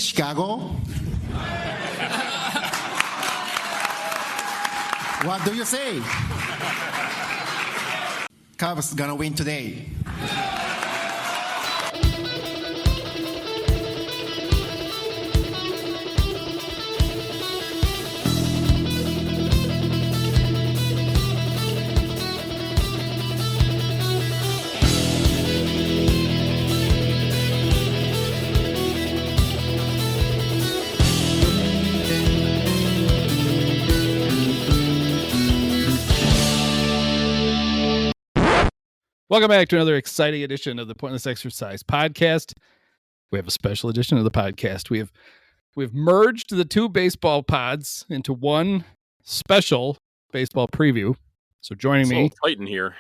Chicago? What do you say? Cubs gonna win today. Welcome back to another exciting edition of the Pointless Exercise podcast. We have a special edition of the podcast. We've merged the two baseball pods into one special baseball preview. So joining me, tight in here,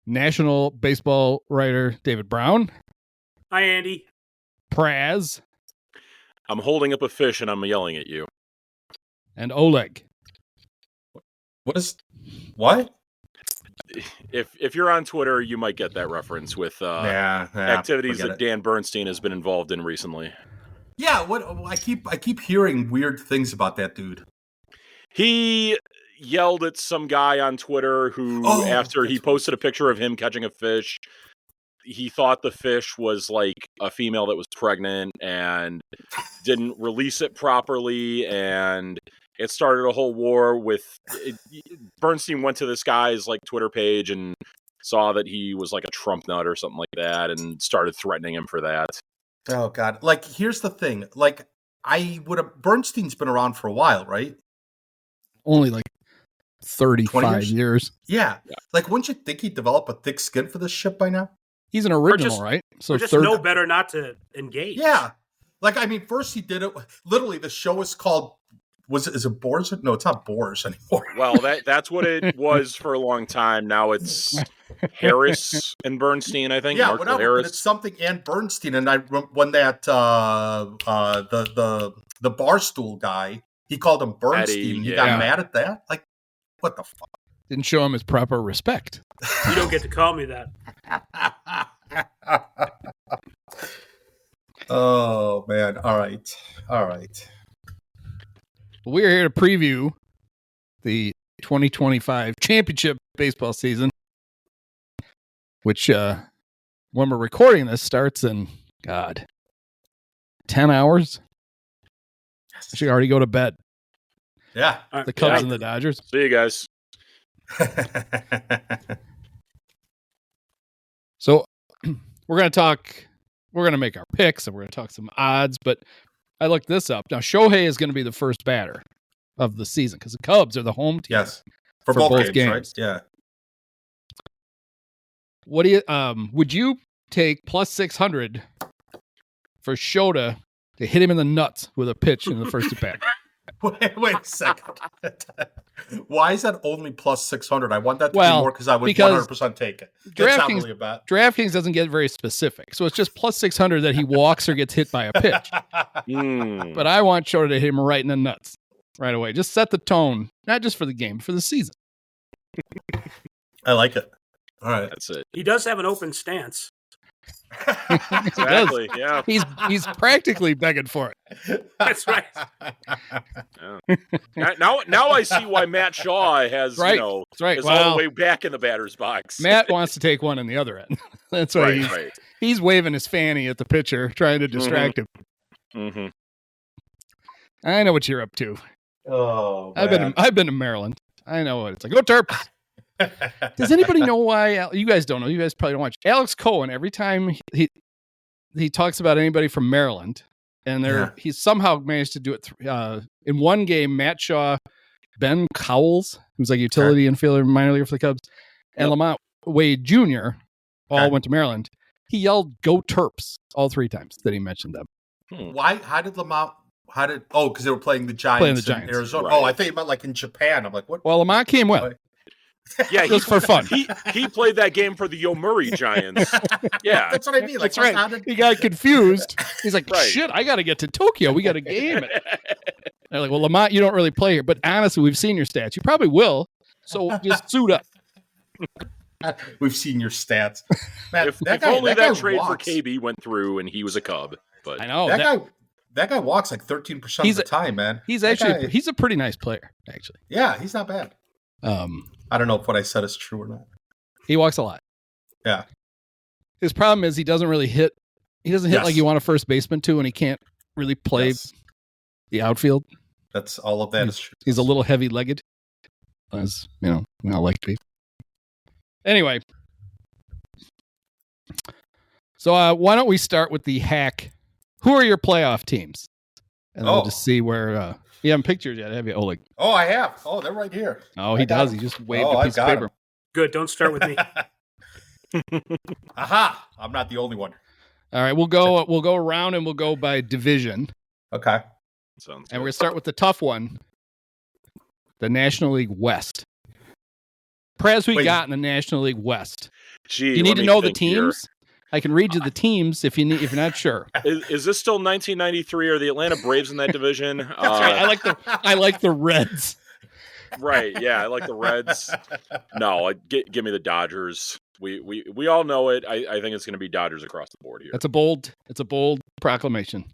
national baseball writer David Brown. Hi, Andy. Praz. I'm holding up a fish and I'm yelling at you. And Oleg. What? If you're on Twitter, you might get that reference with activities that Dan Bernstein has been involved in recently. Yeah, I keep hearing weird things about that dude. He yelled at some guy on Twitter who, after he posted a picture of him catching a fish, he thought the fish was like a female that was pregnant and didn't release it properly, and it started a whole war with Bernstein went to this guy's like Twitter page and saw that he was like a Trump nut or something like that and started threatening him for that. Oh God. Like, here's the thing. Like, Bernstein's been around for a while, right? Only like 35 years. Yeah. Like, wouldn't you think he'd develop a thick skin for this shit by now? He's an original, right? So just know better not to engage. Yeah. Like, I mean, first he did it. Literally, the show is called, is it Boars? No, it's not Boars anymore. Well, that's what it was for a long time. Now it's Harris and Bernstein, I think. Yeah, Mark whatever. Harris. But it's something and Bernstein. And when that the Barstool guy, he called him Bernstein. Eddie, he got mad at that. Like, what the fuck? Didn't show him his proper respect. You don't get to call me that. Oh man! All right. We're here to preview the 2025 championship baseball season, which, when we're recording this, starts in, 10 hours. I should already go to bed. Yeah. The Cubs and the Dodgers. See you guys. So we're going to make our picks and we're going to talk some odds, but I looked this up. Now, Shohei is going to be the first batter of the season because the Cubs are the home team. Yes. For both games, right? Yeah. What do you, would you take plus 600 for Shota to hit him in the nuts with a pitch in the first at bat? Wait a second. Why is that only plus 600? I want that to be more because I would 100% take it. That's not really a bet. DraftKings doesn't get very specific. So it's just plus 600 that he walks or gets hit by a pitch. But I want Shota to hit him right in the nuts right away. Just set the tone, not just for the game, for the season. I like it. All right. That's it. He does have an open stance. Exactly. Yeah. He's practically begging for it. That's right. Yeah. Now I see why Matt Shaw has is all the way back in the batter's box. Matt wants to take one in the other end. That's why he's waving his fanny at the pitcher, trying to distract him. Mm-hmm. I know what you're up to. Oh, I've been to Maryland. I know what it's like. Go Terps! Does anybody know why? You guys don't know. You guys probably don't watch. Alex Cohen, every time he talks about anybody from Maryland, and he's somehow managed to do it in one game. Matt Shaw, Ben Cowles, who's like a utility infielder, minor leaguer for the Cubs, and Lamont Wade Jr. all went to Maryland. He yelled "Go Terps" all three times that he mentioned them. Why? How did Lamont? Because they were playing the Giants in Arizona. Right. I thought you meant like in Japan. I'm like, what? Well, Lamont came well. Yeah, just for fun. He played that game for the Yo Murray Giants. Yeah, that's what I mean. Like, that's right. He got confused. He's like, shit, I got to get to Tokyo. We got a game. They're like, well, Lamont, you don't really play here. But honestly, we've seen your stats. You probably will. So just suit up. We've seen your stats. Man, if only that trade for KB went through and he was a Cub. But I know. That guy walks like 13% of the time, man. He's a pretty nice player, actually. Yeah, he's not bad. I don't know if what I said is true or not. He walks a lot. Yeah. His problem is he doesn't really hit. He doesn't hit like you want a first baseman to, and he can't really play the outfield. That's all of that is true. He's a little heavy-legged, as we all like to be. Anyway, so why don't we start with the hack? Who are your playoff teams? And we'll just see where. You haven't picked yours yet, have you, Oleg? Oh, I have. Oh, they're right here. Oh, he does. He just waved a piece of paper. Good. Don't start with me. Aha! I'm not the only one. All right, we'll go around and we'll go by division. Okay. Sounds and we're gonna start with the tough one, the National League West. Praz, who you got in the National League West? Gee, you need to know the teams. Here. I can read you the teams if you're not sure. Is this still 1993? Are the Atlanta Braves in that division? I like the Reds. Right? Yeah, I like the Reds. No, give me the Dodgers. We all know it. I think it's going to be Dodgers across the board here. It's a bold proclamation.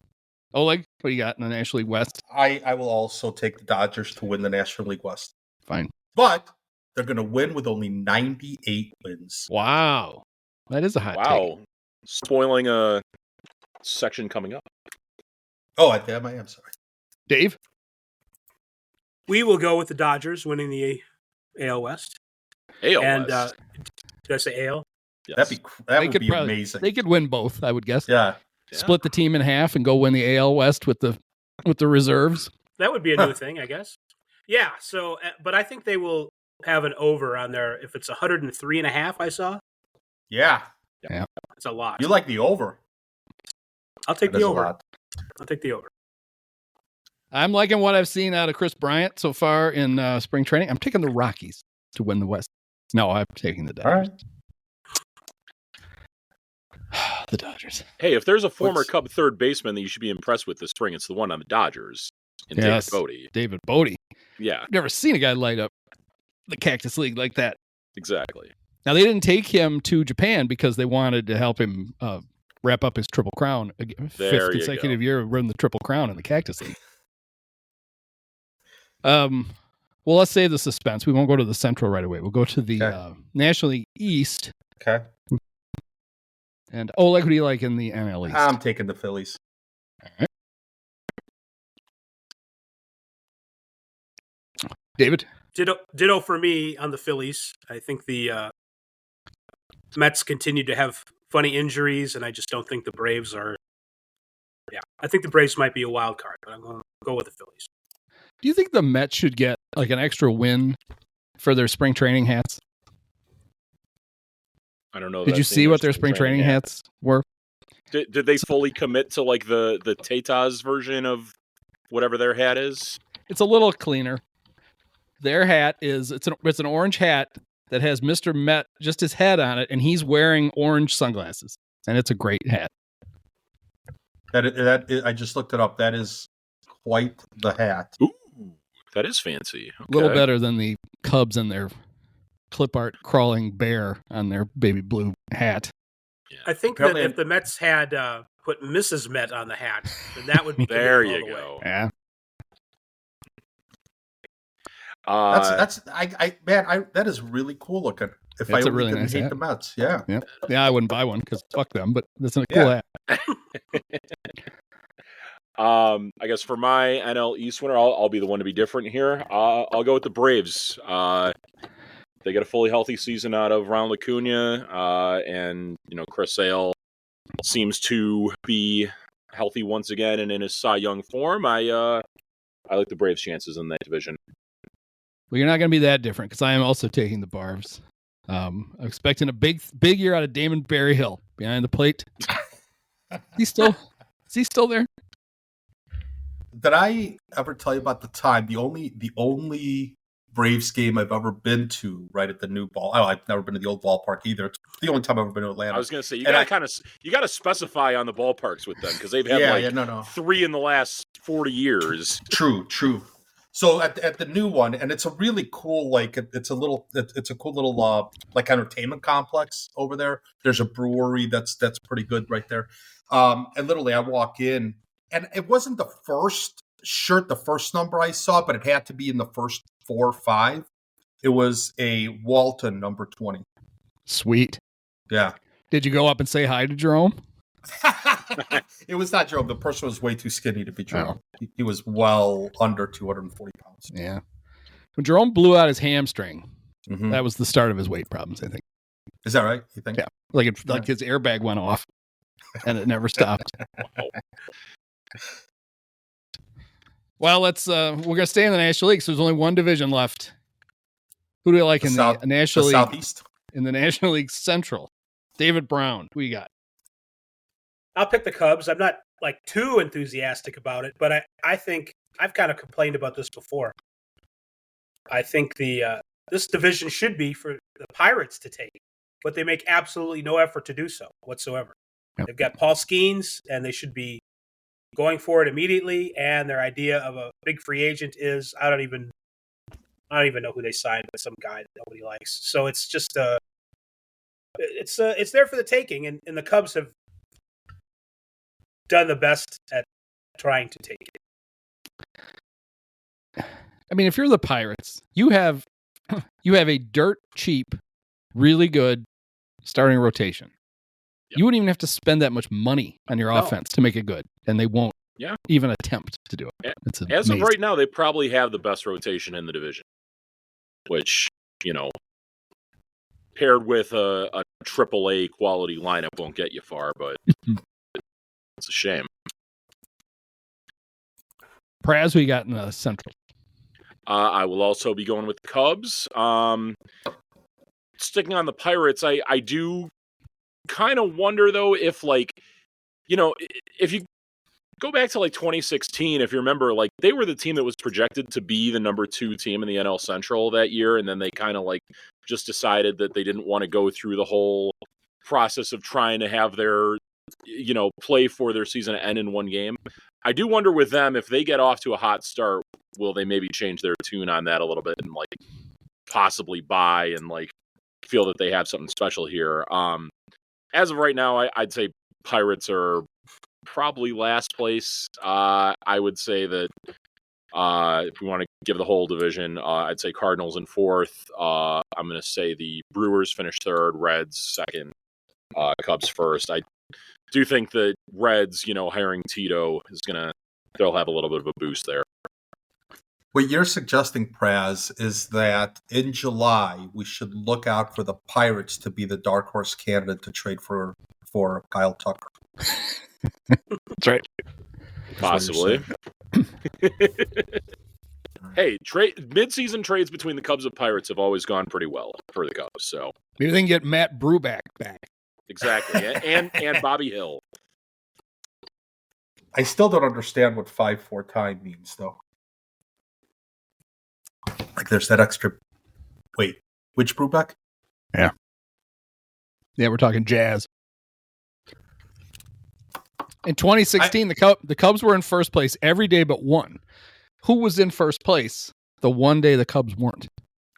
Oleg, what do you got in the National League West? I will also take the Dodgers to win the National League West. Fine. But they're going to win with only 98 wins. Wow. That is a hot take. Spoiling a section coming up. Oh, I am sorry. Dave? We will go with the Dodgers winning the AL West. AL and, West. Did I say AL? Yes. That would be amazing. They could win both, I would guess. Yeah. Split the team in half and go win the AL West with the reserves. That would be a new thing, I guess. Yeah. So, but I think they will have an over on there. If it's 103.5, I saw. Yeah. It's a lot. You like the over? I'll take the over. I'll take the over. I'm liking what I've seen out of Chris Bryant so far in spring training. I'm taking the Rockies to win the West. No, I'm taking the Dodgers. All right. The Dodgers. Hey, if there's a former Cub third baseman that you should be impressed with this spring, it's the one on the Dodgers. David Bodie. David Bodie. Yeah. I've never seen a guy light up the Cactus League like that. Exactly. Now, they didn't take him to Japan because they wanted to help him wrap up his Triple Crown. Fifth consecutive year of running the Triple Crown in the Cactus League. Well, let's save the suspense. We won't go to the Central right away. We'll go to the National League East. Okay. And Oleg, who do you like in the NL East? I'm taking the Phillies. All right. David? Ditto for me on the Phillies. I think the Mets continue to have funny injuries, and I just don't think the Braves are. Yeah, I think the Braves might be a wild card, but I'm going to go with the Phillies. Do you think the Mets should get like an extra win for their spring training hats? I don't know. Did you see what their spring training hats were? Did they fully commit to like the Tatas version of whatever their hat is? It's a little cleaner. Their hat is it's an orange hat that has Mr. Met, just his head on it, and he's wearing orange sunglasses, and it's a great hat. I just looked it up. That is quite the hat. Ooh, that is fancy. Okay. A little better than the Cubs and their clip art crawling bear on their baby blue hat. Yeah. I think that if the Mets had put Mrs. Met on the hat, then that would be there. You go. Yeah. That is really cool looking. If I really didn't hate the Mets, yeah, I wouldn't buy one because fuck them. But that's a cool hat. I guess for my NL East winner, I'll be the one to be different here. I'll go with the Braves. They get a fully healthy season out of Ronald Acuna, and Chris Sale seems to be healthy once again and in his Cy Young form. I like the Braves' chances in that division. Well, you're not going to be that different because I am also taking the Barbs. I'm expecting a big year out of Damon Berryhill behind the plate. Is he still there? Did I ever tell you about the time? The only Braves game I've ever been to, right at the new ball. Oh, I've never been to the old ballpark either. It's the only time I've ever been to Atlanta. I was going to say you got to specify on the ballparks with them because they've had 3 in the last 40 years. True. So at the new one, and it's a really cool it's a cool little like entertainment complex over there. There's a brewery that's pretty good right there. And literally I walk in and it wasn't the first shirt, the first number I saw, but it had to be in the first 4 or 5. It was a Walton number 20. Sweet. Yeah. Did you go up and say hi to Jerome? It was not Jerome. The person was way too skinny to be Jerome. Oh. He was well under 240 pounds. Yeah. When Jerome blew out his hamstring, Mm-hmm. that was the start of his weight problems, I think. Is that right? You think? Yeah. Like his airbag went off and it never stopped. Well, we're gonna stay in the National League, so there's only one division left. Who do you like in the National League? Southeast? In the National League Central. David Brown, who you got? I'll pick the Cubs. I'm not like too enthusiastic about it, but I think I've kind of complained about this before. I think this division should be for the Pirates to take, but they make absolutely no effort to do so whatsoever. Yep. They've got Paul Skeens, and they should be going for it immediately. And their idea of a big free agent is I don't even know who they signed, but some guy that nobody likes. So it's just it's there for the taking, and the Cubs have done the best at trying to take it. I mean, if you're the Pirates, you have a dirt cheap, really good starting rotation. Yep. You wouldn't even have to spend that much money on your offense to make it good, and they won't even attempt to do it. As of right now, they probably have the best rotation in the division, which, paired with a AAA quality lineup won't get you far, but it's a shame. Praz, who you got in the Central? I will also be going with the Cubs. Sticking on the Pirates, I do kind of wonder, though, if, if you go back to, 2016, if you remember, they were the team that was projected to be the number 2 team in the NL Central that year, and then they kind of, just decided that they didn't want to go through the whole process of trying to have their, play for their season end in one game. I do wonder with them, if they get off to a hot start, will they maybe change their tune on that a little bit and possibly buy and feel that they have something special here. As of right now, I'd say Pirates are probably last place. I would say that if we want to give the whole division, I'd say Cardinals in 4th. I'm going to say the Brewers finish 3rd, Reds 2nd, Cubs 1st. I do think that Reds, hiring Tito they'll have a little bit of a boost there. What you're suggesting, Praz, is that in July we should look out for the Pirates to be the dark horse candidate to trade for Kyle Tucker. That's right. Possibly. Hey, mid-season trades between the Cubs and Pirates have always gone pretty well for the Cubs. So maybe they can get Matt Bruback back. Exactly, and Bobby Hill. I still don't understand what 5-4 time means, though. There's that extra. Wait, which Bruback? Yeah, we're talking Jazz. In 2016, the Cubs were in first place every day but one. Who was in first place the one day the Cubs weren't?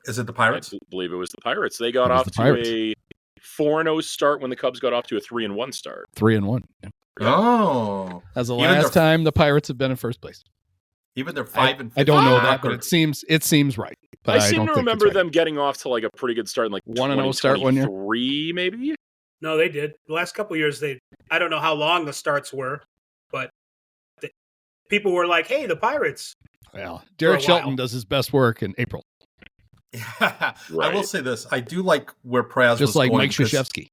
Is it the Pirates? I believe it was the Pirates. They got off to a 4-0 start when the Cubs got off to a 3-1 start. 3-1. Yeah. Oh, that's the last time the Pirates have been in first place. Even they're 5-5. I don't know that, but it seems right. But I seem to remember them getting off to a pretty good start in 1-0 start 1 year. 3 maybe. No, they did. The last couple of years, I don't know how long the starts were, but people were like, "Hey, the Pirates." Well, Derek Shelton does his best work in April. Yeah, right. I will say this: I do like where Praz just was like going. Mike Krzyzewski.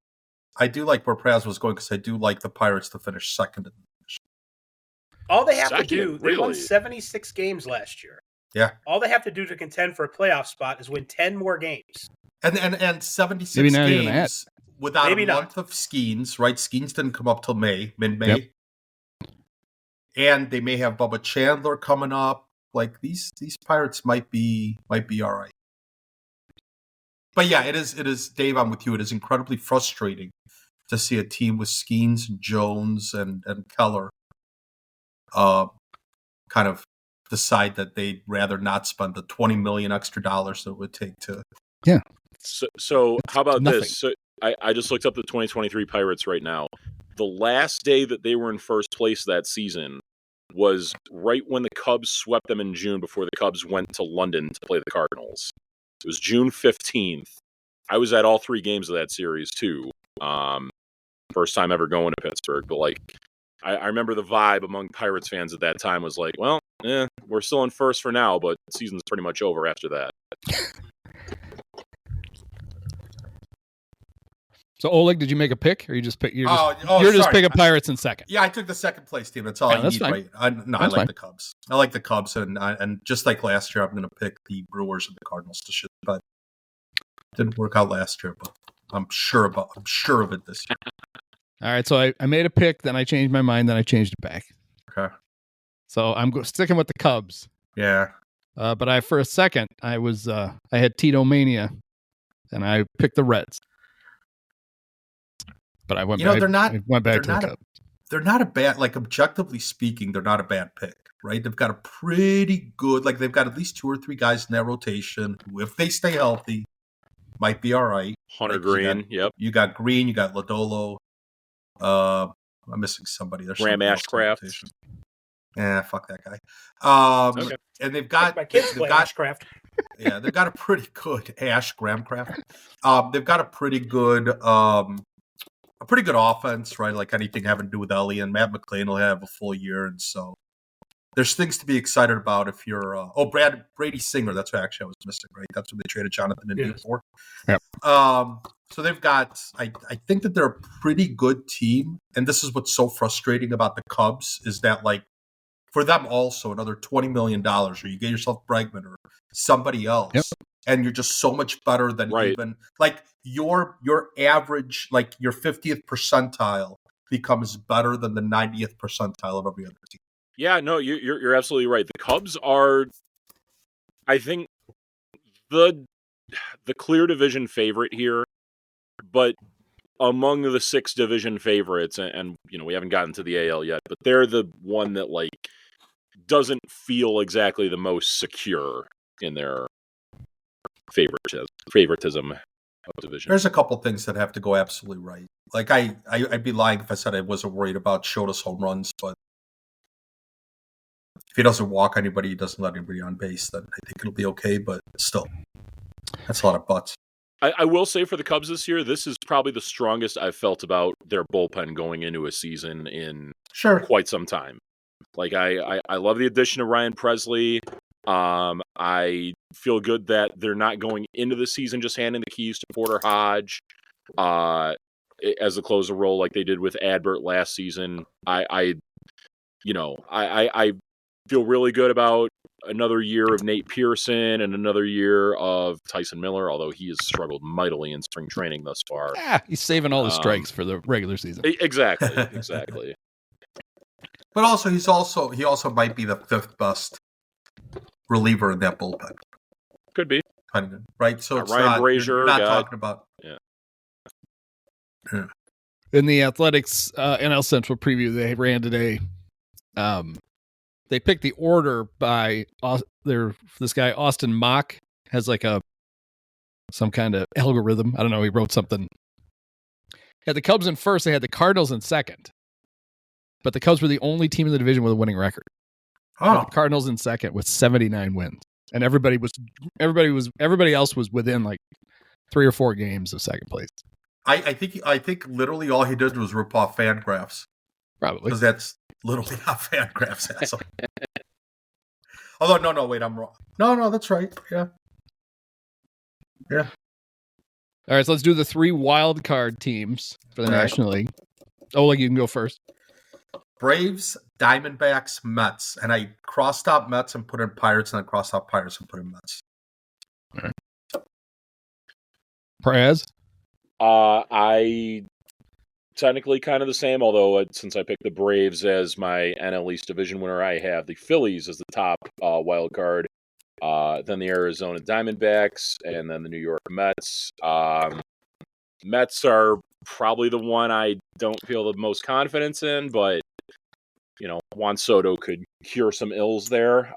I do like where Praz was going because I do like the Pirates to finish second in the division. All they have to do, they won 76 games last year. Yeah. All they have to do to contend for a playoff spot is win 10 more games. And 76 maybe not games even that. without maybe a month of Skeens, right? Skeens didn't come up till mid-May. Yep. And they may have Bubba Chandler coming up. These Pirates might be all right. But yeah, it is, Dave, I'm with you. It is incredibly frustrating to see a team with Skeens, Jones, and Keller kind of decide that they'd rather not spend the $20 million extra dollars that it would take to. Yeah. So how about this? So I just looked up the 2023 Pirates right now. The last day that they were in first place that season was right when the Cubs swept them in June before the Cubs went to London to play the Cardinals. It was June 15th. I was at all 3 games of that series, too. First time ever going to Pittsburgh. But, like, I remember the vibe among Pirates fans at that time was like, well, we're still in first for now, but the season's pretty much over after that. So Oleg, did you make a pick, or you just pick? You're sorry. just picking Pirates in second. Yeah, I took the second place team. That's all I that's need, fine. right? I like fine. the Cubs. I like the Cubs, and just like last year, I'm going to pick the Brewers and the Cardinals to shit. But it didn't work out last year, but I'm sure of it this year. All right, so I made a pick, then I changed my mind, then I changed it back. Okay. So I'm sticking with the Cubs. Yeah. But for a second, I had Tito Mania, and I picked the Reds. But I went back. I went back to the Cubs. They're not a bad, like, objectively speaking, they're not a bad pick, right? They've got a pretty good, like, they've got at least 2 or 3 guys in that rotation who, if they stay healthy, might be all right. Hunter like, Green, yep. You got Green, you got Lodolo. I'm missing somebody. There's Graham Ashcraft. Fuck that guy. Okay. And they've got My kids play Ashcraft. Yeah, they've got a pretty good Gramcraft. They've got a pretty good offense, right? Like anything having to do with Ellie, and Matt McClain will have a full year, and so there's things to be excited about if you're Brady Singer. That's what actually I was missing, right? That's what they traded Jonathan India for. Yep. So they've got. I think that they're a pretty good team, and this is what's so frustrating about the Cubs is that, like, for them also another $20 million, or you get yourself Bregman or somebody else. Yep. And you're just so much better than even like your average, like your 50th percentile becomes better than the 90th percentile of every other team. Yeah, no, you're absolutely right. The Cubs are, I think, the clear division favorite here, but among the 6 division favorites, and you know we haven't gotten to the AL yet, but they're the one that like doesn't feel exactly the most secure in their favoritism of division. There's a couple things that have to go absolutely right. Like I'd be lying if I said I wasn't worried about Shota's home runs, but if he doesn't walk anybody, he doesn't let anybody on base, then I think it'll be okay. But still, that's a lot of butts. I will say for the Cubs this year, this is probably the strongest I've felt about their bullpen going into a season in quite some time. Like I love the addition of Ryan Presley. I feel good that they're not going into the season just handing the keys to Porter Hodge as the closer role like they did with Adbert last season. I feel really good about another year of Nate Pearson and another year of Tyson Miller, although he has struggled mightily in spring training thus far. He's saving all the strikes for the regular season. Exactly. But also, he also might be the 5th best reliever in that bullpen. Could be. Right? So it's Ryan Brazier. You're not talking about... Yeah. In the Athletics NL Central preview, they ran today. They picked the order by this guy, Austin Mock, has like some kind of algorithm. I don't know. He wrote something. Had the Cubs in first. They had the Cardinals in second. But the Cubs were the only team in the division with a winning record. The Cardinals in second with 79 wins, and everybody else was within like 3 or 4 games of second place. I think literally all he did was rip off Fangraphs. Probably because that's literally how Fangraphs has them. Although no, wait, I'm wrong. No, that's right. Yeah. All right, so let's do the 3 wild card teams for the National League. Oleg, you can go first. Braves, Diamondbacks, Mets. And I crossed out Mets and put in Pirates, and then crossed out Pirates and put in Mets. All right. Praz? I technically kind of the same, although since I picked the Braves as my NL East division winner, I have the Phillies as the top wild card, then the Arizona Diamondbacks, and then the New York Mets. Mets are probably the one I don't feel the most confidence in, but you know, Juan Soto could cure some ills there.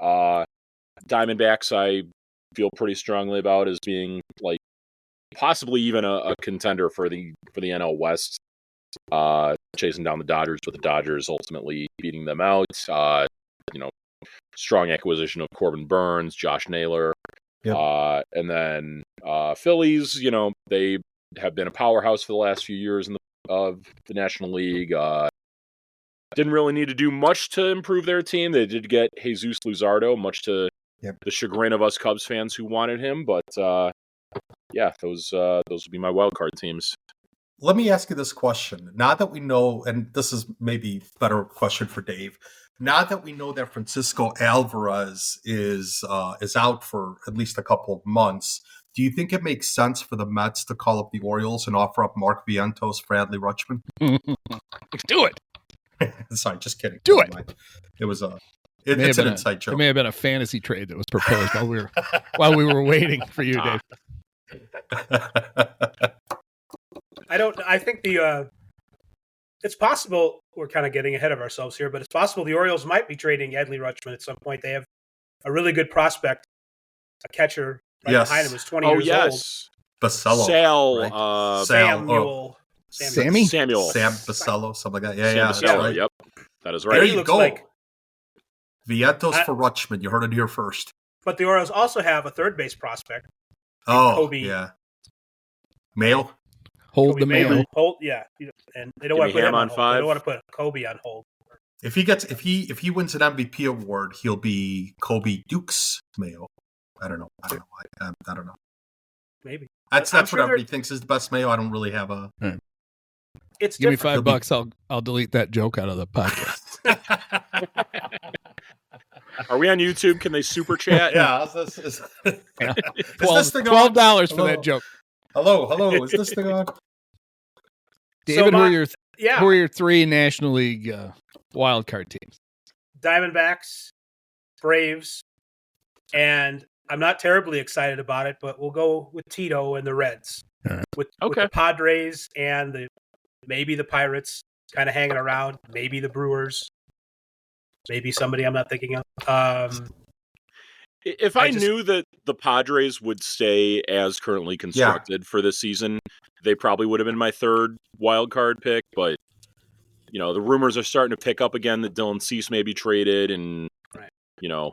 Diamondbacks, I feel pretty strongly about as being like possibly even a contender for the NL West, chasing down the Dodgers, with the Dodgers ultimately beating them out. strong acquisition of Corbin Burns, Josh Naylor. Yep. And then Phillies, they have been a powerhouse for the last few years of the National League. Didn't really need to do much to improve their team. They did get Jesus Luzardo, much to the chagrin of us Cubs fans who wanted him. But those would be my wild card teams. Let me ask you this question. Now that we know, and this is maybe a better question for Dave, now that we know that Francisco Alvarez is out for at least a couple of months, do you think it makes sense for the Mets to call up the Orioles and offer up Mark Vientos for Adley Rutschman? Do it. Sorry, just kidding. Do it. It was it's an inside joke. It may have been a fantasy trade that was proposed while we were waiting for you, Dave. I think it's possible we're kind of getting ahead of ourselves here, but it's possible the Orioles might be trading Adley Rutschman at some point. They have a really good prospect, a catcher behind him who's 20 years old. Basello. Samuel. Sam Basello, something like that. Yeah, Basello, that's right. Yep. That is right. There you go. Vientos for Rutschman. You heard it here first. But the Orioles also have a third base prospect. Kobe. Yeah. Mail. Hold the mail. And they don't want to put him on hold. They don't want to put Kobe on hold. If he wins an MVP award, he'll be Kobe Duke's Mayo. I don't know. I don't know. Maybe that's what everybody thinks is the best Mayo. I don't really have a. It's give me $5. I'll delete that joke out of the podcast. Are we on YouTube? Can they super chat? Yeah. $12 for that joke. Hello. Is this thing on? David, who are your three National League wild card teams? Diamondbacks, Braves, and I'm not terribly excited about it, but we'll go with Tito and the Reds. With the Padres and maybe the Pirates kind of hanging around, maybe the Brewers, maybe somebody I'm not thinking of. If I knew that the Padres would stay as currently constructed for this season, they probably would have been my third wild card pick. But the rumors are starting to pick up again that Dylan Cease may be traded, and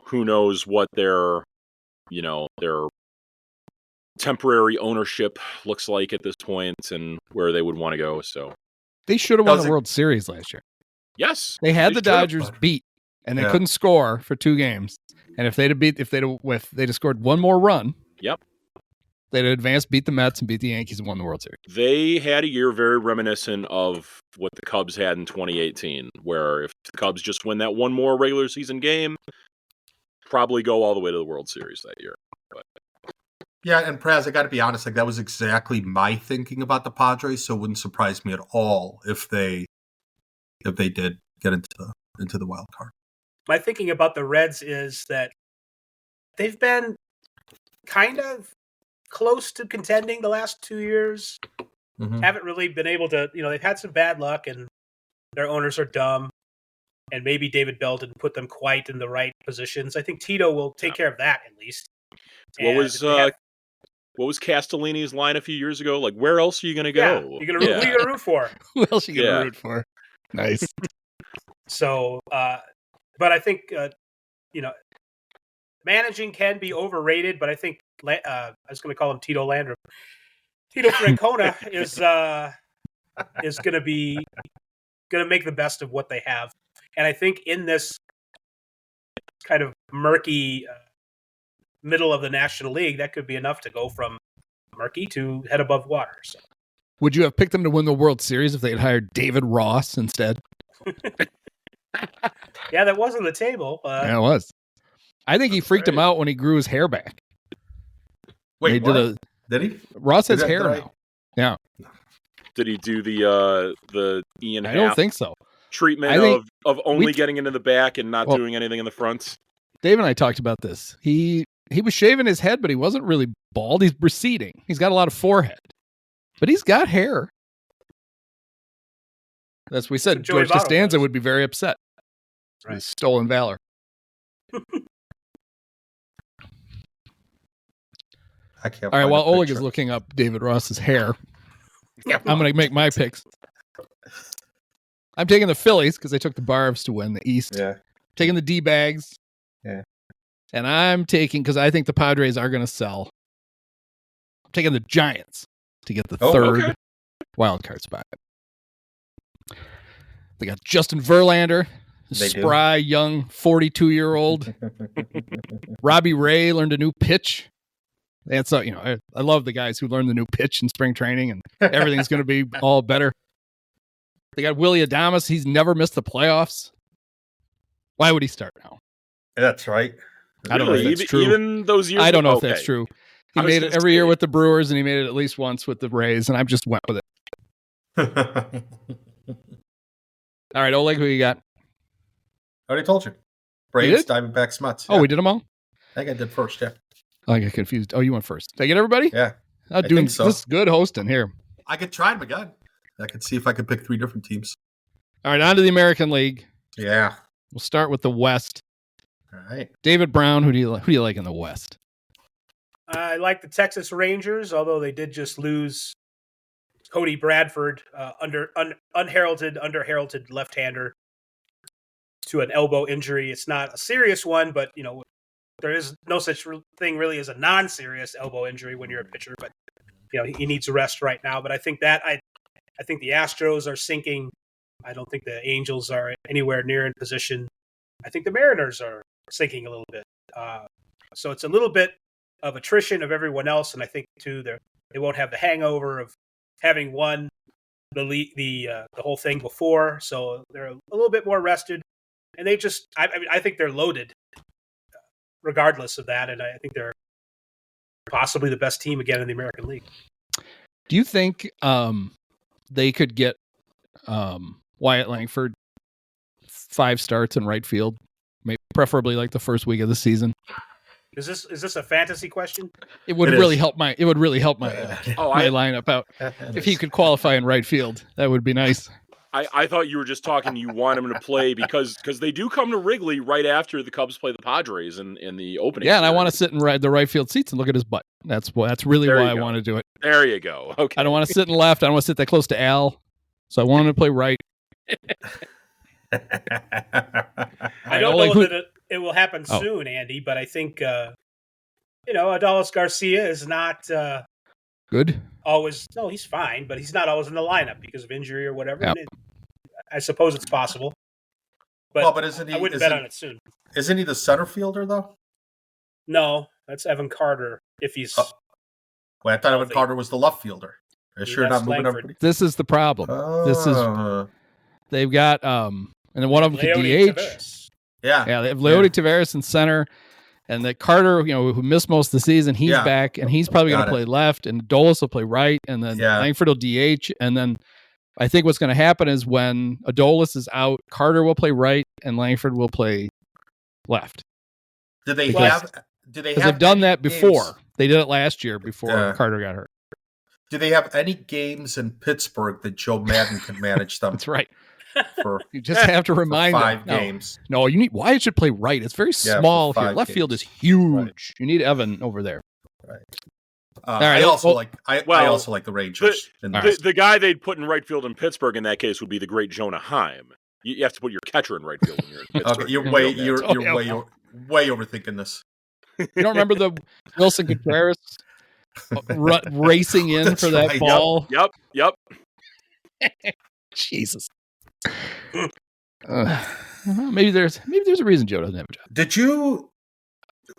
who knows what their temporary ownership looks like at this point and where they would want to go. So they should have won the World Series last year. Yes, they had the Dodgers beat, and they couldn't score for 2 games. And if they'd have scored one more run, they'd have advanced, beat the Mets, and beat the Yankees and won the World Series. They had a year very reminiscent of what the Cubs had in 2018, where if the Cubs just win that one more regular season game, probably go all the way to the World Series that year. But. Yeah, and Praz, I got to be honest, that was exactly my thinking about the Padres, so it wouldn't surprise me at all if they did get into the wild card. My thinking about the Reds is that they've been kind of close to contending the last 2 years. Mm-hmm. Haven't really been able to, they've had some bad luck and their owners are dumb. And maybe David Bell didn't put them quite in the right positions. I think Tito will take care of that at least. What was Castellini's line a few years ago? Like, where else are you going to go? Who are you going to root for? Who else are you going to root for? Nice. So, but I think, managing can be overrated, but I think I was going to call him Tito Landrum. Tito Francona is going to make the best of what they have. And I think in this kind of murky middle of the National League, that could be enough to go from murky to head above water. So. Would you have picked them to win the World Series if they had hired David Ross instead? Yeah, that was on the table. Yeah, it was. I think he freaked him out when he grew his hair back. Wait, what? Did he? Ross has hair now. Yeah. Did he do the Ian I don't think so. Treatment of only getting into the back and not doing anything in the front? Dave and I talked about this. He was shaving his head, but he wasn't really bald. He's receding. He's got a lot of forehead, but he's got hair. That's what we said. George Costanza would be very upset. Right. Stolen valor. I can't. All right. While Oleg is looking up David Ross's hair, I'm going to make my picks. I'm taking the Phillies because they took the Barbs to win the East. Yeah. Taking the D-bags. Yeah. And I'm taking, because I think the Padres are going to sell. I'm taking the Giants to get the third wild card spot. They got Justin Verlander, spry, young, 42-year-old. Robbie Ray learned a new pitch. And so, I love the guys who learn the new pitch in spring training, and everything's going to be all better. They got Willie Adames. He's never missed the playoffs. Why would he start now? That's right. I don't know if that's true. Even those years. I don't know if that's true. He made it every year with the Brewers, and he made it at least once with the Rays, and I just went with it. All right, Oleg, who you got? I already told you. Braves, Diamondbacks, Mets. Yeah. Oh, we did them all? I think I did first, yeah. I get confused. Oh, you went first. Did I get everybody? Yeah. I think so. This is good hosting here. I could try them again. I could see if I could pick 3 different teams. All right, on to the American League. Yeah. We'll start with the West. All right. David Brown, who do you like in the West? I like the Texas Rangers, although they did just lose Cody Bradford, underheralded left-hander, to an elbow injury. It's not a serious one, but there is no such thing really as a non-serious elbow injury when you're a pitcher. But he needs a rest right now. But I think I think the Astros are sinking. I don't think the Angels are anywhere near in position. I think the Mariners are sinking a little bit. So it's a little bit of attrition of everyone else, and I think too they won't have the hangover of having won the whole thing before, so they're a little bit more rested, and they just I think they're loaded regardless of that, and I think they're possibly the best team again in the American League. Do you think they could get Wyatt Langford 5 starts in right field, maybe preferably like the first week of the season? Is this a fantasy question? It would really help my lineup out. If he could qualify in right field, that would be nice. I thought you were just talking. You want him to play because they do come to Wrigley right after the Cubs play the Padres in the opening. Yeah, and I want to sit in the right field seats and look at his butt. That's really why I want to do it. There you go. Okay. I don't want to sit in left. I don't want to sit that close to Al. So I want him to play right. I don't know that it will happen soon, Andy, but I think Adolis Garcia is not good. Always, no, he's fine, but he's not always in the lineup because of injury or whatever. Yep. I suppose it's possible, but I wouldn't bet on it soon. Isn't he the center fielder though? No, that's Evan Carter. If he's I thought Evan Carter was the left fielder. Are you sure not moving everybody? This is the problem. This is they've got and then one of them could DH. Tavares. Yeah, they have Leody Tavares in center, and that Carter, who missed most of the season, he's back, and he's probably going to play left, and Adolis will play right, and then Langford will DH, and then I think what's going to happen is when Adolis is out, Carter will play right, and Langford will play left. They've done that before. They did it last year before Carter got hurt. Do they have any games in Pittsburgh that Joe Madden can manage them? That's right. You just have to remind 5 games. No, you need Wyatt should play right. It's very small here. Left field is huge. Right. You need Evan over there. Right. Right, I also like the Rangers. The guy they'd put in right field in Pittsburgh in that case would be the great Jonah Heim. You have to put your catcher in right field when you're in Pittsburgh. Okay, you're way overthinking this. You don't remember the Wilson Contreras racing in for that ball? Yep. Jesus. Maybe there's a reason Joe doesn't have a job.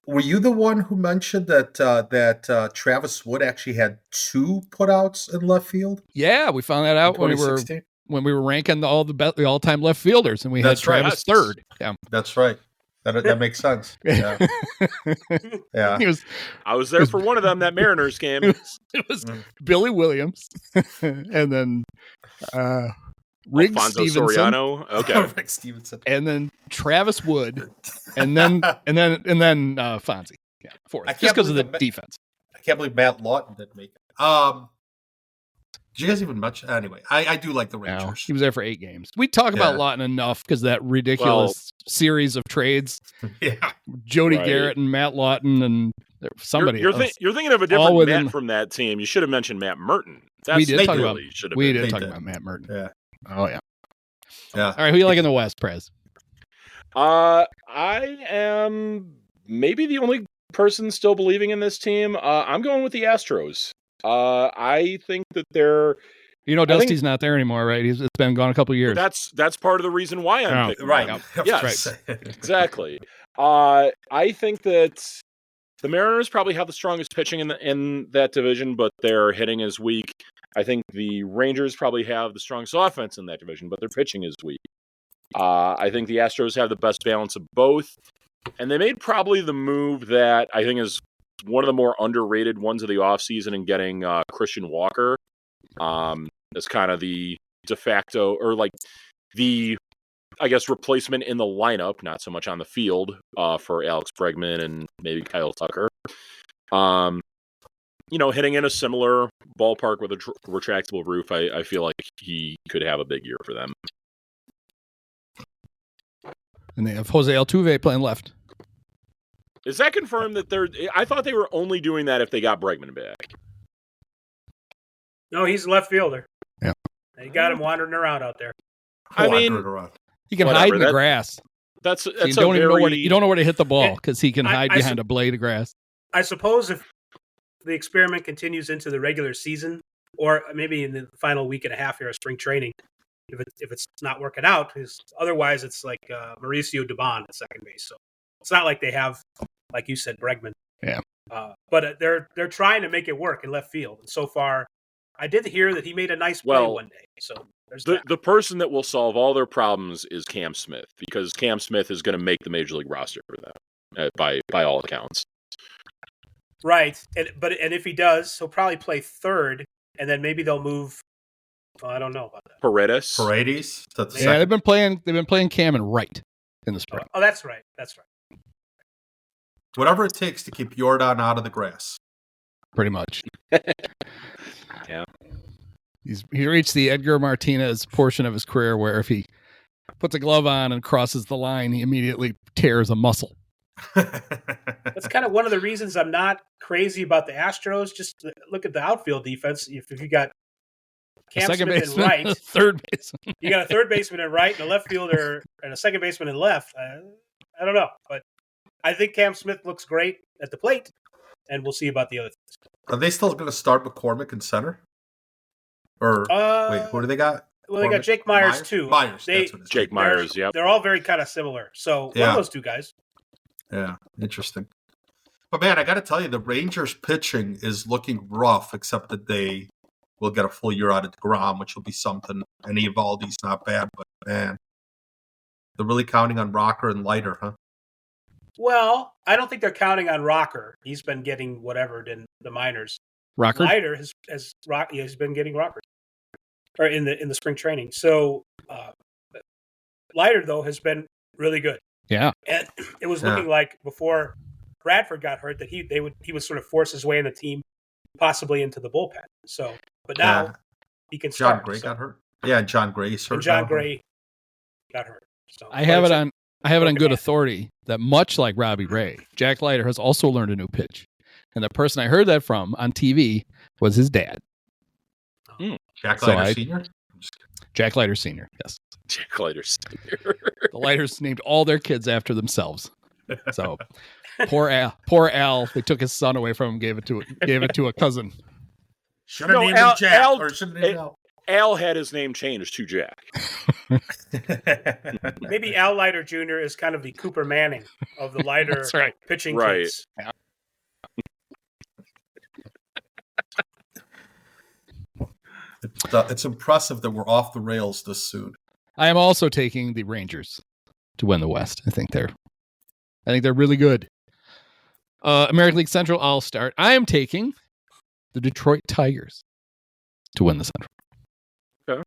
Were you the one who mentioned that Travis Wood actually had 2 putouts in left field? Yeah, we found that out when we were ranking the all-time left fielders, and we had Travis third. Yeah, that's right. That makes sense. Yeah. Yeah. I was there for one of them, that Mariners game. It was Billy Williams, and then Riggs Alfonso Stevenson. Soriano. Okay. Rick Stevenson. And then Travis Wood, and then Fonzie. Yeah, fourth. Just because of the defense. I can't believe Matt Lawton didn't make it. Did you guys even mention? Anyway, I do like the Rangers. No, he was there for 8 games. We talk about Lawton enough because that ridiculous series of trades. Yeah. Jody Garrett and Matt Lawton and somebody you're else. You're thinking of a different Matt from that team. You should have mentioned Matt Merton. We did talk about Matt Merton. Yeah. Oh, yeah. Yeah. All right, who you like in the West, Praz? I am maybe the only person still believing in this team. I'm going with the Astros. I think that they're. Dusty's not there anymore, right? It's been gone a couple of years. That's part of the reason why I'm picking right. them. Yes, Exactly. I think that the Mariners probably have the strongest pitching in that division, but their hitting is weak. I think the Rangers probably have the strongest offense in that division, but their pitching is weak. I think the Astros have the best balance of both, and they made probably the move that I think is one of the more underrated ones of the offseason in getting Christian Walker as kind of the de facto, or like the, I guess, replacement in the lineup, not so much on the field, for Alex Bregman and maybe Kyle Tucker. Hitting in a similar ballpark with a retractable roof, I feel like he could have a big year for them. And they have Jose Altuve playing left. Is that confirmed that I thought they were only doing that if they got Bregman back. No, he's a left fielder. Yeah. They got him wandering around out there. I mean, he can hide in the grass. That's you don't even know where you don't know where to hit the ball because he can hide behind a blade of grass. I suppose if the experiment continues into the regular season, or maybe in the final week and a half here of spring training, if it's not working out, because otherwise it's like Mauricio Dubon at second base. So it's not like they have, like you said, Bregman. Yeah. But they're trying to make it work in left field. And so far, I did hear that he made a nice play one day. So there's the person that will solve all their problems is Cam Smith, because Cam Smith is going to make the major league roster for them, by all accounts. Right. And if he does, he'll probably play third, and then maybe they'll move. Well, I don't know about that. Paredes. Yeah, they've been playing Cam and right in the spring. Oh, that's right. Whatever it takes to keep Yordan out of the grass. Pretty much. Yeah. He reached the Edgar Martinez portion of his career where if he puts a glove on and crosses the line, he immediately tears a muscle. That's kind of one of the reasons I'm not crazy about the Astros. Just look at the outfield defense. If you got Cam second Smith baseman, in right, third baseman. You got a third baseman in right and a left fielder and a second baseman in left. I don't know, but I think Cam Smith looks great at the plate, and we'll see about the other things. Are they still going to start McCormick in center? Or wait, who do they got? Well, they got Jake Myers too. Myers, that's what it is. Jake Myers, yeah. They're all very kind of similar. So one of those two guys. Yeah, interesting. But man, I got to tell you, the Rangers pitching is looking rough, except that they will get a full year out of DeGrom, which will be something. And Eovaldi's not bad, but man, they're really counting on Rocker and Leiter, huh? Well, I don't think they're counting on Rocker. He's been getting whatever in the minors. Rocker? Leiter has been getting Rocker, or in the spring training. So Leiter though has been really good. Yeah, and it was looking like before Bradford got hurt that he would sort of force his way in the team, possibly into the bullpen. So, but now he can start. John Gray got hurt. Yeah, John Gray's hurt. And John Gray got hurt. So I have it on good authority that much like Robbie Ray, Jack Leiter has also learned a new pitch, and the person I heard that from on TV was his dad. Jack Leiter Sr. Jack Leiter Sr. Yes. Jack Leiter Sr. The Leiters named all their kids after themselves. So poor Al. They took his son away from him, gave it to a cousin. Should have named him Jack. Or should have named Al. Al had his name changed to Jack. Maybe Al Leiter Jr. is kind of the Cooper Manning of the Leiter pitching kids. Yeah. It's impressive that we're off the rails this soon. I am also taking the Rangers to win the West. I think they're really good. American League Central, I'll start. I am taking the Detroit Tigers to win the Central. Okay.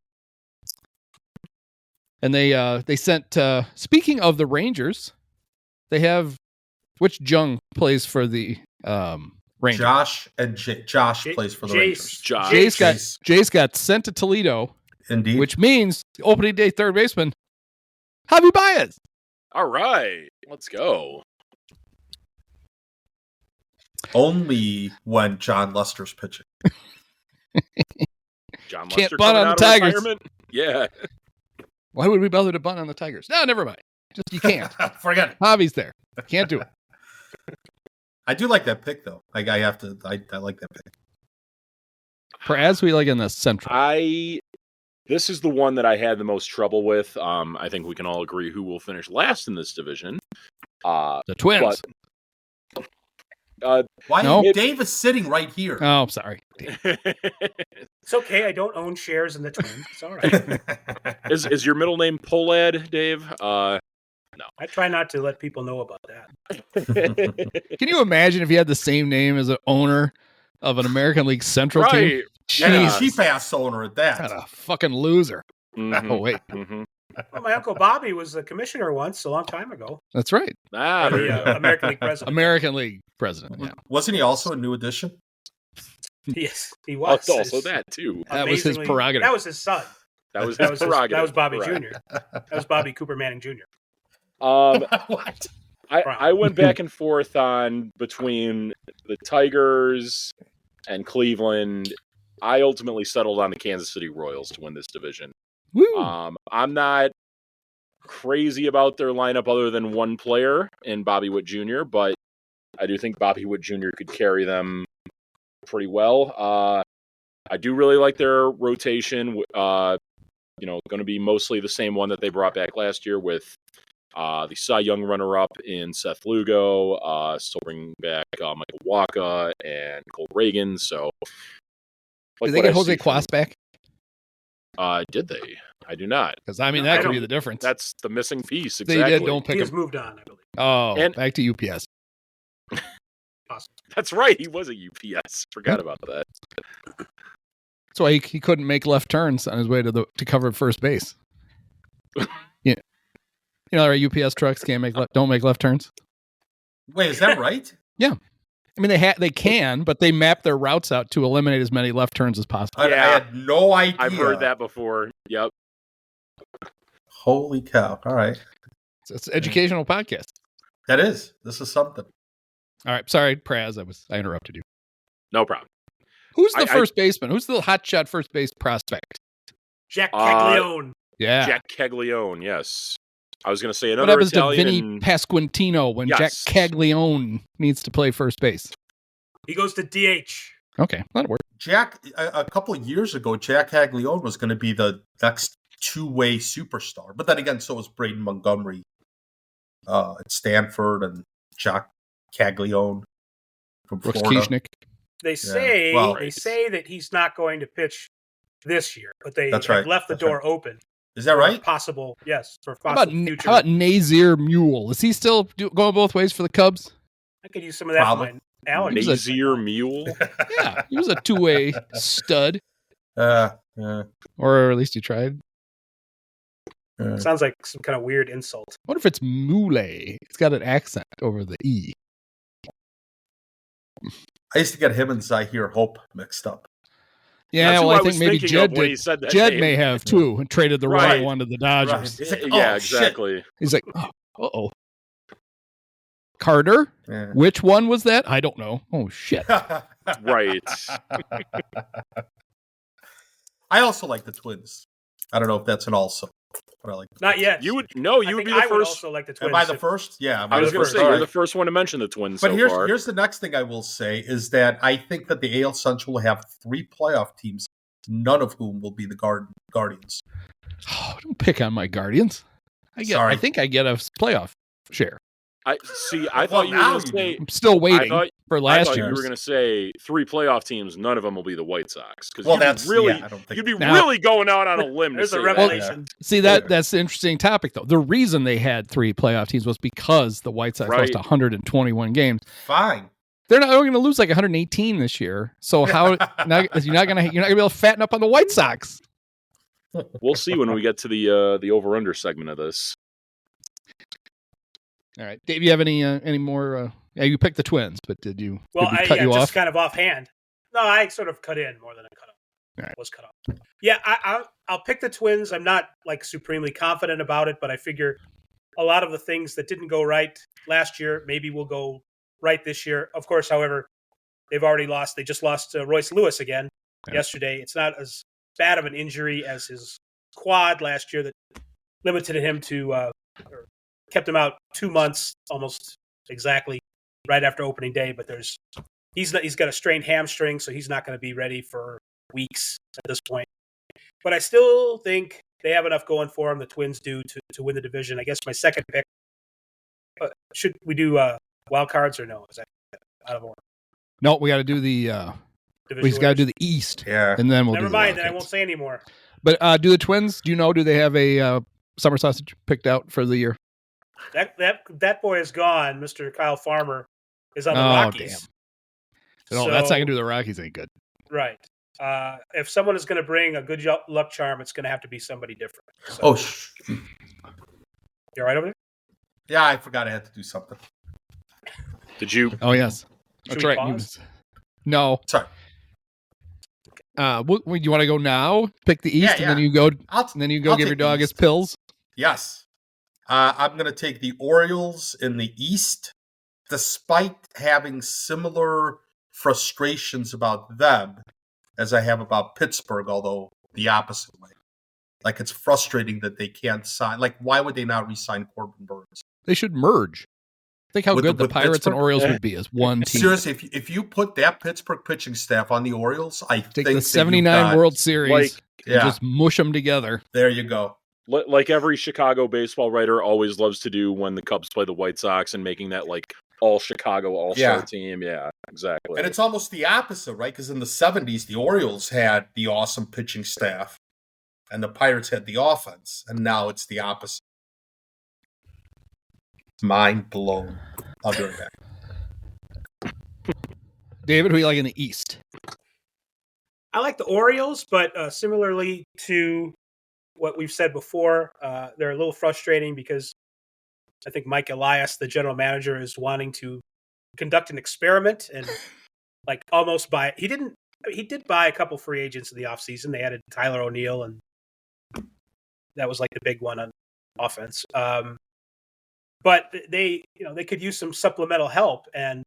And they sent. Speaking of the Rangers, they have which Jung plays for the Rangers. Josh plays for the Rangers. Jace got sent to Toledo. Indeed. Which means the opening day third baseman, Javi Baez. All right. Let's go. Only when John Lester's pitching. John Can't Lester bunt on the Tigers. Yeah. Why would we bother to bunt on the Tigers? No, never mind. Just you can't. Forget it. Javi's there. Can't do it. I do like that pick though. Like I like that pick. Praz, we like in the central. This is the one that I had the most trouble with. I think we can all agree who will finish last in this division. The Twins. Why? No. Dave is sitting right here. Oh, sorry. It's okay. I don't own shares in the Twins. It's all right. Is your middle name Polad, Dave? No. I try not to let people know about that. Can you imagine if you had the same name as an owner of an American League Central team? And a Jeez. cheap ass owner at that. What a fucking loser. Mhm. Oh, wait. Mhm. Well, my uncle Bobby was the commissioner once, a long time ago. That's right. Ah, there you go. American League president. American League president. Yeah. Wasn't he also a New Edition? Yes, he was. Also that too. That was his Amazingly- prerogative. That was his son. That was That his was, his, prerogative. that was Bobby Correct. Jr. That was Bobby Cooper Manning Jr. What? I went back and forth on between the Tigers and Cleveland. I ultimately settled on the Kansas City Royals to win this division. Woo. I'm not crazy about their lineup other than one player in Bobby Witt Jr., but I do think Bobby Witt Jr. could carry them pretty well. I do really like their rotation. Going to be mostly the same one that they brought back last year with the Cy Young runner-up in Seth Lugo, still bringing back Michael Wacha and Cole Reagan. So, Did they get Jose Cuas back? Did they? I do not. Because, I mean, No, that I could be don't- the difference. That's the missing piece. They Exactly. did, don't pick He has him. moved on, I believe. Oh, And- back to UPS. That's right. He was a UPS. Forgot about that. That's why he couldn't make left turns on his way to cover first base. Yeah. You know, our UPS trucks don't make left turns. Wait, is that right? I mean, they can, but they map their routes out to eliminate as many left turns as possible. I Yeah. had no idea. I've heard that before. Yep. Holy cow. All right. It's an educational podcast. That is. This is something. All right, sorry, Praz, I interrupted you. No problem. Who's the I- first baseman? Who's the hotshot first base prospect? Jack Caglione. Yeah. Jack Caglione, yes. I was going to say What another happens to Italian. Vinny and- Pasquantino when Jack Yes. Caglione needs to play first base? He goes to DH. Okay, that'll work. Jack, a couple of years ago, Jack Caglione was going to be the next two-way superstar. But then again, so was Braden Montgomery at Stanford and Jack Caglione from Brooks Florida. Kieschnick. They say well- they say that he's not going to pitch this year, but they That's have right. left the That's door open. Is that for right? Possible, yes, for How possible about, future. how about Nazir Mule? Is he still going both ways for the Cubs? I could use some of that Probably. for my allergies. Nazier Mule. Yeah, he was a two-way stud, Yeah. or at least he tried. Sounds like some kind of weird insult. What if it's Mule? It's got an accent over the E. I used to get him and Zahir Hope mixed up. Yeah, That's who well, I was think maybe thinking Jed of when did. he said that Jed name. may have too, and traded the Right. wrong one to the Dodgers. He's like, Yeah, oh, shit. exactly. He's like, uh-oh. Carter? Yeah. Which one was that? I don't know. Oh, shit. Right. I also like the Twins. I don't know if that's an also, but I like the Not Twins. yet. You would I be think the I would first. also like the Twins. Am I the first? Yeah. am I was the going to first? say All you're right. the first one to mention the Twins But so far. here's the next thing I will say is that I think that the AL Central will have 3 playoff teams, none of whom will be the Guardians. Oh, don't pick on my Guardians. Sorry. I think I get a playoff share. I Well, thought you were now going to you say. I'm still waiting thought- for I last thought you year. were going to say 3 playoff teams. None of them will be the White Sox because Well, that's really yeah, I don't think you'd be Now- really going out on a limb to There's say a that. revelation. See, that's the interesting topic, though. The reason they had 3 playoff teams was because the White Sox lost Right. 121 games. fine. They're not going to lose like 118 this year. So how you're not going to be able to fatten up on the White Sox? We'll see when we get to the over under segment of this. All right, Dave, you have any more? Yeah, you picked the Twins, but did you? Well, did we cut you just off? kind of offhand. No, I sort of cut in more than I cut off. All right. Was cut off. Yeah, I'll pick the Twins. I'm not like supremely confident about it, but I figure a lot of the things that didn't go right last year maybe will go right this year. Of course, however, they've already lost. They just lost Royce Lewis again yesterday. It's not as bad of an injury as his quad last year that limited him to or kept him out 2 months, almost exactly, right after opening day. But he's got a strained hamstring, so he's not going to be ready for weeks at this point. But I still think they have enough going for them. The Twins do to win the division. I guess my second pick. Should we do wild cards or no? Is that out of order? No, we got to do the. We got to do the East. Yeah. And then we'll Never do mind. the Then I won't say anymore. But do the Twins? Do you know? Do they have a summer sausage picked out for the year? That boy is gone. Mr. Kyle Farmer is on the Oh, Rockies. Damn. No, that's not gonna do the Rockies any good. Right. If someone is going to bring a good luck charm, it's going to have to be somebody different. So, Oh, you all right over there? yeah, I forgot I had to do something. Did you? Oh yes, Should that's we right. pause? No. Sorry. You want to go now? Pick the East, Yeah, and then you go. I'll And then you go I'll give your take the dog his East. pills. Yes. I'm going to take the Orioles in the East, despite having similar frustrations about them as I have about Pittsburgh, although the opposite way. Like, it's frustrating that they can't sign. Like, why would they not re-sign Corbin Burns? They should merge. Think how With good the with Pirates and Pittsburgh? Orioles would be as one team. Seriously, if you put that Pittsburgh pitching staff on the Orioles, I Take think the that '79 World Series like- and Yeah. just mush them together. There you go. Like every Chicago baseball writer always loves to do when the Cubs play the White Sox and making that like all Chicago all-star Yeah. team. Yeah, exactly. And it's almost the opposite, right? Because in the 70s, the Orioles had the awesome pitching staff, and the Pirates had the offense, and now it's the opposite. Mind blown. I'll be right back. David, who you like in the East? I like the Orioles, but similarly to what we've said before, they're a little frustrating because I think Mike Elias, the general manager, is wanting to conduct an experiment and like almost buy. He did buy a couple free agents in the offseason. They added Tyler O'Neill, and that was like the big one on offense. But they could use some supplemental help, and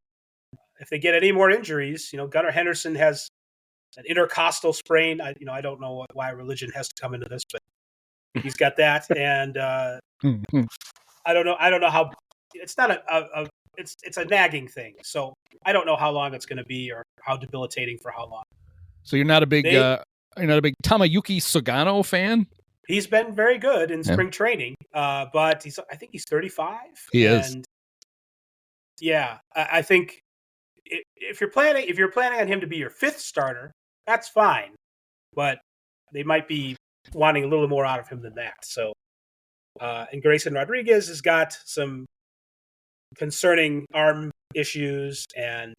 if they get any more injuries, Gunnar Henderson has an intercostal sprain. I don't know why religion has to come into this, but he's got that, and I don't know how. It's not it's a nagging thing, so I don't know how long it's going to be or how debilitating for how long. So you're not a big Tamayuki Sugano fan? He's been very good in spring training, but I think he's 35. He is. And yeah, I think if you're planning on him to be your fifth starter, that's fine. But they might be wanting a little more out of him than that. So, and Grayson Rodriguez has got some concerning arm issues, and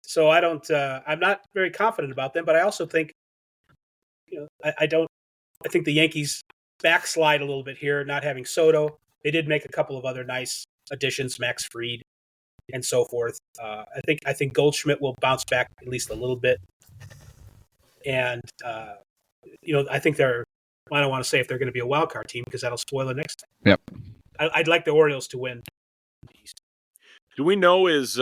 so I'm not very confident about them. But I also think, I think the Yankees backslide a little bit here, not having Soto. They did make a couple of other nice additions, Max Fried and so forth. I think Goldschmidt will bounce back at least a little bit. And, I think I don't want to say if they're going to be a wild card team because that'll spoil the next time. Yep. I'd like the Orioles to win. Do we know is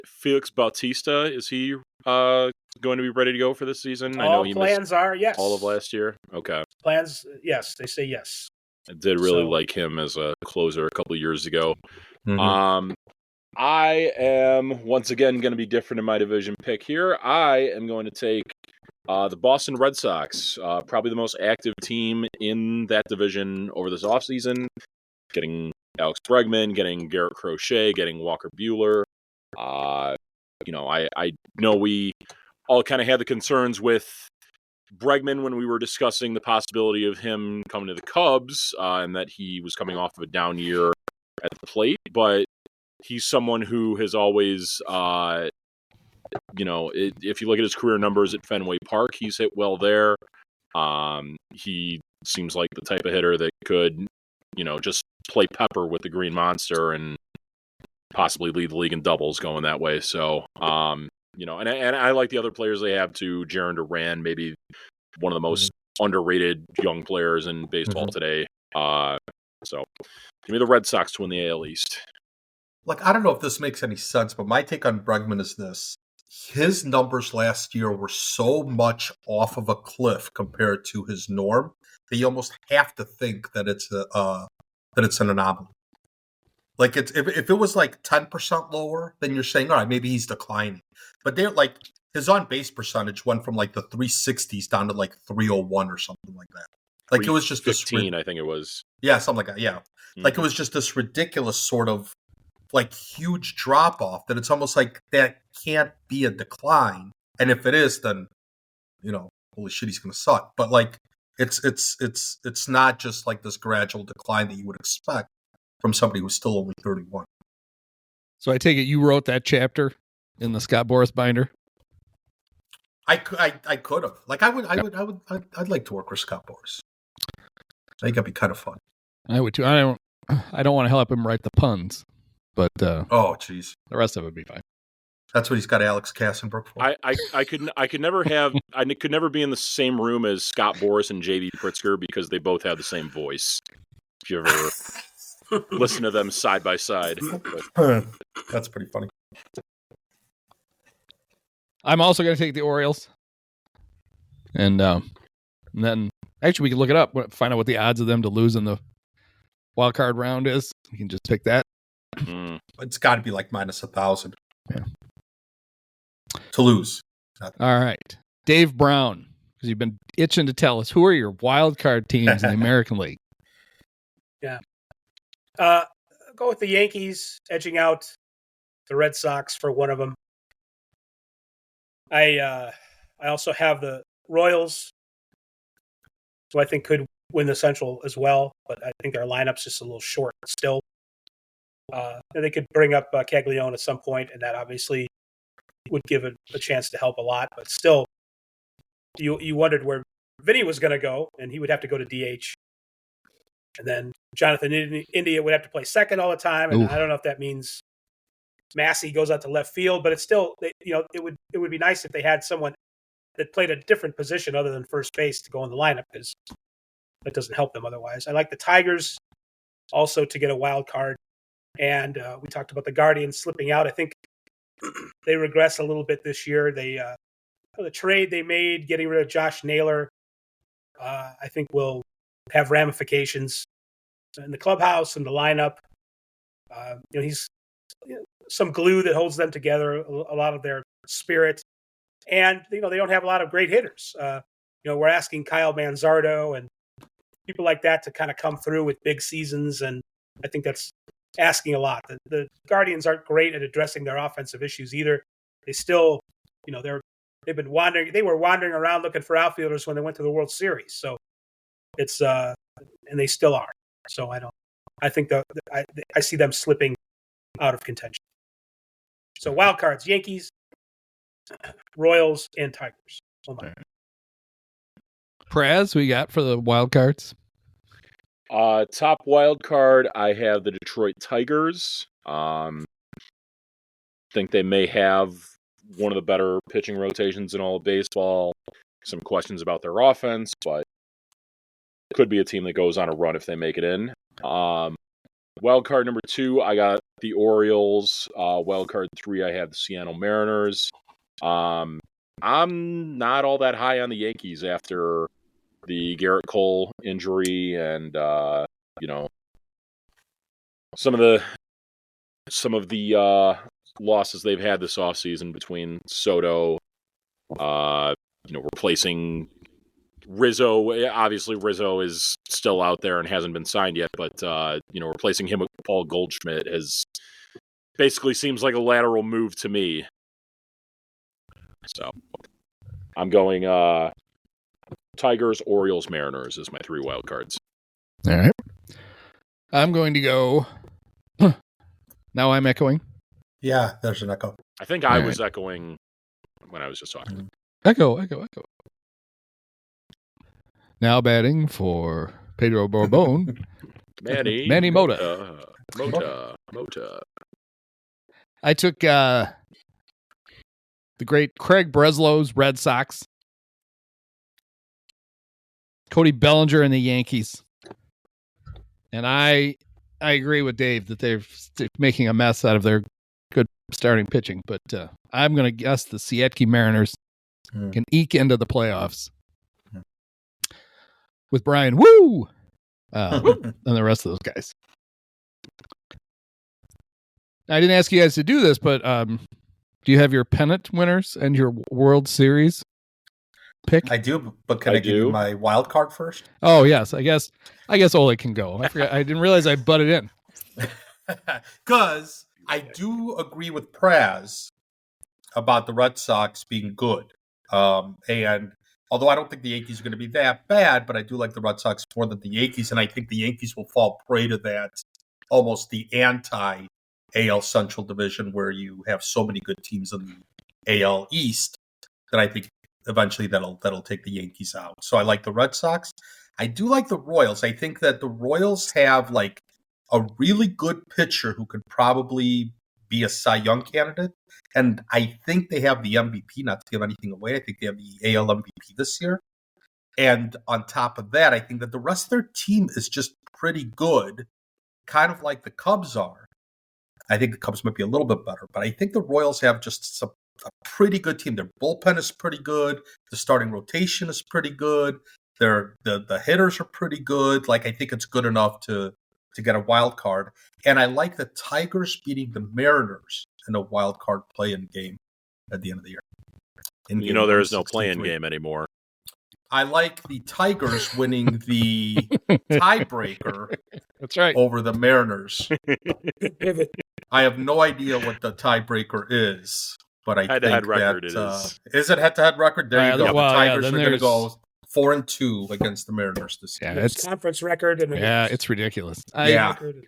Felix Bautista, is he going to be ready to go for this season? I know he plans are yes. all of last year. Okay. Plans, yes. They say yes. I did really like him as a closer a couple of years ago. Mhm. I am once again going to be different in my division pick here. I am going to take the Boston Red Sox, probably the most active team in that division over this offseason, getting Alex Bregman, getting Garrett Crochet, getting Walker Buehler. I know we all kind of had the concerns with Bregman when we were discussing the possibility of him coming to the Cubs, and that he was coming off of a down year at the plate, but he's someone who has always, if you look at his career numbers at Fenway Park, he's hit well there. He seems like the type of hitter that could, just play pepper with the Green Monster and possibly lead the league in doubles going that way. So, and I like the other players they have too. Jaron Duran, maybe one of the most underrated young players in baseball today. So give me the Red Sox to win the AL East. Like, I don't know if this makes any sense, but my take on Bregman is this. His numbers last year were so much off of a cliff compared to his norm that you almost have to think that it's an anomaly. Like if it was like 10% lower, then you're saying, all right, maybe he's declining. But they're like his on base percentage went from like the 360s down to like 301 or something like that. Like it was just this 15, I think it was. Yeah, something like that. Yeah. Like it was just this ridiculous sort of like huge drop off that it's almost like that can't be a decline. And if it is, then holy shit, he's gonna suck. But like it's not just like this gradual decline that you would expect from somebody who's still only 31. So I take it you wrote that chapter in the Scott Boras binder? I could have. Like I'd like to work with Scott Boras. I think that'd be kind of fun. I would too. I don't want to help him write the puns, but oh jeez, the rest of it would be fine. That's what he's got Alex Kassenbrook for. I could never be in the same room as Scott Boras and JB Pritzker because they both have the same voice. If you ever listen to them side by side. That's pretty funny. I'm also going to take the Orioles. And then, actually, we can look it up, find out what the odds of them to lose in the wild card round is. You can just pick that. It's got to be like minus 1,000. Yeah. To lose. All right. Dave Brown, because you've been itching to tell us, who are your wild card teams in the American League? Yeah. Go with the Yankees, edging out the Red Sox for one of them. I also have the Royals, who I think could win the Central as well, but I think their lineup's just a little short still. And they could bring up Caglione at some point, and that obviously would give it a chance to help a lot. But still, you wondered where Vinny was going to go, and he would have to go to DH. And then Jonathan India would have to play second all the time, and I don't know if that means Massey goes out to left field, but it's still, it would be nice if they had someone that played a different position other than first base to go in the lineup, because that doesn't help them otherwise. I like the Tigers also to get a wild card, and we talked about the Guardians slipping out. I think they regress a little bit this year. They the trade they made, getting rid of Josh Naylor, I think will have ramifications in the clubhouse and the lineup. He's some glue that holds them together, a lot of their spirit. And, they don't have a lot of great hitters. We're asking Kyle Manzardo and people like that to kind of come through with big seasons. And I think that's asking a lot. The Guardians aren't great at addressing their offensive issues either. They still, they've been wandering. They were wandering around looking for outfielders when they went to the World Series. So it's, and they still are. So I think I see them slipping out of contention. So wild cards, Yankees, Royals, and Tigers. Praz, we got for the wild cards? Top wild card, I have the Detroit Tigers. Think they may have one of the better pitching rotations in all of baseball. Some questions about their offense, but could be a team that goes on a run if they make it in. Wild card number 2, I got the Orioles. Wild card 3, I have the Seattle Mariners. I'm not all that high on the Yankees after the Garrett Cole injury and some of the losses they've had this offseason between Soto, replacing Rizzo. Obviously, Rizzo is still out there and hasn't been signed yet, but replacing him with Paul Goldschmidt basically seems like a lateral move to me. So I'm going Tigers, Orioles, Mariners as my 3 wild cards. All right. I'm going to go. Now I'm echoing. Yeah, there's an echo. I think I was echoing when I was just talking. Echo. Now batting for Pedro Borbon. Manny Mota. Mota. I took the great Craig Breslow's Red Sox. Cody Bellinger and the Yankees. And I agree with Dave that they're making a mess out of their good starting pitching, but I'm going to guess the Seattle Mariners can eke into the playoffs with Brian and the rest of those guys. I didn't ask you guys to do this, but do you have your pennant winners and your World Series pick? I do, but can I give you my wild card first? Oh yes, I guess Oleg can go. I forgot. I didn't realize I butted in. Because I do agree with Praz about the Red Sox being good. And although I don't think the Yankees are going to be that bad, but I do like the Red Sox more than the Yankees, and I think the Yankees will fall prey to that, almost the anti-AL Central division where you have so many good teams in the AL East that I think eventually that'll take the Yankees out. So I like the Red Sox. I do like the Royals. I think that the Royals have like a really good pitcher who could probably be a Cy Young candidate. And I think they have the MVP, not to give anything away. I think they have the AL MVP this year. And on top of that, I think that the rest of their team is just pretty good, kind of like the Cubs are. I think the Cubs might be a little bit better, but I think the Royals have just a pretty good team. Their bullpen is pretty good. The starting rotation is pretty good. The hitters are pretty good. Like, I think it's good enough to get a wild card. And I like the Tigers beating the Mariners in a wild card play-in game at the end of the year. You know, there is no play-in game anymore. I like the Tigers winning the tiebreaker. That's right. Over the Mariners. I have no idea what the tiebreaker is, but I head-to-head think record that is it head-to-head record? There you go. Well, the Tigers are going to there's... go 4-2 against the Mariners this year. Yeah, it's conference record. And it's ridiculous. And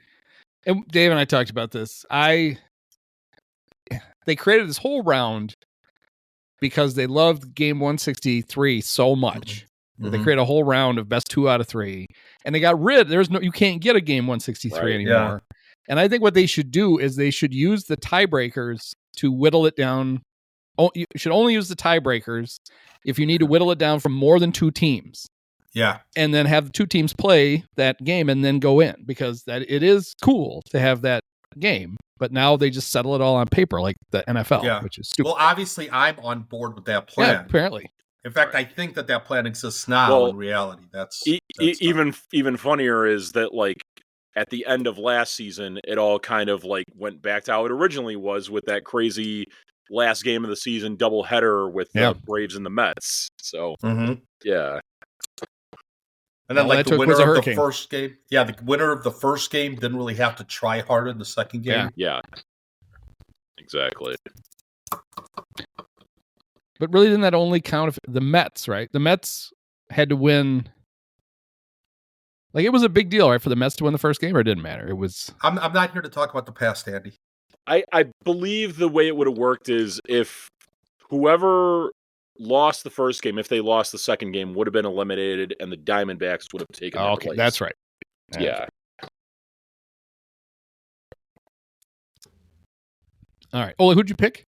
Dave and I talked about this. They created this whole round because they loved game 163 so much. Mm-hmm. They created a whole round of best 2 out of 3, and they got rid. You can't get a game 163 anymore. Yeah. And I think what they should do is they should use the tiebreakers to whittle it down. You should only use the tiebreakers if you need to whittle it down from more than 2 teams. Yeah. And then have the 2 teams play that game and then go in, because it is cool to have that game. But now they just settle it all on paper like the NFL, which is stupid. Well, obviously, I'm on board with that plan. Yeah, apparently. In fact, I think that plan exists now in reality. That's even funnier is that, like, at the end of last season, it all kind of like went back to how it originally was with that crazy last game of the season doubleheader with the Braves and the Mets. So, yeah. And then, like, the winner of the first game, the winner of the first game didn't really have to try harder in the second game. Yeah. Exactly. But really, didn't that only count if the Mets, right? The Mets had to win. Like, it was a big deal, right, for the Mets to win the first game, or it didn't matter? It was. I'm not here to talk about the past, Andy. I believe the way it would have worked is if whoever lost the first game, if they lost the second game, would have been eliminated, and the Diamondbacks would have taken their place. That's right. Yeah. All right. Oleg, who'd you pick?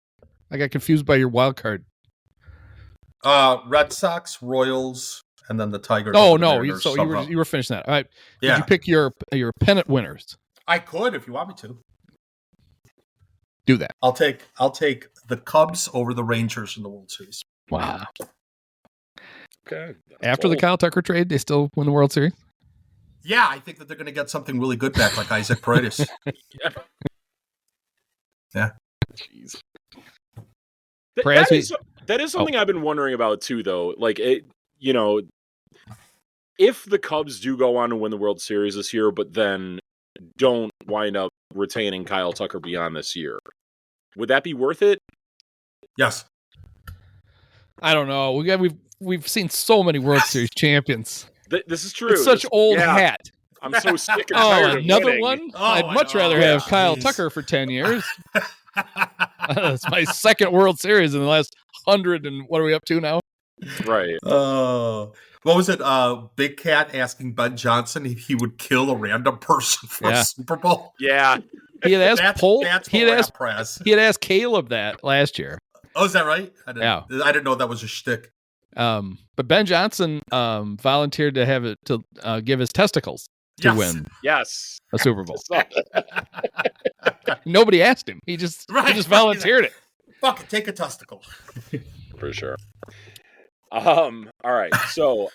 I got confused by your wild card. Red Sox, Royals, and then the Tigers. Oh no! You were finishing that. All right. Yeah. Did you pick your pennant winners? I could, if you want me to. Do that. I'll take the Cubs over the Rangers in the World Series. Wow. Okay. After the Kyle Tucker trade, they still win the World Series? Yeah, I think that they're going to get something really good back, like Isaac Paredes. Yeah. Jeez. That is something I've been wondering about too, though. Like, if the Cubs do go on to win the World Series this year, but then don't wind up retaining Kyle Tucker beyond this year, would that be worth it? Yes. I don't know. We've seen so many World Series champions. This is true. It's such old hat. I'm so sick and tired of another winning. one? I'd much rather have Kyle Tucker for 10 years. That's my second World Series in the last 100, and what are we up to now? Right. What was it? Big Cat asking Ben Johnson if he would kill a random person for a Super Bowl? Yeah. He had asked he had asked Caleb that last year. Oh, is that right? I didn't know that was a shtick. But Ben Johnson volunteered to have it to give his testicles to win. Yes. A Super Bowl. Nobody asked him. He just volunteered it. Fuck it, take a testicle. For sure. All right. So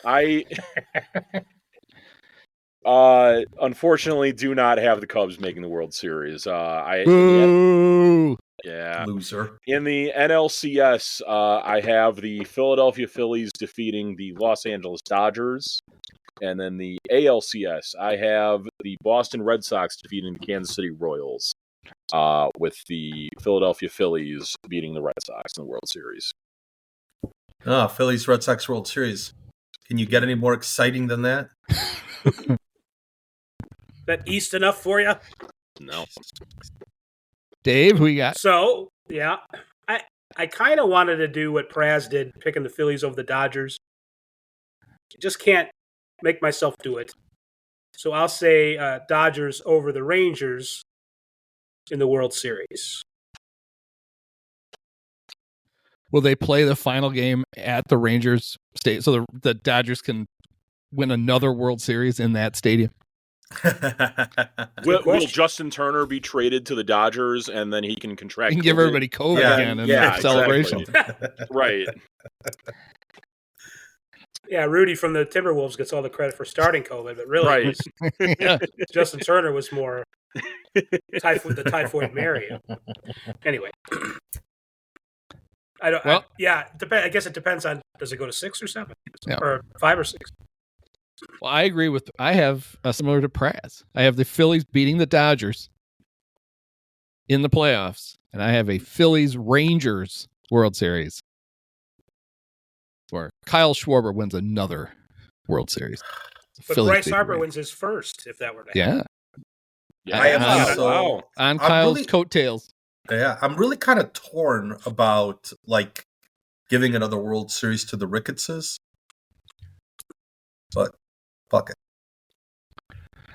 Unfortunately, do not have the Cubs making the World Series. Boo! Yeah. Loser. In the NLCS, I have the Philadelphia Phillies defeating the Los Angeles Dodgers. And then the ALCS, I have the Boston Red Sox defeating the Kansas City Royals, with the Philadelphia Phillies beating the Red Sox in the World Series. Ah, Phillies Red Sox World Series. Can you get any more exciting than that? That East enough for you? No. Dave, who you got? So, yeah, I kind of wanted to do what Praz did, picking the Phillies over the Dodgers. Just can't make myself do it. So I'll say Dodgers over the Rangers in the World Series. Will they play the final game at the Rangers state so the Dodgers can win another World Series in that stadium? Will Justin Turner be traded to the Dodgers and then he can contract? You can give everybody COVID again in the celebration. Exactly. Right. Yeah, Rudy from the Timberwolves gets all the credit for starting COVID, but really, Right. Yeah. Justin Turner was more the Typhoid Mary. Anyway, I guess it depends on, does it go to 6 or 7 or 5 or 6? Well, I agree with. I have similar to Praz. I have the Phillies beating the Dodgers in the playoffs, and I have a Phillies Rangers World Series where Kyle Schwarber wins another World Series. But Bryce Harper wins his first, if that were to happen. Yeah. I am also on Kyle's coattails. Yeah, I'm really kind of torn about like giving another World Series to the Ricketses, but fuck it,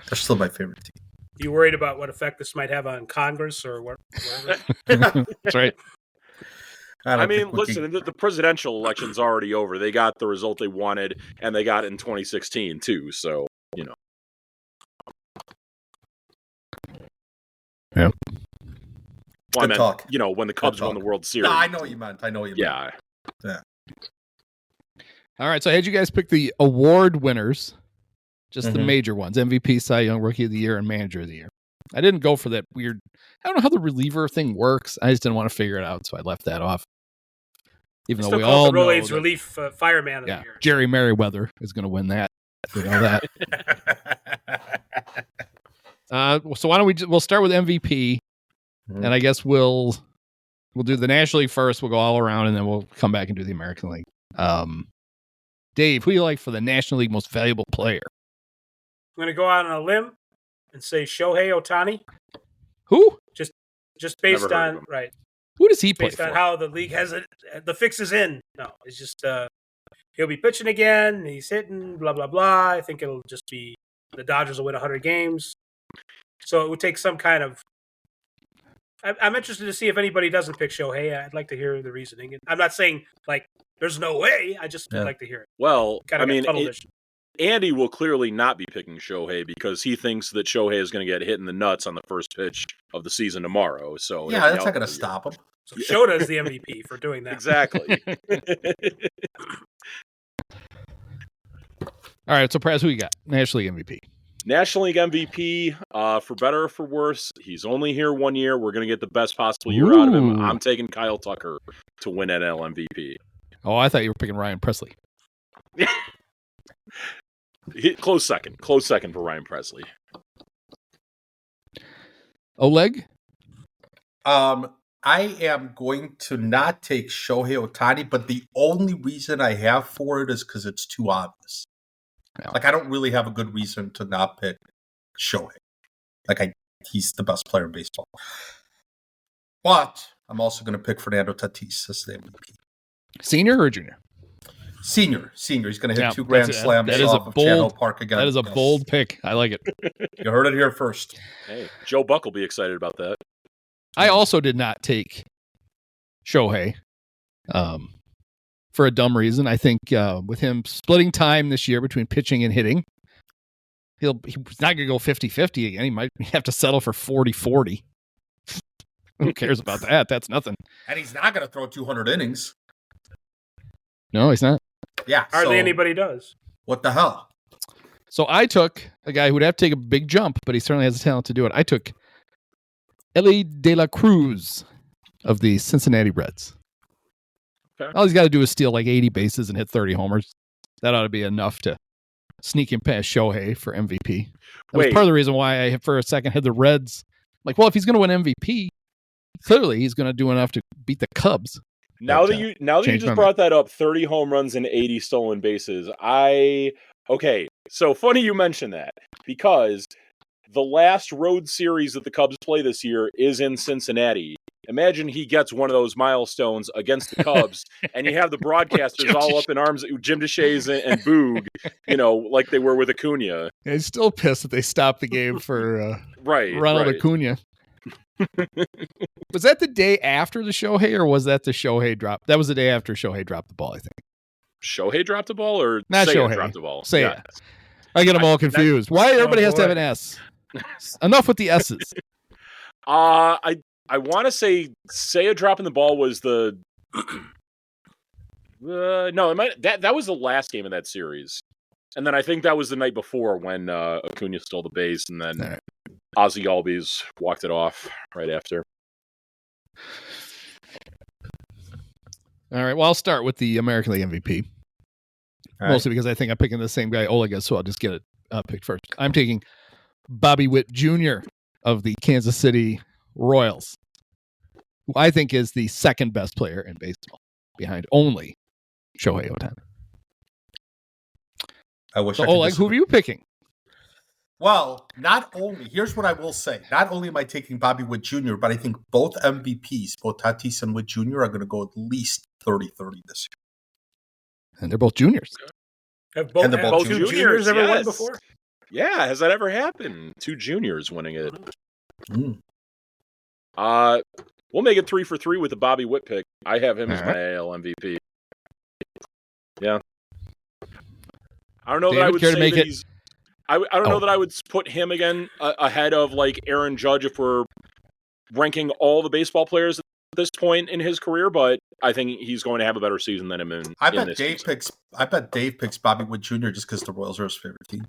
they're still my favorite team. You worried about what effect this might have on Congress or whatever? That's right. I mean, listen, the presidential election's already over. They got the result they wanted, and they got it in 2016 too. So Yeah. Well, Good talk. When the Cubs won the World Series. No, I know what you meant. Yeah. All right, so I had you guys pick the award winners, just the major ones: MVP, Cy Young, Rookie of the Year, and Manager of the Year. I didn't go for that weird. I don't know how the reliever thing works. I just didn't want to figure it out, so I left that off. Even though we all know Rolaids Relief Fireman of the Year. Jerry Merriweather is going to win that. We know that. So why don't we'll start with MVP, and I guess we'll do the National League first. We'll go all around, and then we'll come back and do the American League. Dave, who do you like for the National League Most Valuable Player? I'm going to go out on a limb and say Shohei Ohtani. Who? Just based on right. Who does he play based for? on how the league has it, the fix is in. No, it's just he'll be pitching again. He's hitting. Blah blah blah. I think it'll just be the Dodgers will win 100 games. So it would take some kind of. I'm interested to see if anybody doesn't pick Shohei. I'd like to hear the reasoning. I'm not saying like there's no way. I just would like to hear it. Well, Andy will clearly not be picking Shohei because he thinks that Shohei is going to get hit in the nuts on the first pitch of the season tomorrow. So yeah, that's not going to stop him. So Shota is the MVP for doing that. Exactly. All right, so Praz, who you got? National League MVP. National League MVP, for better or for worse, he's only here 1 year. We're going to get the best possible year out of him. I'm taking Kyle Tucker to win NL MVP. Oh, I thought you were picking Ryan Presley. Close second for Ryan Presley. Oleg? I am going to not take Shohei Ohtani, but the only reason I have for it is because it's too obvious. Yeah. Like, I don't really have a good reason to not pick Shohei. He's the best player in baseball. But I'm also going to pick Fernando Tatis as the MVP. Senior or junior? Senior. He's going to hit 2 grand slams off of Channel Park again. That is a bold pick. I like it. You heard it here first. Hey, Joe Buck will be excited about that. I also did not take Shohei for a dumb reason. I think with him splitting time this year between pitching and hitting, he's not going to go 50-50 again. He might have to settle for 40-40. Who cares about that? That's nothing. And he's not going to throw 200 innings. No, he's not. Yeah. Hardly anybody does. What the hell? So I took a guy who would have to take a big jump, but he certainly has the talent to do it. I took Ellie De La Cruz of the Cincinnati Reds. Okay. All he's got to do is steal like 80 bases and hit 30 homers. That ought to be enough to sneak him past Shohei for MVP. That was part of the reason why I, for a second, had the Reds. Like, well, if he's going to win MVP, clearly he's going to do enough to beat the Cubs. Now that you just brought that up, 30 home runs and 80 stolen bases. Okay, so funny you mentioned that, because the last road series that the Cubs play this year is in Cincinnati. Imagine he gets one of those milestones against the Cubs, and you have the broadcasters all up in arms, Jim Deshaies and Boog, like they were with Acuna. Yeah, he's still pissed that they stopped the game for Ronald right. Acuna. Was that the day after the Shohei, or was that the Shohei drop? That was the day after Shohei dropped the ball, I think. Shohei dropped the ball, or not Shohei dropped the ball? Seiya. I get them all confused. Why everybody has to have an S? Enough with the S's. I want to say Seiya dropping the ball was the no, that was the last game of that series, and then I think that was the night before when Acuna stole the base, and then Ozzie Albies walked it off right after. All right, well, I'll start with the American League MVP. Mostly because I think I'm picking the same guy Oleg is, so I'll just get it picked first. I'm taking Bobby Witt Jr. of the Kansas City Royals, who I think is the second best player in baseball, behind only Shohei Ohtani. Oleg, who are you picking? Well, not only, here's what I will say. Not only am I taking Bobby Witt Jr., but I think both MVPs, both Tatis and Witt Jr., are going to go at least 30-30 this year. And they're both juniors. Have both juniors ever won before? Yeah, has that ever happened? 2 juniors winning it. We'll make it 3 for 3 with the Bobby Witt pick. I have him as my AL MVP. Yeah. I don't know that I would say that he's... I don't know that I would put him again ahead of like Aaron Judge if we're ranking all the baseball players at this point in his career, but I think he's going to have a better season than him in. I bet Dave picks Bobby Witt Jr. just because the Royals are his favorite team.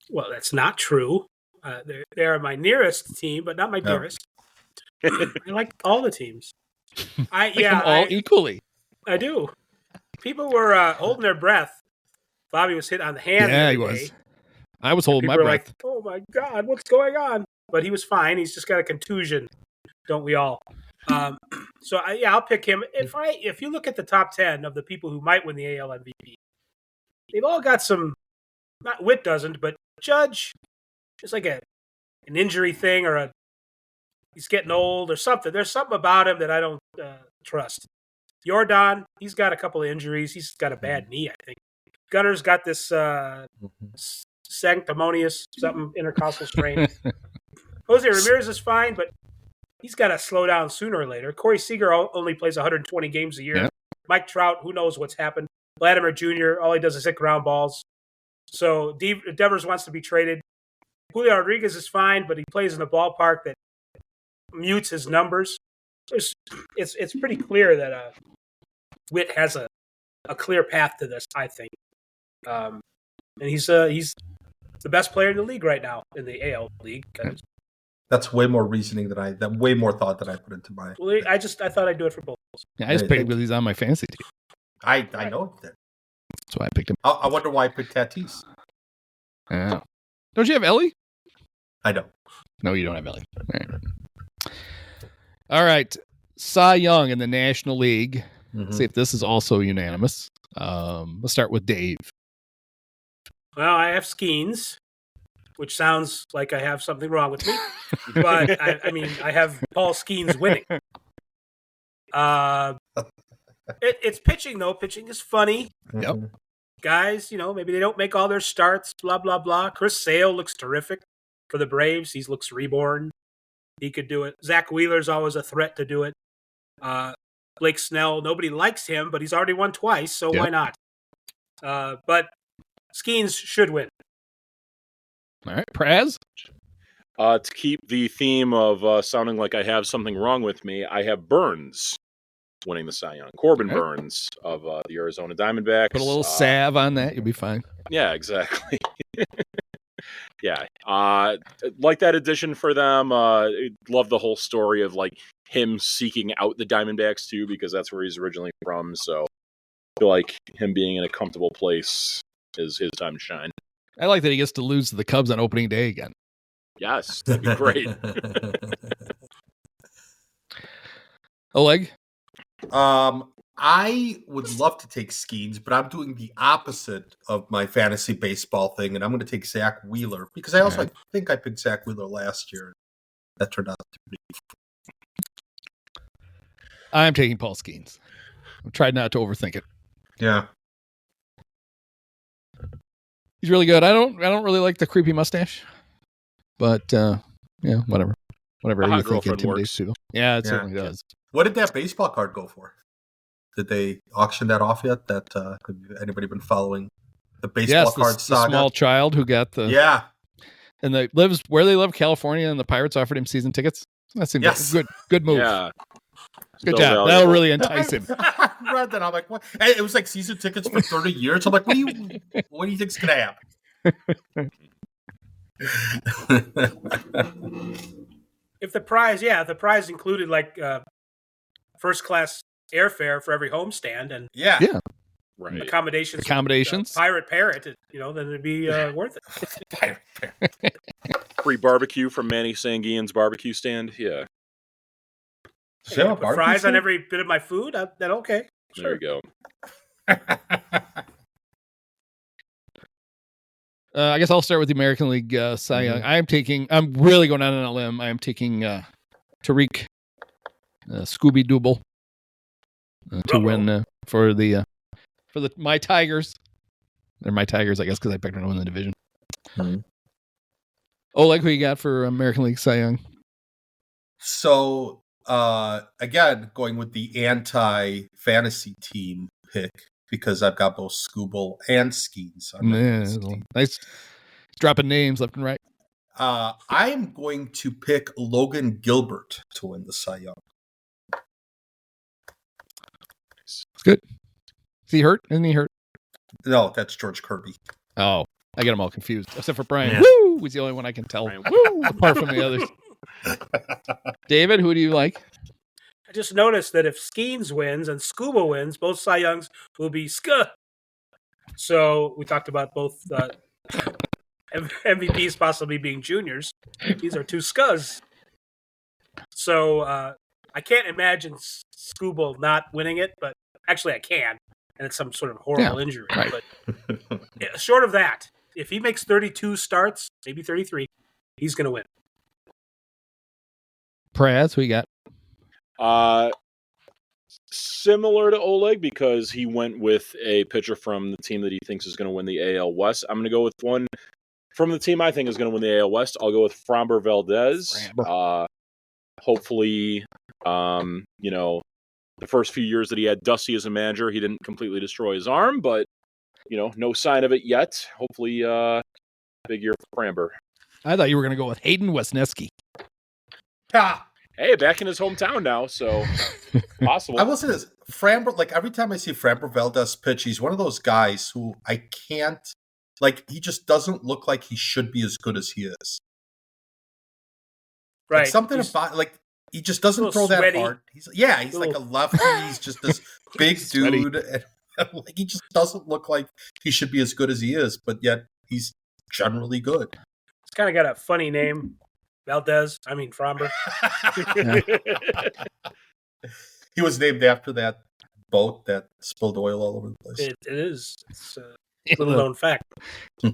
Well, that's not true. They are my nearest team, but not my dearest. I like all the teams. All equally. I do. People were holding their breath. Bobby was hit on the hand. Yeah, he was. I was holding my breath. Like, oh my God, what's going on? But he was fine. He's just got a contusion, don't we all? So I'll pick him. If you look at the top 10 of the people who might win the AL MVP, they've all got some. Not Witt doesn't, but Judge, just like an injury thing, or he's getting old or something. There's something about him that I don't trust. Jordan, he's got a couple of injuries. He's got a bad knee, I think. Gunner's got this sanctimonious something intercostal strain. Jose Ramirez is fine, but he's got to slow down sooner or later. Corey Seager only plays 120 games a year. Yeah. Mike Trout, who knows what's happened. Vladimir Jr., all he does is hit ground balls. So Devers wants to be traded. Julio Rodriguez is fine, but he plays in a ballpark that mutes his numbers. It's pretty clear that Witt has a clear path to this, I think. And he's the best player in the league right now in the AL league. That's way more reasoning way more thought than I put into my. Well, I thought I'd do it for both. Yeah, I just picked him because he's on my fantasy team. I know that. That's why I picked him. I wonder why I picked Tatis. Yeah. Don't you have Ellie? I don't. No, you don't have Ellie. All right. Cy Young in the National League. Mm-hmm. See if this is also unanimous. Let's start with Dave. Well, I have Skeens, which sounds like I have something wrong with me. But, I have Paul Skeens winning. It's pitching, though. Pitching is funny. Yep. Guys, maybe they don't make all their starts, blah, blah, blah. Chris Sale looks terrific for the Braves. He looks reborn. He could do it. Zach Wheeler's always a threat to do it. Blake Snell, nobody likes him, but he's already won twice, so why not? But Skeens should win. All right, Praz? To keep the theme of sounding like I have something wrong with me, I have Burns winning the Cy Young. Corbin Okay. Burns of the Arizona Diamondbacks. Put a little salve on that, you'll be fine. Yeah, exactly. Yeah. Like that addition for them. Love the whole story of like him seeking out the Diamondbacks too, because that's where he's originally from. So I feel like him being in a comfortable place is his time to shine. I like that he gets to lose to the Cubs on opening day again. Yes, that'd be great. Oleg? I would love to take Skeens, but I'm doing the opposite of my fantasy baseball thing, and I'm going to take Zach Wheeler because I also think I picked Zach Wheeler last year. That turned out to be. I'm taking Paul Skeens. I've tried not to overthink it. Yeah. He's really good. I don't really like the creepy mustache, but yeah, whatever. Whatever The hot you think girlfriend intimidates works. you. Yeah, it Yeah. certainly does. What did that baseball card go for? Did they auction that off yet? That have anybody been following the baseball Yes, card the saga? small child who got the and they lives where they live, California, and the Pirates offered him season tickets. That seems like a good move. Yeah. Good So job. valuable. That'll really entice him. I read that. I'm like, what? And it was like season tickets for 30 years. I'm like, what do you think's gonna happen? If the prize included like first class airfare for every homestand and Yeah. Right. accommodations, Pirate Parrot, then it'd be worth it. Pirate Parrot. Free barbecue from Manny Sanguine's barbecue stand. Yeah. Does he have a Put barbecue fries on stand? every bit of my food. Then okay, There sure. you go. I guess I'll start with the American League Cy Young. I'm really going out on a limb. I am taking Tariq Scooby Dooble to win for my Tigers. They're my Tigers, I guess, because I picked them to win the division. Mm-hmm. Oleg, who you got for American League Cy Young? So, again, going with the anti-fantasy team pick because I've got both Scooble and Skeens on my fantasy team. Nice dropping names left and right. I'm going to pick Logan Gilbert to win the Cy Young. It's good. Is he hurt? Isn't he hurt? No, that's George Kirby. Oh, I get them all confused. Except for Brian. Yeah. Woo! He's the only one I can tell. Woo! Apart from the others. David, who do you like? I just noticed that if Skeens wins and Scuba wins, both Cy Youngs will be Ska. So we talked about both MVPs possibly being juniors. These are two Skas. So I can't imagine Scuba not winning it, but actually I can. And it's some sort of horrible injury. Right. But short of that, if he makes 32 starts, maybe 33, he's going to win. Praz, who you got? Similar to Oleg because he went with a pitcher from the team that he thinks is going to win the AL West. I'm going to go with one from the team I think is going to win the AL West. I'll go with Framber Valdez. Hopefully, the first few years that he had Dusty as a manager, he didn't completely destroy his arm, but no sign of it yet. Hopefully, big year for Framber. I thought you were going to go with Hayden Wesneski. Hey, back in his hometown now, so possible. I will say this. Framber, like every time I see Framber Valdez pitch, he's one of those guys who I can't, he just doesn't look like he should be as good as he is. Right. Like something about, he just doesn't throw that sweaty. hard. He's like a lefty. He's just this big dude. And, he just doesn't look like he should be as good as he is, but yet he's generally good. He's kind of got a funny name. Framber. He was named after that boat that spilled oil all over the place. It is. It's a little known fact. All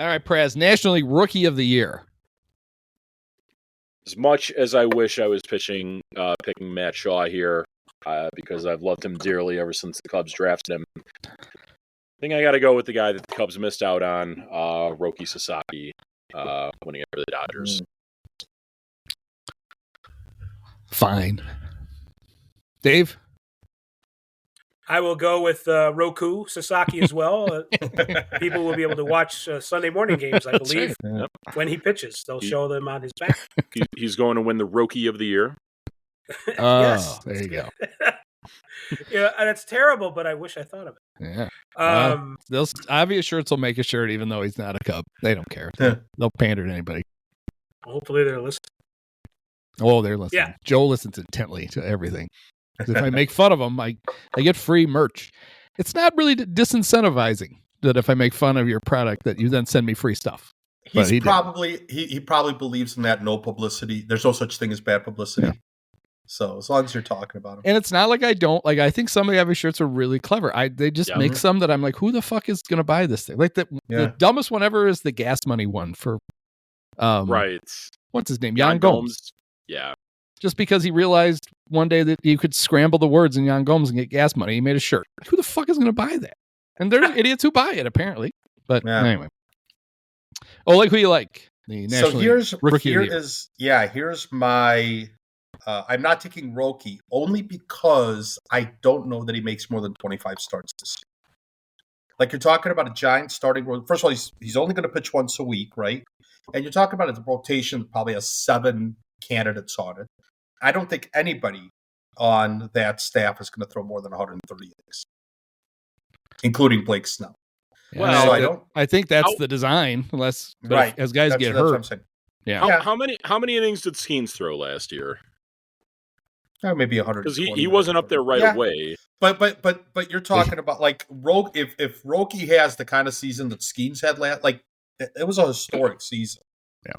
right, Praz, National League Rookie of the Year. As much as I wish I was picking Matt Shaw here, because I've loved him dearly ever since the Cubs drafted him, I think I got to go with the guy that the Cubs missed out on, Roki Sasaki, winning it for the Dodgers. Fine. Dave? I will go with Roku Sasaki as well. People will be able to watch Sunday morning games, I believe, when he pitches. They'll show them on his back. He's going to win the Rookie of the Year. Yes. There you go. Yeah, and it's terrible, but I wish I thought of it. Yeah. Um, Obvious shirts will make a shirt even though he's not a Cub. They don't care. Yeah. They'll pander to anybody. hopefully they're listening. Oh, they're listening. Yeah. Joe listens intently to everything. 'Cause if I make fun of them, I get free merch. It's not really disincentivizing that if I make fun of your product that you then send me free stuff. But He's he probably he probably believes in that no publicity. There's no such thing as bad publicity. Yeah. So as long as you're talking about him. And it's not like I don't like. I think some of the other shirts are really clever. They just Yeah. make some that I'm like, who the fuck is gonna buy this thing? Like the dumbest one ever is the gas money one for, Right. what's his name? Jan Gomes. Yeah. Just because he realized one day that you could scramble the words in Jan Gomes and get gas money, he made a shirt. Who the fuck is gonna buy that? And there's idiots who buy it apparently. But Yeah. anyway, Oleg, who you like? The So National here's Rookie here of the Year. is here's my I'm not taking Roki only because I don't know that he makes more than 25 starts this year. Like you're talking about a giant starting role. First of all, he's only going to pitch once a week, right? And you're talking about a rotation that probably has 7 candidates on it. I don't think anybody on that staff is going to throw more than 130 innings, including Blake Snell. Yeah, So I think that's How- the design, unless but Right. as guys get That's what I'm hurt. saying. Yeah. How many innings did Skeens throw last year? Maybe 100 Because he wasn't up there right Yeah. away. But you're talking about like Roke. If Roki has the kind of season that Skeens had last, like it was a historic season. Yeah,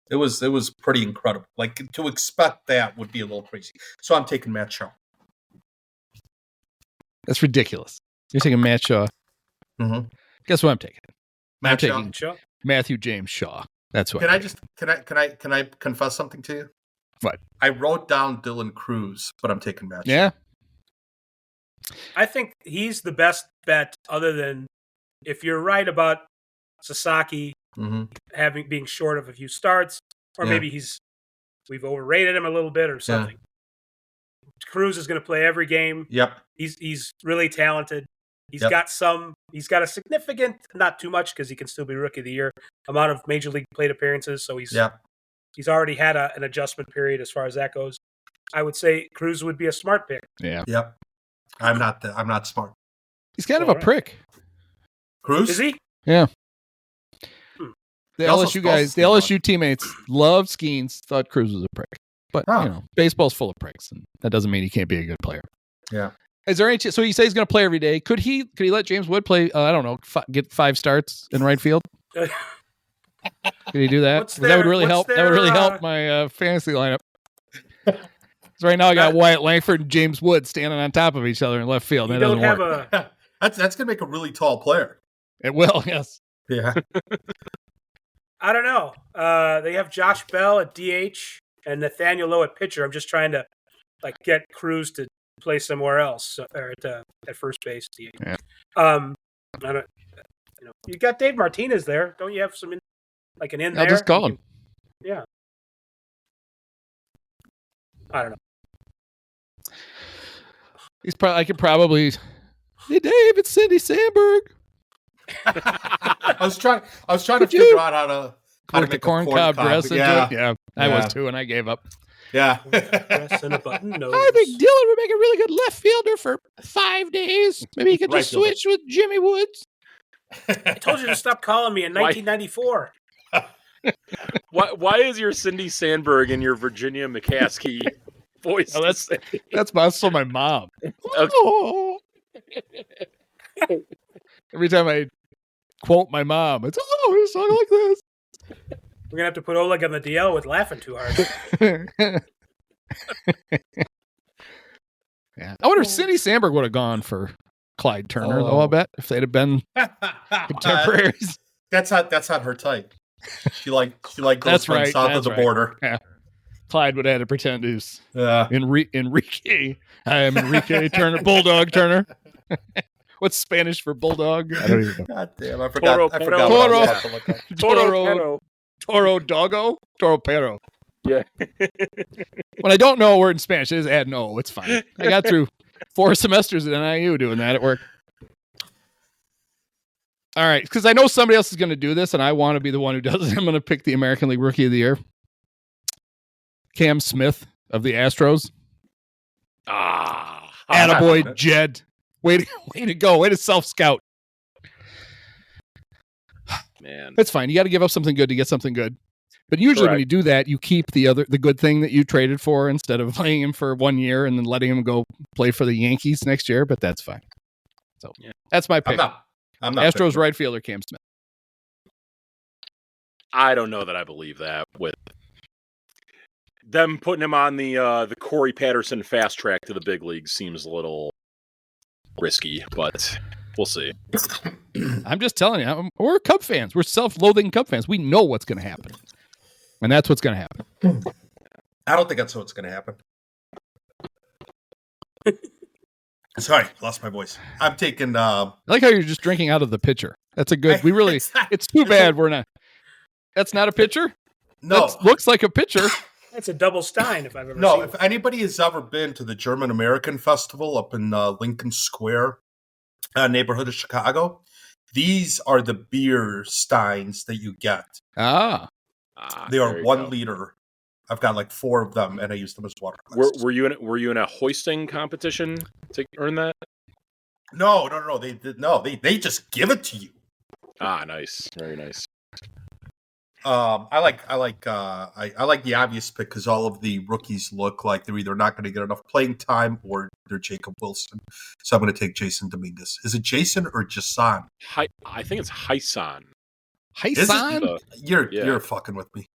it was pretty incredible. Like to expect that would be a little crazy. So I'm taking Matt Shaw. That's ridiculous. You're taking Matt Shaw. Mm-hmm. Guess what I'm taking? Matt Shaw. taking- Sure. Matthew James Shaw. That's what. Can I confess something to you? What? I wrote down Dylan Cruz, but I'm taking Matt Shaw. Yeah. I think he's the best bet, other than if you're right about Sasaki Mm-hmm. being short of a few starts, or Yeah. maybe we've overrated him a little bit or something. Cruz is going to play every game. Yep. He's really talented. He's Yep. got a significant, not too much because he can still be Rookie of the Year, amount of Major League plate appearances. So he's already had an adjustment period as far as that goes. I would say Cruz would be a smart pick. Yeah. Yep. I'm not smart. He's kind of All a right. prick. Cruz? Is he? Yeah. The He also LSU guys, the smells LSU teammates loved Skeens, thought Cruz was a prick. But, baseball's full of pricks, and that doesn't mean he can't be a good player. Yeah. Is there any so you say he's going to play every day. Could he let James Wood play, I don't know, get 5 starts in right field? Could he do that? That would really help. That would really help my fantasy lineup. So right now I got Wyatt Langford and James Wood standing on top of each other in left field. You That don't doesn't have work. That's going to make a really tall player. It will, yes. Yeah. I don't know. They have Josh Bell at DH and Nathaniel Lowe at pitcher. I'm just trying to get Cruz to play somewhere else or at first base. DH. Yeah. I don't. You got Dave Martinez there. Don't you have some an in there? I'll just call him. Yeah. I don't know. I could probably. Hey Dave, it's Cindy Sandberg. I was trying to Could figure you out how to work the corn cob dress into it. Yeah, I Yeah. was too, and I gave up. Yeah. Dress and a button nose. I think Dylan would make a really good left fielder for 5 days. Maybe he could Right just fielder. switch with Jimmy Woods. I told you to stop calling me in 1994. Why is your Cindy Sandberg and your Virginia McCaskey voice? Oh, that's also my mom. Okay. Oh. Every time I quote my mom, it's a song like this. We're gonna have to put Oleg on the DL with laughing too hard. Yeah, I wonder if Cindy Sandberg would have gone for Clyde Turner, though. I'll bet if they'd have been contemporaries. That's not her type. She goes That's from right, south that's of the right. border. Yeah. Clyde would have had to pretend he's Yeah. Enrique. I am Enrique Turner, Bulldog Turner. What's Spanish for bulldog? I don't even know. God damn, I forgot. Toro I Pero. forgot what I was Toro. about to look up. Toro Doggo? Toro Pero. Yeah. When I don't know a word in Spanish, I just add an O. It's fine. I got through 4 semesters at NIU doing that at work. All right, because I know somebody else is going to do this, and I want to be the one who does it. I'm going to pick the American League Rookie of the Year. Cam Smith of the Astros. Ah, Attaboy, Jed. Way to go. Way to self-scout. man. It's fine. You got to give up something good to get something good. But usually when you do that, you keep the good thing that you traded for instead of playing him for 1 year and then letting him go play for the Yankees next year. But that's fine. So that's my pick. I'm not Astros picking. right fielder Cam Smith. I don't know that I believe that with them putting him on the Corey Patterson fast track to the big leagues seems a little risky, but we'll see. I'm just telling you, we're Cub fans. We're self-loathing Cub fans. We know what's going to happen. And that's what's going to happen. I don't think that's what's going to happen. Sorry, lost my voice. I'm taking. I like how you're just drinking out of the pitcher. That's a good. It's too bad we're not. That's not a pitcher? No. That looks like a pitcher. That's a double Stein if I've ever seen No, one. if anybody has ever been to the German American Festival up in Lincoln Square, neighborhood of Chicago, these are the beer steins that you get. They are 1 liter. I've got like 4 of them, and I use them as water glasses. Were you in a hoisting competition to earn that? No. They just give it to you. Nice, very nice. I like the obvious pick because all of the rookies look like they're either not going to get enough playing time or they're Jacob Wilson. So I'm going to take Jason Dominguez. Is it Jason or Jason? I think it's Hyson. Hyson? You're fucking with me.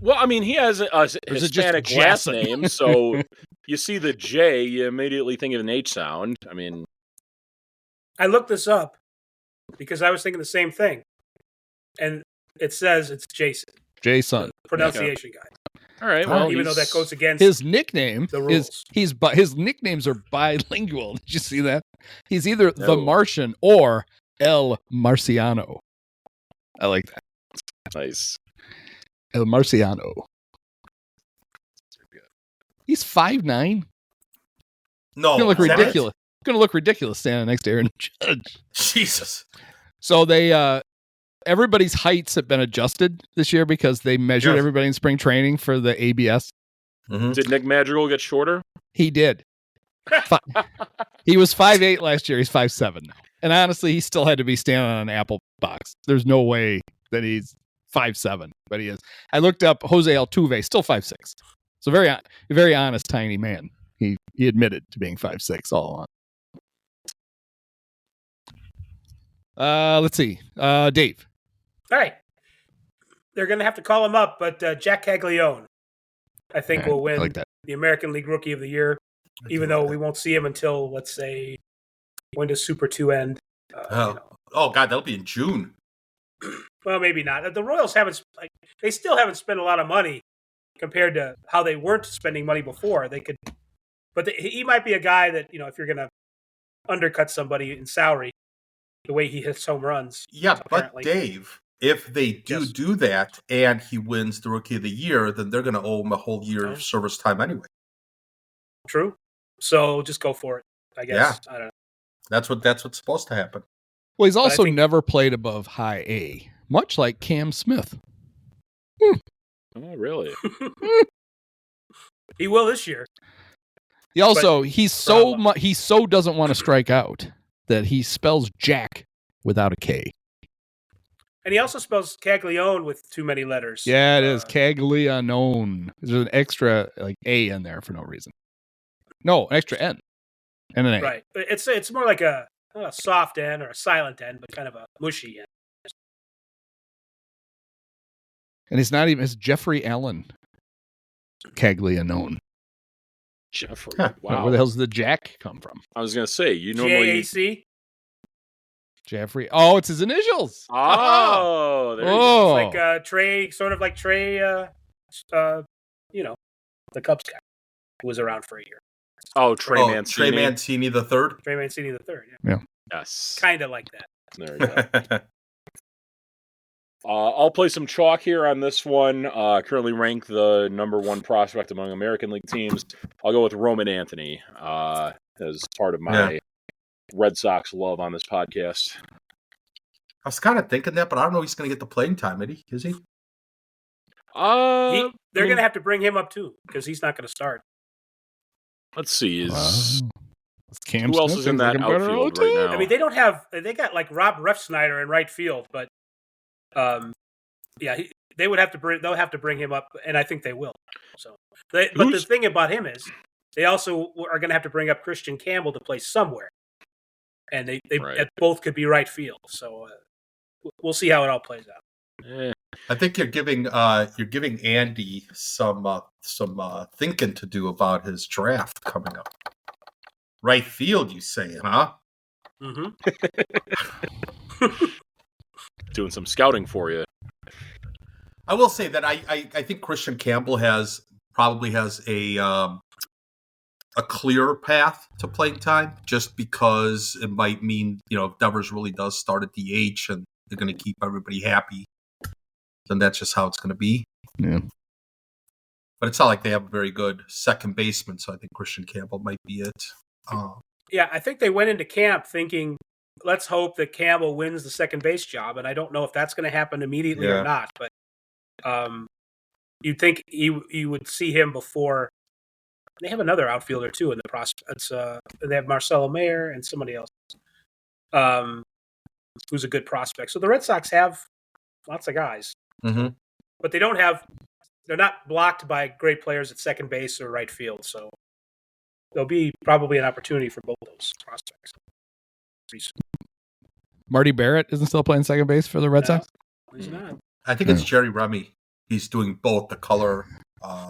Well, I mean, he has a Is it just Hispanic last Jason? name, so you see the J, you immediately think of an H sound. I mean, I looked this up because I was thinking the same thing. And it says it's Jason. Jason. Pronunciation guy. all right. Well, Even though that goes against His nickname the rules. his nicknames are bilingual. Did you see that? He's either the No. Martian or El Marciano. I like that. nice. El Marciano. He's 5'9". No, Gonna look is that ridiculous. Gonna look ridiculous standing next to Aaron Judge. it? Jesus. So they everybody's heights have been adjusted this year because they measured Yes. everybody in spring training for the ABS. Mm-hmm. Did Nick Madrigal get shorter? He did. He was 5'8" last year. He's 5'7" now. And honestly, he still had to be standing on an Apple box. There's no way that he's 5'7", but he is. I looked up Jose Altuve, still 5'6". So very honest, tiny man. He admitted to being 5'6" all along. Let's see. Dave. All right. They're going to have to call him up, but Jack Caglione, I think, will win I like that. the American League Rookie of the Year, even though we won't see him until, let's say, when does Super 2 end? Oh God, that'll be in June. Well, maybe not. The Royals they still haven't spent a lot of money compared to how they weren't spending money before. He might be a guy that, if you're going to undercut somebody in salary, the way he hits home runs. Yeah, apparently. but Dave, if they do that and he wins the Rookie of the Year, then they're going to owe him a whole year of service time anyway. True. So just go for it, I guess. Yeah. I don't know. That's what's supposed to happen. Well, he's I also think- never played above high A, much like Cam Smith. Oh, really? He will this year. He also he so doesn't want to strike out that he spells Jack without a K. And he also spells Caglione with too many letters. Yeah, it is Caglianone. There's an extra A in there for no reason. No, an extra N and an A. Right. It's more like not a soft N or a silent N, but kind of a mushy N. And it's not even. It's Jeffrey Allen Caglianone. Jeffrey. Huh. Wow. Where the hell's the Jack come from? I was going to say, you normally... JAC? Jeffrey. Oh, it's his initials. Oh, there you go. Oh, It's like Trey, sort of like Trey, the Cubs guy who was around for a year. Oh, Trey Mancini. Trey Mancini the third. Trey Mancini the third. Yeah. Yes. Kind of like that. There you go. I'll play some chalk here on this one. Currently ranked the number 1 prospect among American League teams. I'll go with Roman Anthony as part of my Red Sox love on this podcast. I was kind of thinking that, but I don't know if he's going to get the playing time, is he? They're going to have to bring him up too because he's not going to start. Let's see. Cam Who else Smith is in that looking better all outfield the right time. now? I mean, they got like Rob Refsnyder in right field, but yeah, they'll have to bring him up, and I think they will. So, but the thing about him is they also are going to have to bring up Christian Campbell to play somewhere, and they Right. both could be right field. So we'll see how it all plays out. I think you're giving Andy some thinking to do about his draft coming up. Right field, you say, huh? Mm-hmm. Doing some scouting for you. I will say that I think Christian Campbell probably has a clear path to playing time, just because it might mean, if Devers really does start at DH and they're going to keep everybody happy, then that's just how it's going to be. Yeah. But it's not like they have a very good second baseman, so I think Christian Campbell might be it. Yeah, I think they went into camp thinking, let's hope that Campbell wins the second base job, and I don't know if that's going to happen immediately or not, but you'd think you would see him before. They have another outfielder too in the prospects. They have Marcelo Mayer and somebody else who's a good prospect. So the Red Sox have lots of guys, but they're not blocked by great players at second base or right field. So there'll be probably an opportunity for both those prospects. Marty Barrett isn't still playing second base for the Red Sox? He's not. I think it's Jerry Remy. He's doing both the color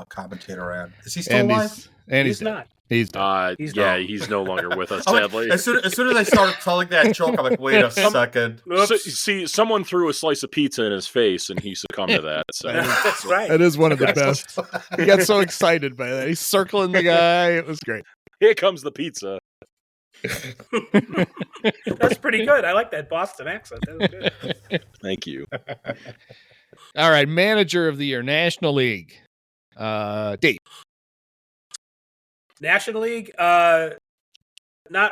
commentator and is he still alive? And he's not. He's dead. He's no longer with us, sadly. As soon as I started telling that joke, I'm like, wait a second. So, see, someone threw a slice of pizza in his face, and he succumbed to that. So. That's right. That is one of the best. He got so excited by that. He's circling the guy. It was great. Here comes the pizza. That's pretty good. I like that Boston accent. That was good. Thank you. All right, manager of the year, National League. Dave. National League, not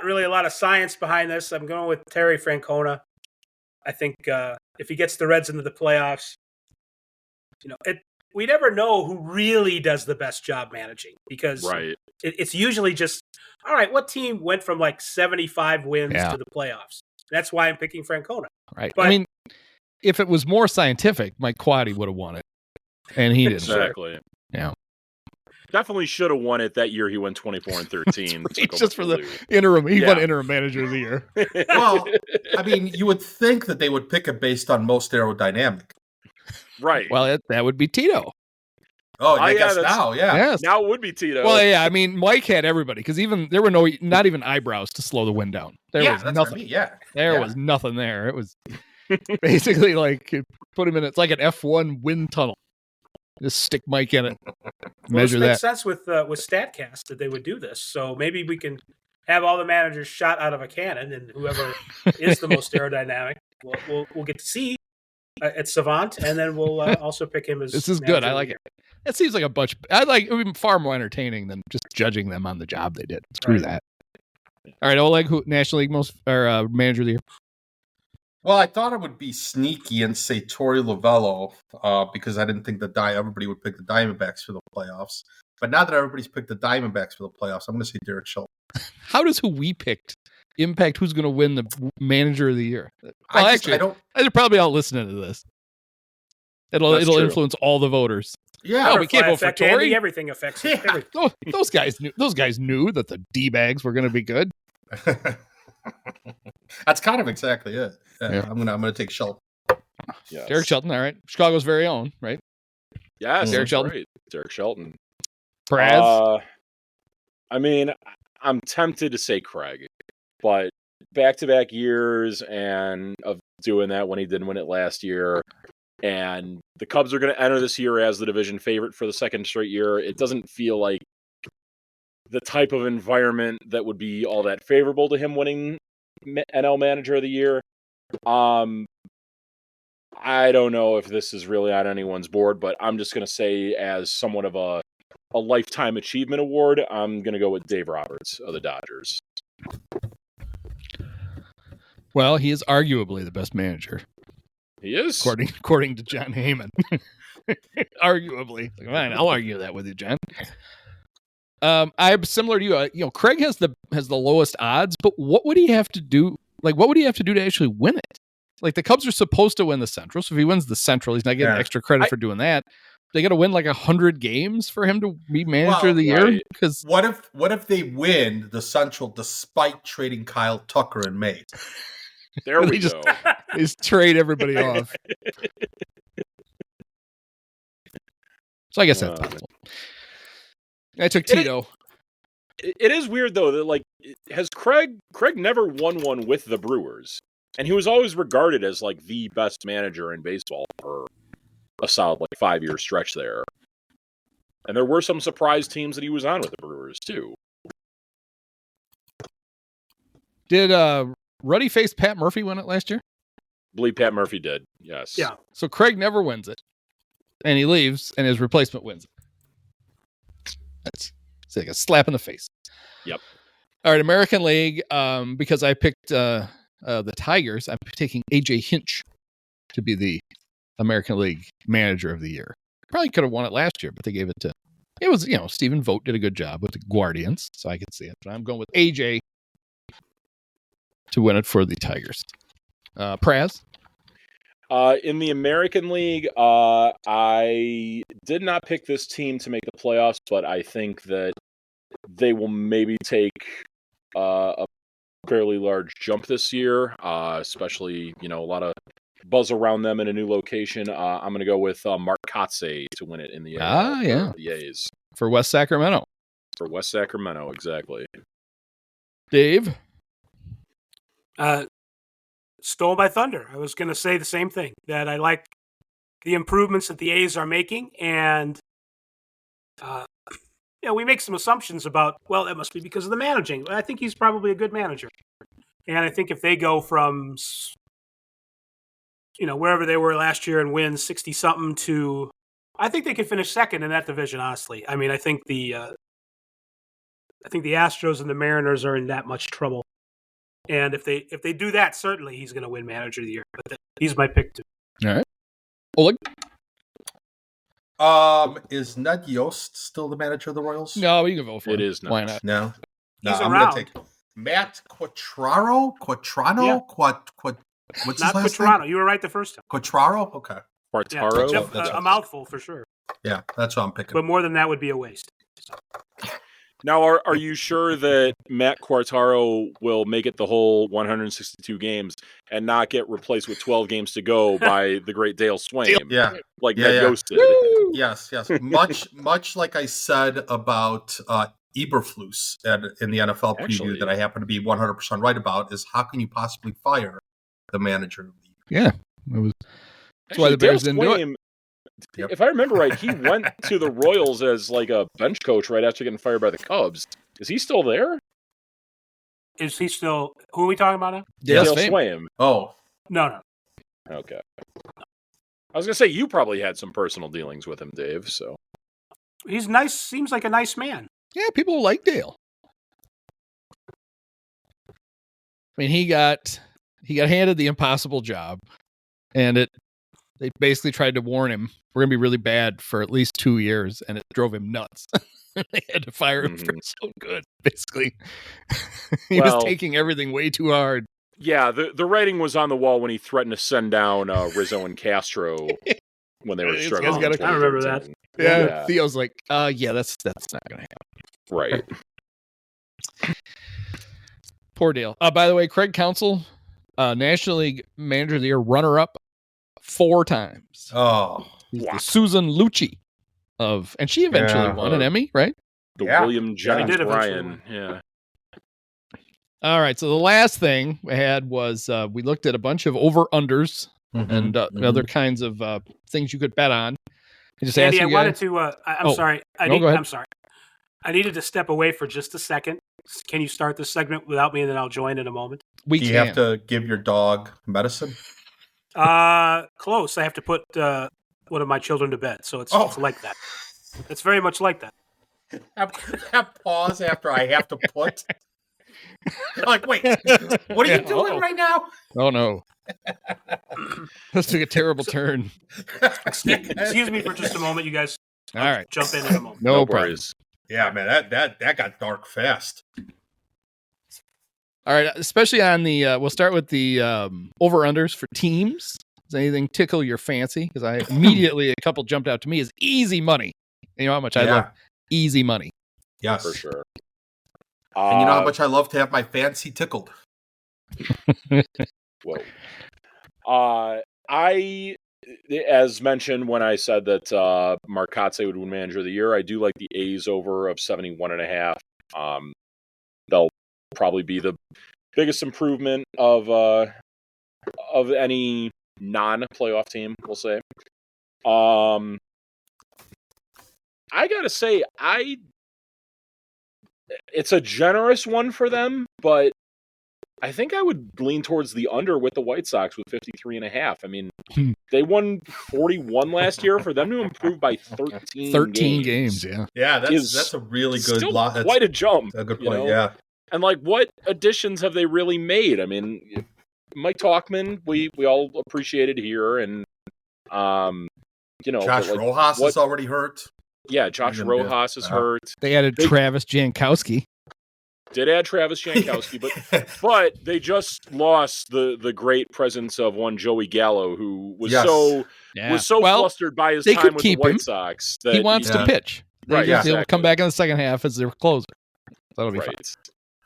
really a lot of science behind this. I'm going with Terry Francona. I think if he gets the Reds into the playoffs, we never know who really does the best job managing, because it's usually just, all right, what team went from like 75 wins to the playoffs? That's why I'm picking Francona. Right. But, I mean, if it was more scientific, Mike Quaddy would have won it, and he didn't. Exactly. Yeah. Definitely should have won it that year. He won 24-13. Just for the interim. He won interim manager of the year. Well, I mean, you would think that they would pick it based on most aerodynamic. Right. Well, that would be Tito. Oh, I guess now, yeah. Yes. Now it would be Tito. Well, yeah, I mean, Mike had everybody, because there were not even eyebrows to slow the wind down. There was that's nothing. what I mean, yeah. There was nothing there. It was basically like, put him in, it's like an F1 wind tunnel. Just stick Mike in it. Measure that. It makes sense with StatCast that they would do this. So maybe we can have all the managers shot out of a cannon, and whoever is the most aerodynamic, we'll get to see at Savant, and then we'll also pick him as. This is good. I like it. It seems like it would be far more entertaining than just judging them on the job they did. Screw that. All right, Oleg, who National League manager of the year? Well, I thought it would be sneaky and say Torey Lovello because I didn't think everybody would pick the Diamondbacks for the playoffs. But now that everybody's picked the Diamondbacks for the playoffs, I'm going to say Derek Shelton. How does who we picked impact who's going to win the manager of the year? Well, I they're probably all listening to this. It'll influence all the voters. Yeah, we can't vote for Torey. Everything affects it. Yeah. Those guys knew that the D-bags were going to be good. That's kind of exactly it. Yeah. I'm gonna take Shelton. Yes. Derek Shelton, all right. Chicago's very own, right? Yes, Derek Shelton. Right. Derek Shelton. Praz. I mean, I'm tempted to say Craig, but back-to-back years and of doing that when he didn't win it last year, and the Cubs are going to enter this year as the division favorite for the second straight year. It doesn't feel like the type of environment that would be all that favorable to him winning NL Manager of the Year. I don't know if this is really on anyone's board, but I'm just going to say, as somewhat of a lifetime achievement award, I'm going to go with Dave Roberts of the Dodgers. Well, he is arguably the best manager. He is, according to John Heyman. Arguably, fine, I'll argue that with you, John. I'm similar to you. Craig has the lowest odds, but what would he have to do? Like, what would he have to do to actually win it? Like, the Cubs are supposed to win the Central, so if he wins the Central, he's not getting extra credit for doing that. They got to win like 100 games for him to be manager of the year. Because what if they win the Central despite trading Kyle Tucker in May? There we go. They just trade everybody off. So I guess that's possible. I took Tito. It is weird though that like has Craig never won one with the Brewers, and he was always regarded as like the best manager in baseball for a solid like 5-year stretch there. And there were some surprise teams that he was on with the Brewers too. Did ruddy-faced Pat Murphy win it last year? I believe Pat Murphy did. Yes. Yeah. So Craig never wins it, and he leaves, and his replacement wins it. It's like a slap in the face. Yep. All right, American League. Because I picked the Tigers, I'm taking AJ Hinch to be the American League Manager of the Year. Probably could have won it last year, but they gave it to. It was Stephen Vogt did a good job with the Guardians, so I could see it. But I'm going with AJ to win it for the Tigers. Praz. In the American League, I did not pick this team to make the playoffs, but I think that they will maybe take a fairly large jump this year, especially, a lot of buzz around them in a new location. I'm going to go with Mark Kotsay to win it in the the A's. For West Sacramento. For West Sacramento, exactly. Dave? Stole my thunder. I was going to say the same thing, that I like the improvements that the A's are making, and we make some assumptions about, well, that must be because of the managing. I think he's probably a good manager. And I think if they go from, wherever they were last year and win 60-something to, I think they could finish second in that division, honestly. I mean, I think the Astros and the Mariners are in that much trouble. And if they do that, certainly he's going to win Manager of the Year. But he's my pick too. All right. Oleg? Is Ned Yost still the manager of the Royals? No, you can vote for it. It is not. Why not? No. He's I'm around. going to take Matt Quatraro? Yeah. What's not his last Quatrano. name? You were right the first time. Quatraro? Okay. Quartaro. Yeah, a mouthful for sure. Yeah, that's what I'm picking. But more than that would be a waste. So. Now, are you sure that Matt Quartaro will make it the whole 162 games and not get replaced with 12 games to go by the great Dale Swain? Yeah. Like Ned Yost did. Yes. Much like I said about Eberflus in the NFL preview that I happen to be 100% right about, is how can you possibly fire the manager of the year? Yeah. That's why the Bears didn't do it. Yep. If I remember right, he went to the Royals as like a bench coach right after getting fired by the Cubs. Is he still there? Is he still? Who are we talking about now? Dale Swain. Oh. No. Okay. I was going to say, you probably had some personal dealings with him, Dave, so. He's nice. Seems like a nice man. Yeah, people like Dale. I mean, he got handed the impossible job, and they basically tried to warn him, we're going to be really bad for at least 2 years, and it drove him nuts. They had to fire him for so good, basically. He was taking everything way too hard. Yeah, the writing was on the wall when he threatened to send down Rizzo and Castro when they were struggling. I remember that. Yeah, Theo's like, that's not going to happen. Right. Poor Dale. By the way, Craig Counsell, National League Manager of the Year runner-up 4 times. Oh. He's the Susan Lucci and she eventually won an Emmy, right? The William Jennings Bryan. Yeah. All right. So the last thing we had was we looked at a bunch of over-unders and other kinds of things you could bet on. Andy, I wanted to. I'm sorry. Go ahead. I'm sorry. I needed to step away for just a second. Can you start this segment without me, and then I'll join in a moment? Do you have to give your dog medicine? Close. I have to put one of my children to bed, so it's like that. It's very much like that. That pause after I have to put. Like, wait, what are you doing right now? Oh no, this took a terrible turn. Excuse me for just a moment, you guys. All right, jump in a moment. No problem. Yeah, man, that got dark fast. All right, especially on the we'll start with the over-unders for teams. Does anything tickle your fancy? Because I immediately, a couple jumped out to me as easy money. You know how much I love easy money. Yes. For sure. And you know how much I love to have my fancy tickled. Whoa. I, as mentioned when I said that Marcotte would win Manager of the Year, I do like the A's over of 71.5. They'll probably be the biggest improvement of any non-playoff team, we'll say. I gotta say, it's a generous one for them, but I think I would lean towards the under with the White Sox with 53.5. I mean, they won 41 last year. For them to improve by 13 games, yeah. Yeah, that's a really good lot. That's quite a jump. A good point, yeah. And like, what additions have they really made? I mean, Mike Tauchman, we all appreciated here, and Josh Rojas is already hurt. Yeah, Josh Rojas is hurt. They added Travis Jankowski. Did add Travis Jankowski, but they just lost the great presence of one Joey Gallo, who was so flustered by his time with the White Sox that he wants to pitch. Right, He'll come back in the second half as their closer. That'll be fine.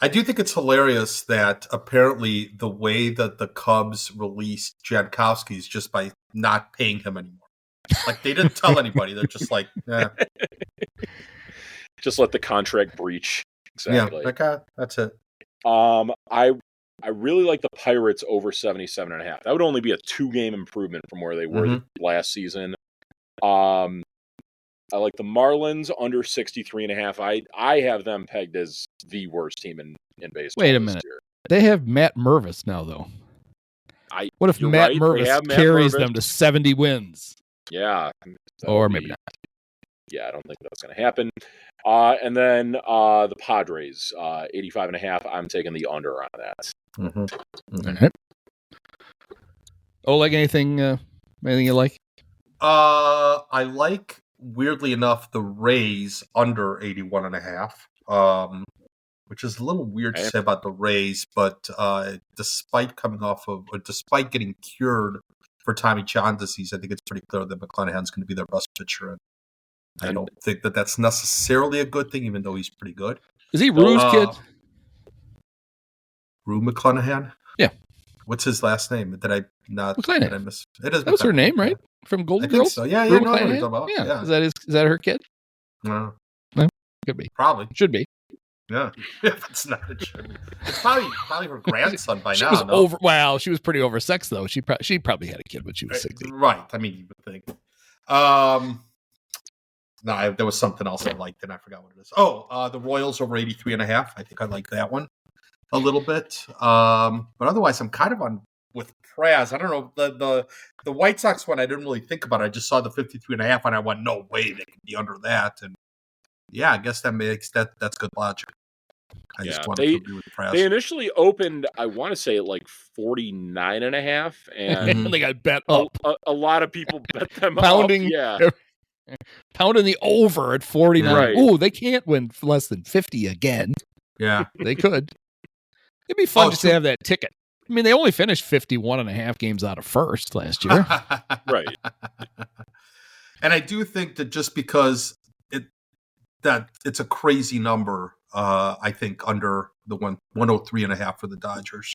I do think it's hilarious that apparently the way that the Cubs released Jankowski is just by not paying him anymore. Like, they didn't tell anybody. They're just like, just let the contract breach. Exactly. Yeah, that's it. I really like the Pirates over 77.5. That would only be a 2-game improvement from where they were last season. I like the Marlins under 63.5. I have them pegged as the worst team in baseball. Wait a minute. Year. They have Matt Mervis now, though. What if Matt Mervis carries them to 70 wins? Yeah. Or maybe not. Yeah, I don't think that's going to happen. And then the Padres, 85.5. I'm taking the under on that. All right. Oleg, anything you like? I like, weirdly enough, the Rays under 81.5. Which is a little weird to say about the Rays, but despite getting cured for Tommy John disease, I think it's pretty clear that McClanahan's going to be their best pitcher. And I don't think that that's necessarily a good thing, even though he's pretty good. Is he Rue's kid? Rue McClanahan? Yeah. What's his last name? Did I not? McClanahan. Did I miss? It is. That was her name, right? From Golden Girls. So. Yeah. Rue No, McClanahan? Yeah. Is that her kid? No. Could be. Probably. Should be. Yeah. If it's not, it should be. It's probably her grandson by she now. Was well, she was pretty oversexed though. She probably had a kid when she was 60. Right. I mean, you would think. No, there was something else I liked, and I forgot what it is. Oh, the Royals over 83.5. I think I like that one a little bit. But otherwise, I'm kind of on with Praz. I don't know. The White Sox one, I didn't really think about it. I just saw the 53.5, and I went, no way, they could be under that. And yeah, I guess that's good logic. I just wanted to agree with Praz. They initially opened, I want to say, at like 49.5, and they got bet up. A lot of people bet them Pounding, up. Yeah. Pounding the over at 49. Right. Ooh, they can't win less than 50 again. Yeah. They could. It'd be fun just to have that ticket. I mean, they only finished 51.5 games out of first last year. Right. And I do think that just because it's a crazy number, I think under the 103.5 for the Dodgers.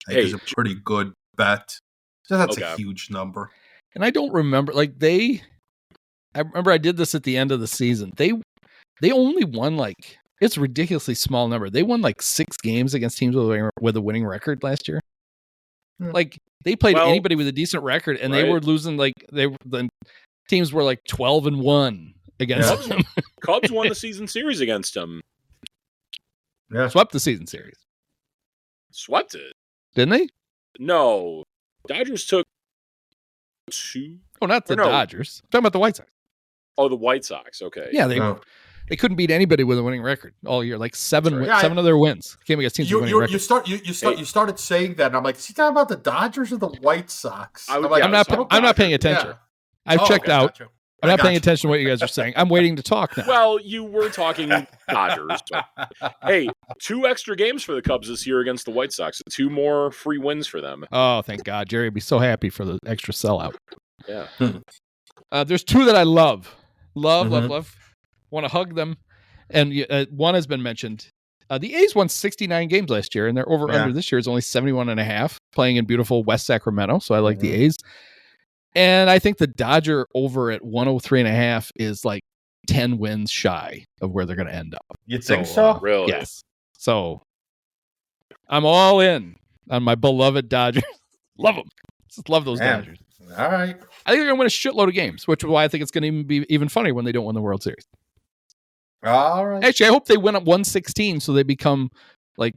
I think is a pretty good bet. So that's a huge number. And I don't remember, I remember I did this at the end of the season. They only won it's a ridiculously small number. They won 6 games against teams with a winning record last year. They played anybody with a decent record, and they were losing. The teams were 12-1 against them. Cubs won the season series against them. Yeah, swept the season series. Swept it, didn't they? No, Dodgers took 2. Oh, not the Dodgers. I'm talking about the White Sox. Oh, the White Sox. Okay. Yeah, they couldn't beat anybody with a winning record all year. 7 of their wins came against teams with winning records. You started saying that, and I'm like, is he talking about the Dodgers or the White Sox? I'm not paying attention. Yeah. I've checked out. Gotcha. I'm not paying attention to what you guys are saying. I'm waiting to talk now. Well, you were talking Dodgers. But, hey, 2 extra games for the Cubs this year against the White Sox. 2 more free wins for them. Oh, thank God. Jerry would be so happy for the extra sellout. Yeah. There's 2 that I love. Love. Want to hug them. And one has been mentioned. The A's won 69 games last year, and their over-under this year is only 71.5, playing in beautiful West Sacramento, so I like the A's. And I think the Dodger over at 103.5 is like 10 wins shy of where they're going to end up. You think so? Really? Yes. So I'm all in on my beloved Dodgers. Love them. Just love those Dodgers. All right. I think they're going to win a shitload of games, which is why I think it's going to be even funnier when they don't win the World Series. All right. Actually, I hope they win at 116 so they become like,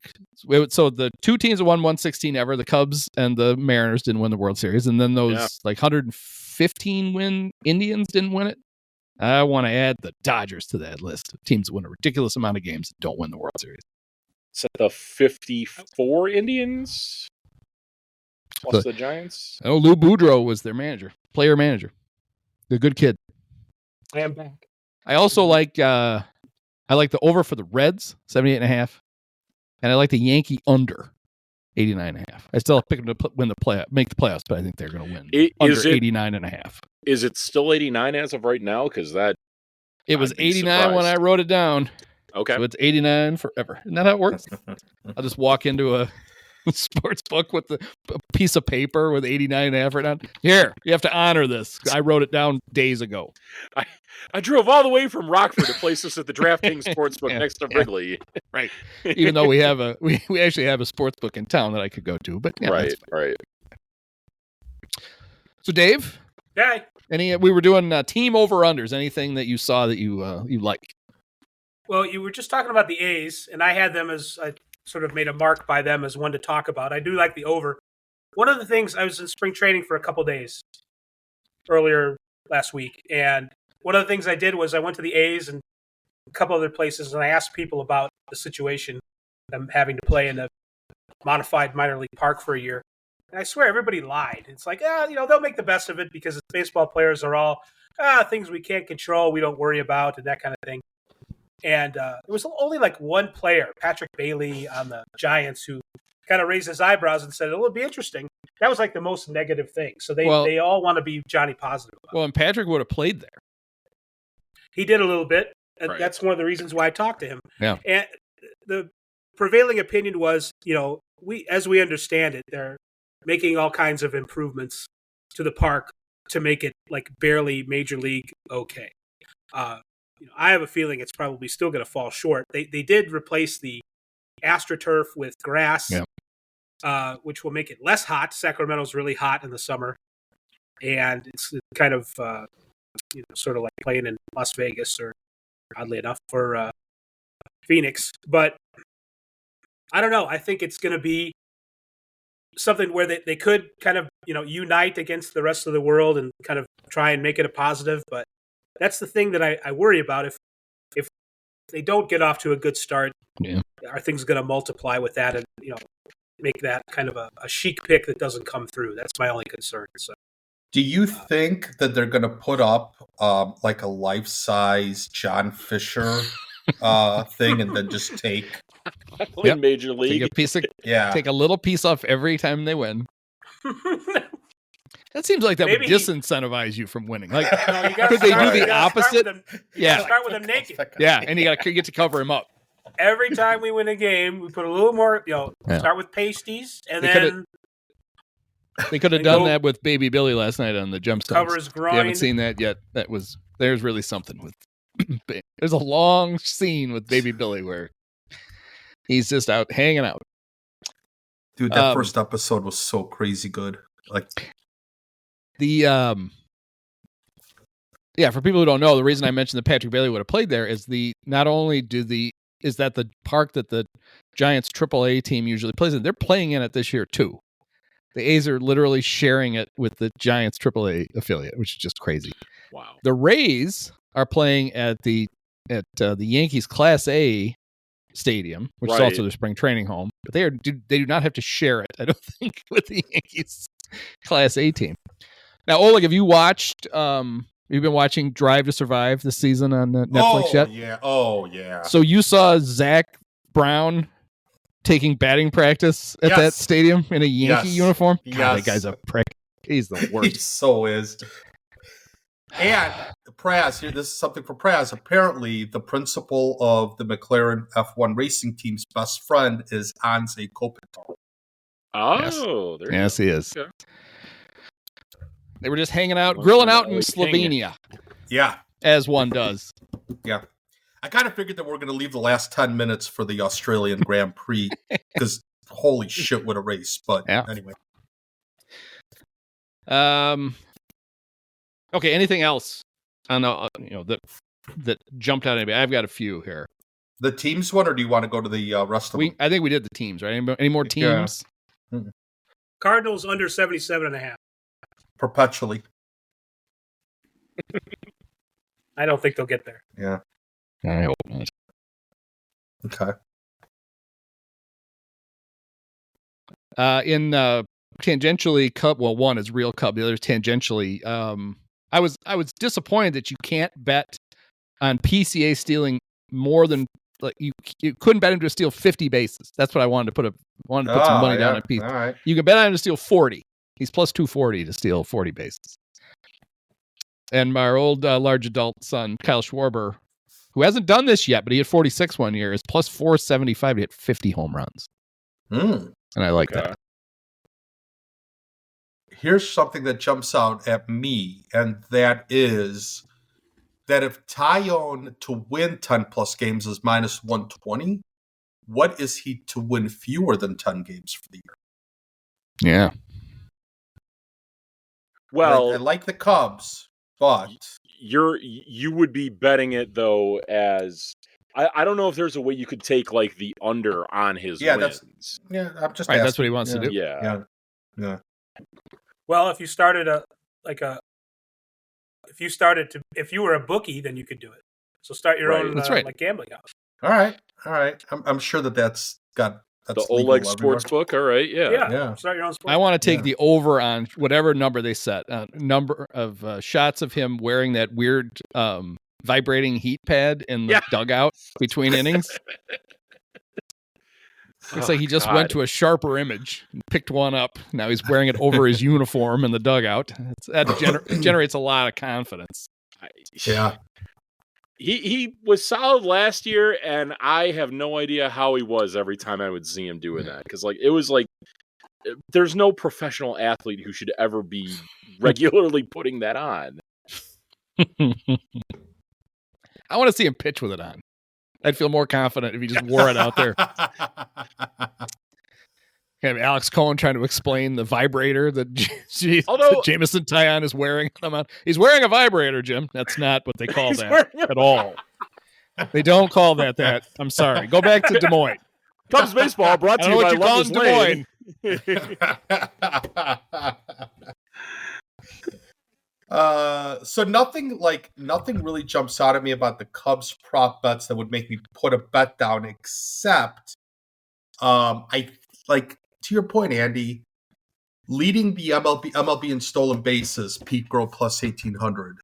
so the 2 teams that won 116 ever, the Cubs and the Mariners didn't win the World Series. And then those like 115 win Indians didn't win it. I want to add the Dodgers to that list of teams that win a ridiculous amount of games that don't win the World Series. Is that the 54 Indians plus the Giants? Oh, Lou Boudreau was their player manager. The good kid. I am back. I also like the over for the Reds, 78.5. And I like the Yankee under 89.5. I still pick them to make the playoffs, but I think they're going to win under 89.5. Is it still 89 as of right now? Because it was 89 when I wrote it down. Okay, so it's 89 forever. Isn't that how it works? I'll just walk into a sports book with a piece of paper with 89.5 right now. Here, you have to honor this. I wrote it down days ago. I drove all the way from Rockford to place this at the DraftKings Sportsbook next to Wrigley. Right. Even though we actually have a sports book in town that I could go to, but right. So Dave, Okay. We were doing team over-unders. Anything that you saw that you like? Well, you were just talking about the A's, and I had them as I sort of made a mark by them as one to talk about. I do like the over. One of the things, I was in spring training for a couple days earlier last week, and one of the things I did was I went to the A's and a couple other places, and I asked people about the situation, them having to play in a modified minor league park for a year. And I swear everybody lied. It's like, they'll make the best of it because baseball players are all things we can't control, we don't worry about, and that kind of thing. And it was only like one player, Patrick Bailey on the Giants, who kind of raised his eyebrows and said, it'll be interesting. That was like the most negative thing. So they all want to be Johnny positive about it. Well, and Patrick would have played there. He did a little bit. And Right. That's one of the reasons why I talked to him. Yeah. And the prevailing opinion was, as we understand it, they're making all kinds of improvements to the park to make it like barely major league okay. I have a feeling it's probably still going to fall short. They did replace the AstroTurf with grass, which will make it less hot. Sacramento's really hot in the summer, and it's kind of sort of like playing in Las Vegas, or oddly enough for Phoenix. But I don't know. I think it's going to be something where they could kind of unite against the rest of the world and kind of try and make it a positive. But that's the thing that I worry about. If they don't get off to a good start, are things going to multiply with that and make that kind of a chic pick that doesn't come through? That's my only concern. So, do you think that they're going to put up like a life-size John Fisher thing and then just take Major League? Take a little piece off every time they win. That seems like that would disincentivize you from winning. Like, could they do the opposite? Start with them naked. Yeah, and you got to get to cover him up. Every time we win a game, we put a little more. Start with pasties, and then they could have done that with Baby Billy last night on the Gemstones. Cover his groin. You haven't seen that yet. There's really something with. There's a long scene with Baby Billy where he's just out hanging out. Dude, that first episode was so crazy good. Like. For people who don't know, the reason I mentioned that Patrick Bailey would have played there is not only is that the park that the Giants AAA team usually plays in, they're playing in it this year too. The A's are literally sharing it with the Giants AAA affiliate, which is just crazy. Wow. The Rays are playing at the Yankees Class A stadium, which is also their spring training home, but they do not have to share it, I don't think, with the Yankees Class A team. Now, Oleg, have you watched You've been watching Drive to Survive this season on Netflix yet? Yeah. Oh, yeah. So you saw Zach Brown taking batting practice at that stadium in a Yankee uniform? God, that guy's a prick. He's the worst. He so is. And Praz, here, this is something for Praz. Apparently, the principal of the McLaren F1 racing team's best friend is Anze Kopitar. Oh, yes, he is. Okay. They were just hanging out, grilling out in Slovenia. Yeah. As one does. Yeah. I kind of figured that we're going to leave the last 10 minutes for the Australian Grand Prix because holy shit, what a race. But anyway. Okay, anything else? I know, that jumped out at me. I've got a few here. The teams one, or do you want to go to the rest of them? I think we did the teams, right? Any more teams? Yeah. Cardinals under 77.5. Perpetually. I don't think they'll get there. Yeah. I hope not. Okay. In tangentially Cub, well, one is real Cub, the other is tangentially. I was disappointed that you can't bet on PCA stealing more than you couldn't bet him to steal 50 bases. That's what I wanted to put some money down on PCA. All right. You can bet on him to steal 40. He's plus 240 to steal 40 bases. And my old large adult son, Kyle Schwarber, who hasn't done this yet, but he had 46 one year, is plus 475 to hit 50 home runs. And I like that. Here's something that jumps out at me, and that is that if Tyone to win 10 plus games is minus 120, what is he to win fewer than 10 games for the year? Yeah. Well, I like the Cubs, but you would be betting it though as I don't know if there's a way you could take like the under on his wins. I'm just right. asking. That's what he wants to do. Yeah. Well, if you started if you were a bookie, then you could do it. So start your own like gambling house. All right. I'm sure that's the Oleg sports book. All right, yeah. Start your own sports. I want to take the over on whatever number they set. Number of shots of him wearing that weird vibrating heat pad in the dugout between innings. Looks like he just went to a sharper image and picked one up. Now he's wearing it over his uniform in the dugout. That generates a lot of confidence. Yeah. He was solid last year, and I have no idea how he was every time I would see him doing that. Because it was like there's no professional athlete who should ever be regularly putting that on. I want to see him pitch with it on. I'd feel more confident if he just wore it out there. Have Alex Cohen trying to explain the vibrator that Jameson Taillon is wearing. He's wearing a vibrator, Jim. That's not what they call that at all. They don't call that. I'm sorry. Go back to Des Moines. Cubs baseball brought to you by Love's Lane. So nothing really jumps out at me about the Cubs prop bets that would make me put a bet down, except I like, to your point, Andy, leading the MLB in stolen bases, Pete Grow plus 1,800.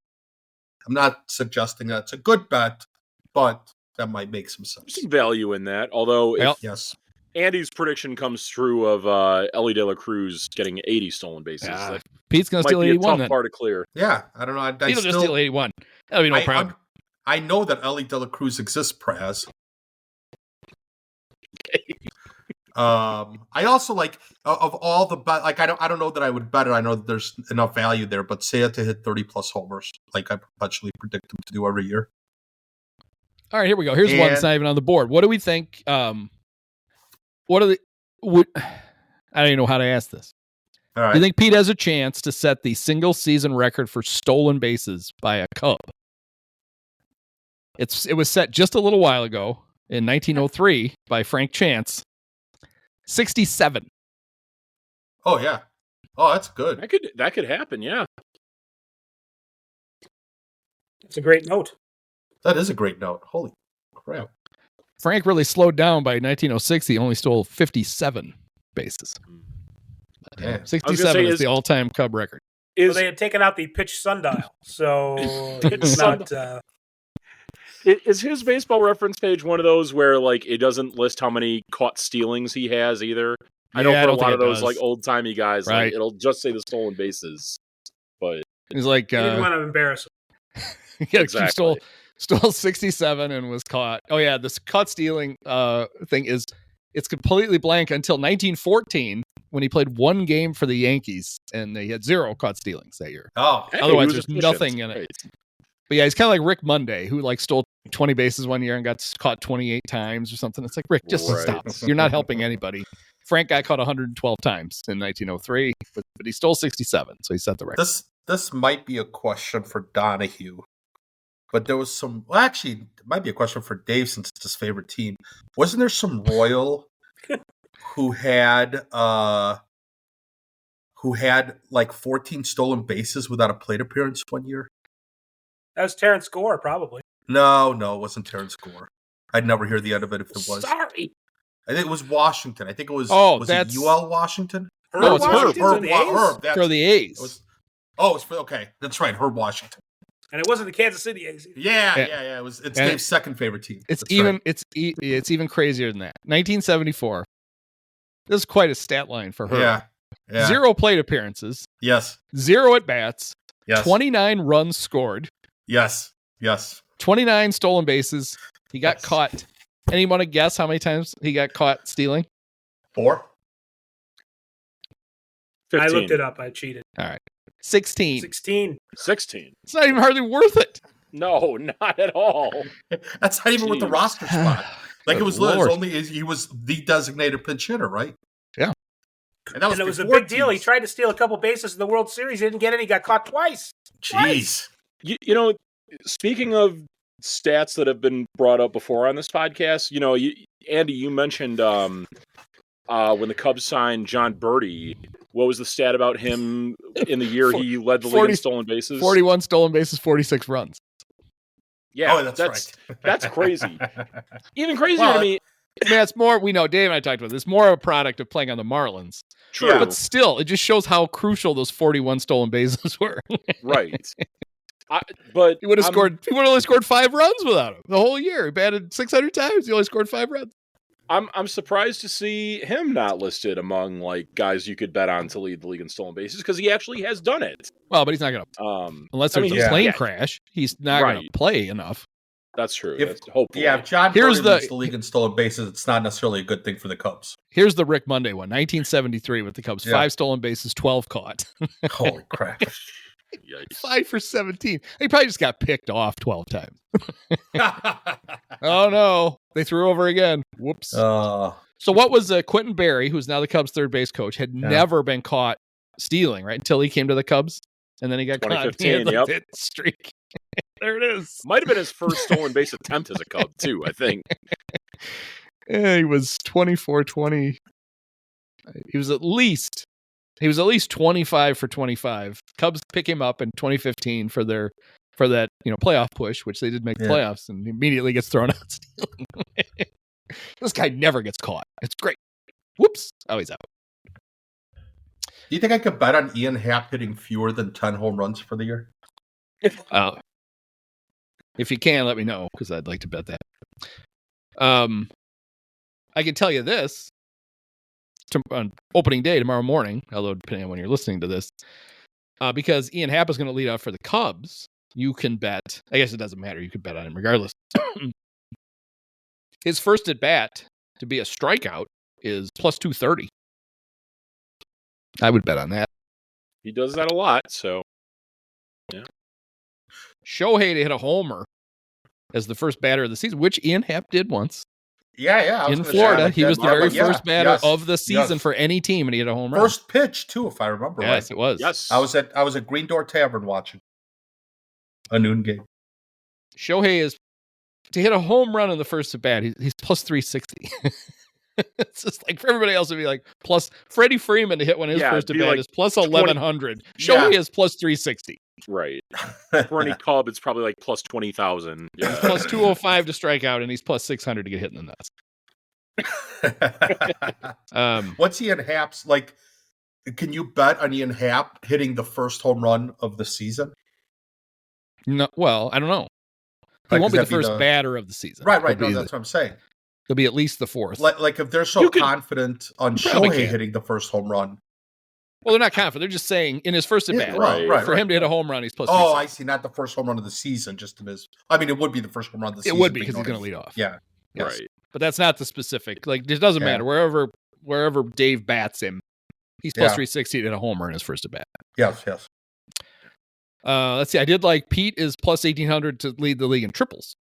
I'm not suggesting that's a good bet, but that might make some sense. There's some value in that, although yes. Andy's prediction comes true of Ellie De La Cruz getting 80 stolen bases. Pete's going to steal 81. Might be a tough bar to clear. Yeah, I don't know. He'll just steal 81. That'll be no problem. I know that Ellie De La Cruz exists, Praz. I also like of all the bet. Like I don't know that I would bet it. I know that there's enough value there, but Seiya to hit 30 plus homers, like I perpetually predict him to do every year. All right, here we go. Here's one that's not even on the board. What do we think? I don't even know how to ask this. All right. Do you think Pete has a chance to set the single season record for stolen bases by a Cub? It was set just a little while ago in 1903 by Frank Chance. 67. Oh yeah. Oh, that's good. That could happen. Yeah. It's a great note. That is a great note. Holy crap. Frank really slowed down by 1906. He only stole 57 bases. Yeah. 67 is the all-time Cub record. Is they had taken out the pitch sundial, so it's not. Is his baseball reference page one of those where like it doesn't list how many caught stealings he has either? I know Yeah, I for a don't lot think of it those does. like old timey guys, Right. like, it'll just say the stolen bases. But He's like, He didn't want to embarrass him. yeah, Exactly. he stole 67 and was caught. Oh yeah, this caught stealing thing it's completely blank until 1914 when he played one game for the Yankees and they had 0 caught stealings that year. Oh, hey, Otherwise, he was there's efficient. nothing in it. Right. But yeah, he's kind of like Rick Monday, who like stole 20 bases one year and got caught 28 times or something. It's like, Rick, just Right. stop. You're not helping anybody. Frank got caught 112 times in 1903, but he stole 67, so he set the record. this might be a question for Donahue, but there was some. Well, actually, it might be a question for Dave since it's his favorite team. Wasn't there some Royal who had like 14 stolen bases without a plate appearance one year? That was Terrence Gore, probably. No, it wasn't Terrence Gore. I'd never hear the end of it if it was. Sorry. I think it was Washington. I think it was. Oh, was that's- it UL Washington? No, it's Herb. Washington's the A's? Herb. That's, For the A's. it was, oh, it's for okay. That's right. Herb Washington. And it wasn't the Kansas City A's. Yeah. Yeah. It's And Dave's second favorite team. It's That's even right. it's even crazier than that. 1974. This is quite a stat line for her. Yeah. 0 plate appearances, Yes. 0 at bats, Yes. 29 runs scored, Yes. 29 stolen bases. He got Yes. caught. Anyone to guess how many times he got caught stealing? 4. 15. I looked it up. I cheated. 16. 16. 16. It's not even hardly worth it. No, not at all. That's not even with the Jeez. roster spot. Like Good it was Lord. only he was the designated pinch hitter, right? Yeah. And that was And it was a before big deal. He teams. tried to steal a couple bases in the World Series. He didn't get any. He got caught twice. Jeez. You know, speaking of stats that have been brought up before on this podcast, you know, Andy, you mentioned when the Cubs signed John Birdie. What was the stat about him in the year he led the league 40 in stolen bases? 41 stolen bases, 46 runs. Yeah, Oh, that's right. That's crazy. Even crazier Well, to me. I mean, it's more, we know, Dave and I talked about this, more of a product of playing on the Marlins. True. But still, it just shows how crucial those 41 stolen bases were. Right. But He would have only scored 5 runs without him the whole year. He batted 600 times. He only scored 5 runs. I'm surprised to see him not listed among like guys you could bet on to lead the league in stolen bases because he actually has done it. Well, but he's not going to, unless I there's mean, a yeah. plane yeah. crash, he's not going to Right. play enough. That's true. If- That's hopefully. Yeah, if John Here's Birdie leads the- the league in stolen bases, it's not necessarily a good thing for the Cubs. Here's the Rick Monday one, 1973 with the Cubs. Yeah. 5 stolen bases, 12 caught. Holy crap. Yikes. 5 for 17. He probably just got picked off 12 times. Oh, no. They threw over again. Whoops. So what was Quentin Berry, who's now the Cubs' third base coach, had Yeah. never been caught stealing, right? Until he came to the Cubs. And then he got caught. He had 2015, yep. that streak. There it is. Might have been his first stolen base attempt as a Cub, too, I think. Yeah, he was 24-20. He was at least 25 for 25. Cubs pick him up in 2015 for that, playoff push, which they did make the Yeah. playoffs, and he immediately gets thrown out stealing. This guy never gets caught. It's great. Whoops. Oh, he's out. Do you think I could bet on Ian Happ hitting fewer than 10 home runs for the year? If you can, let me know, because I'd like to bet that. I can tell you this. On opening day tomorrow morning, although depending on when you're listening to this, because Ian Happ is going to lead off for the Cubs, you can bet. I guess it doesn't matter. You could bet on him regardless. His first at bat to be a strikeout is plus 230. I would bet on that. He does that a lot, so. Shohei to hit a homer as the first batter of the season, which Ian Happ did once. Yeah. I was In gonna say, Florida, like he that. was the Yeah, very but yeah, first batter yes, of the season yes. for any team, and he hit a home run. First pitch, too, if I remember Yes, right. it was. Yes. I was at Green Door Tavern watching a noon game. Shohei is to hit a home run in the first at bat. He's plus 360. It's just like for everybody else, it'd be like plus Freddie Freeman to hit one of his Yeah, first at it'd be bat like is plus 20 1100. Yeah. Shohei is plus 360. Right. For any Cub, it's probably like plus 20,000. He's Yeah. plus 205 to strike out, and he's plus 600 to get hit in the nuts. What's Ian Happ's like? Can you bet on Ian Happ hitting the first home run of the season? No, well, I don't know. He Like, won't be does the that be first batter of the season. Right. He'll No, be that's what I'm saying. He'll be at least the fourth. Like if they're so You could- confident on probably Shohei can. hitting the first home run. Well, they're not confident. They're just saying in his first at bat. right, For him to hit a home run, he's plus. Oh, I see. Not the first home run of the season, just in his. I mean, it would be the first home run of the season. It would be but because you he's know going to what lead off. I mean. Yeah. Yes. Right. But that's not the specific. Like, it doesn't matter. Wherever Dave bats him, he's plus 360 to hit a homer in his first at bat. Yes. Let's see. I did like Pete is plus 1,800 to lead the league in triples.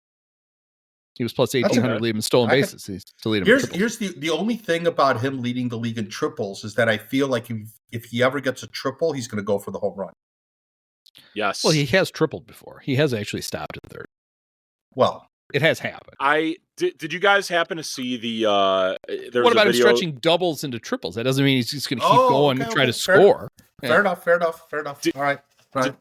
He was plus 1,800 to lead him in stolen bases. He's to lead him in triples. Here's the only thing about him leading the league in triples is that I feel like if he ever gets a triple, he's going to go for the home run. Yes. Well, he has tripled before. He has actually stopped at third. Well, it has happened. Did you guys happen to see the what about him stretching doubles into triples? That doesn't mean he's just going to keep going and try to score. Fair enough. All right.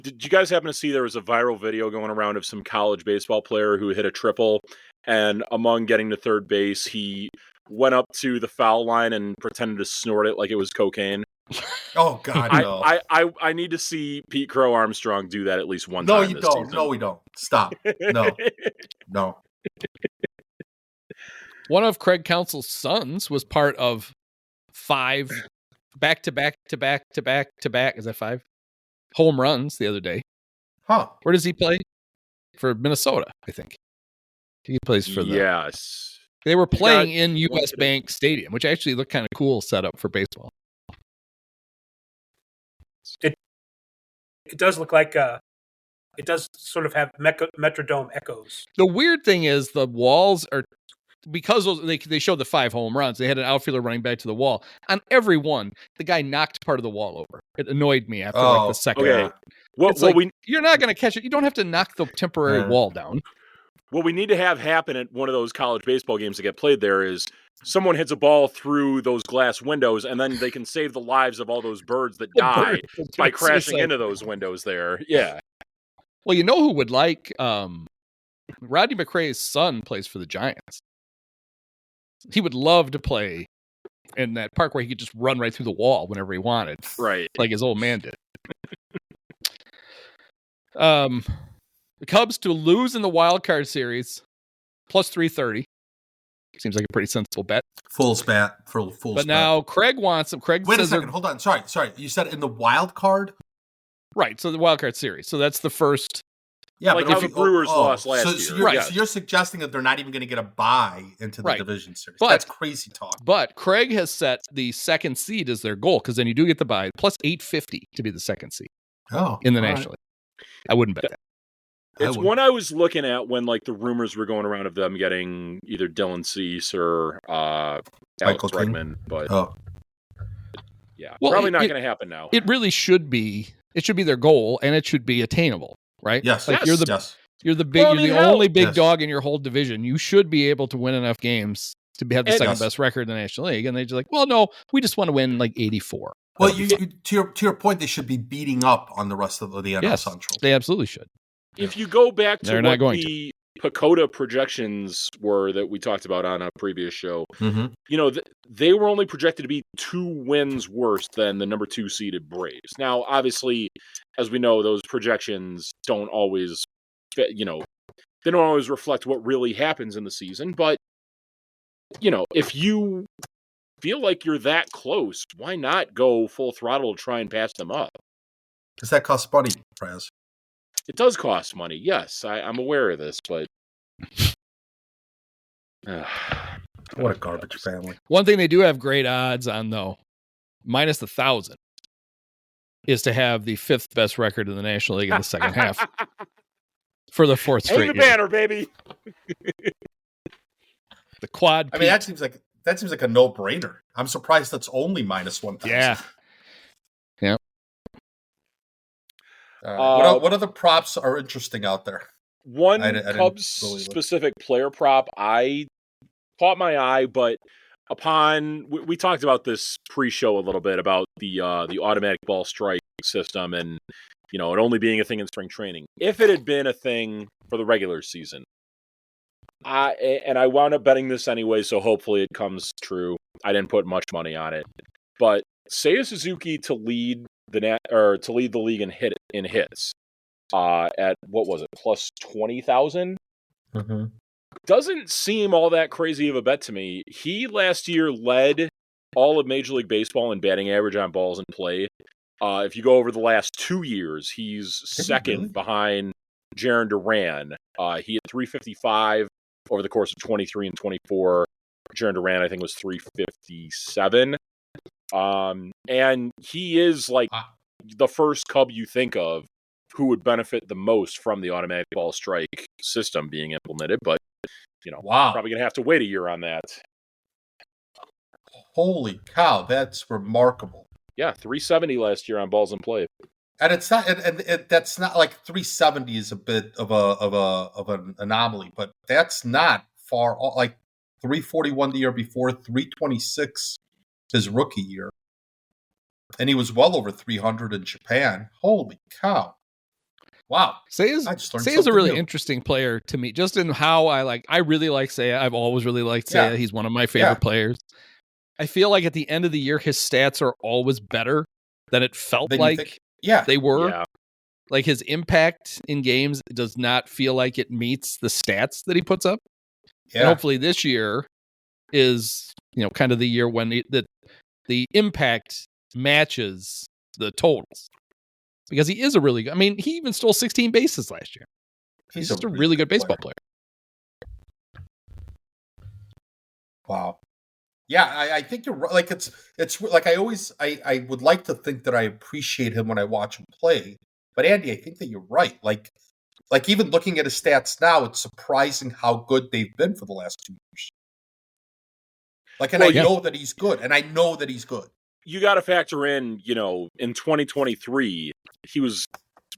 Did you guys happen to see there was a viral video going around of some college baseball player who hit a triple, and among getting to third base, he went up to the foul line and pretended to snort it like it was cocaine? Oh God, no! I need to see Pete Crow Armstrong do that at least one time. No, you don't. Season. No, we don't. Stop. No. One of Craig Counsell's sons was part of 5 back-to-back. Is that 5 home runs the other day? Huh? Where does he play? For Minnesota, I think. He plays for them. Yes. They were playing in US Bank Stadium, which actually looked kind of cool setup for baseball. It does look like it does sort of have Metrodome echoes. The weird thing is the walls are, because they showed the 5 home runs, they had an outfielder running back to the wall. On every one, the guy knocked part of the wall over. It annoyed me after like the second. Okay. You're not going to catch it. You don't have to knock the temporary wall down. What we need to have happen at one of those college baseball games that get played there is someone hits a ball through those glass windows, and then they can save the lives of all those birds that die by crashing into those windows there. Yeah. Well, you know who would like Rodney McRae's son plays for the Giants. He would love to play in that park where he could just run right through the wall whenever he wanted. Right. Like his old man did. The Cubs to lose in the wild card series, plus 330. Seems like a pretty sensible bet. Fool's bet. But now Craig wants him. Craig Wait says a second. Hold on. Sorry. You said in the wild card? Right. So the wild card series. So that's the first. Yeah, like how the Brewers lost last year. So you're suggesting that they're not even going to get a bye into the division series. But that's crazy talk. But Craig has set the second seed as their goal, because then you do get the bye, plus 850 to be the second seed. In the National League. I wouldn't bet that. It's one I was looking at when like the rumors were going around of them getting either Dylan Cease or Alex Bregman, but yeah, probably not going to happen now. It really should be. It should be their goal, and it should be attainable, right? Yes. Like you're the you're the only big dog in your whole division. You should be able to win enough games to have the second best record in the National League. And they're just like, well, no, we just want to win like 84. Well, to your point, they should be beating up on the rest of the NL Central. They absolutely should. If you go back to what the Pacoda projections were that we talked about on a previous show, they were only projected to be 2 wins worse than the number 2 seeded Braves. Now, obviously, as we know, those projections don't always, they don't always reflect what really happens in the season. But, if you feel like you're that close, why not go full throttle to try and pass them up? Because that costs money, Praz. It does cost money, yes. I'm aware of this, but... What a garbage family. One thing they do have great odds on, though, minus 1,000, is to have the 5th best record in the National League in the second half. For the 4th straight year. Hang the banner, baby! The quad. I mean, that seems like a no-brainer. I'm surprised that's only minus 1,000. Yeah. What other props are interesting out there? One Cubs-specific player prop I caught my eye, but we talked about this pre-show a little bit about the automatic ball strike system and it only being a thing in spring training. If it had been a thing for the regular season, I wound up betting this anyway, so hopefully it comes true. I didn't put much money on it, but Seiya Suzuki to lead the league in hits at what was it, plus 20,000? Mm-hmm. Doesn't seem all that crazy of a bet to me. He last year led all of Major League Baseball in batting average on balls in play. If you go over the last 2 years, he's second behind Jarren Duran. He had 355 over the course of 23 and 24. Jarren Duran, I think, was 357. And he is like the first Cub you think of who would benefit the most from the automatic ball strike system being implemented. But, probably going to have to wait a year on that. Holy cow, that's remarkable. Yeah, 370 last year on balls in play. And it's not, and that's not like 370 is a bit of an anomaly, but that's not far off. Like 341 the year before, 326 his rookie year, and he was well over 300 in Japan. Holy cow! Wow, Seiya's a really interesting player to me, just in how I really like Seiya. I've always really liked Seiya. Yeah. He's one of my favorite players. I feel like at the end of the year, his stats are always better than it felt like they were. Yeah. Like his impact in games does not feel like it meets the stats that he puts up. Yeah. And hopefully this year is, kind of the year when the impact matches the totals. Because he is a really good, he even stole 16 bases last year. He's just a really good baseball player. Wow. Yeah, I think you're right. Like it's like I would like to think that I appreciate him when I watch him play. But Andy, I think that you're right. Like even looking at his stats now, it's surprising how good they've been for the last 2 years. I know that he's good, and I know that he's good. You got to factor in, in 2023, he was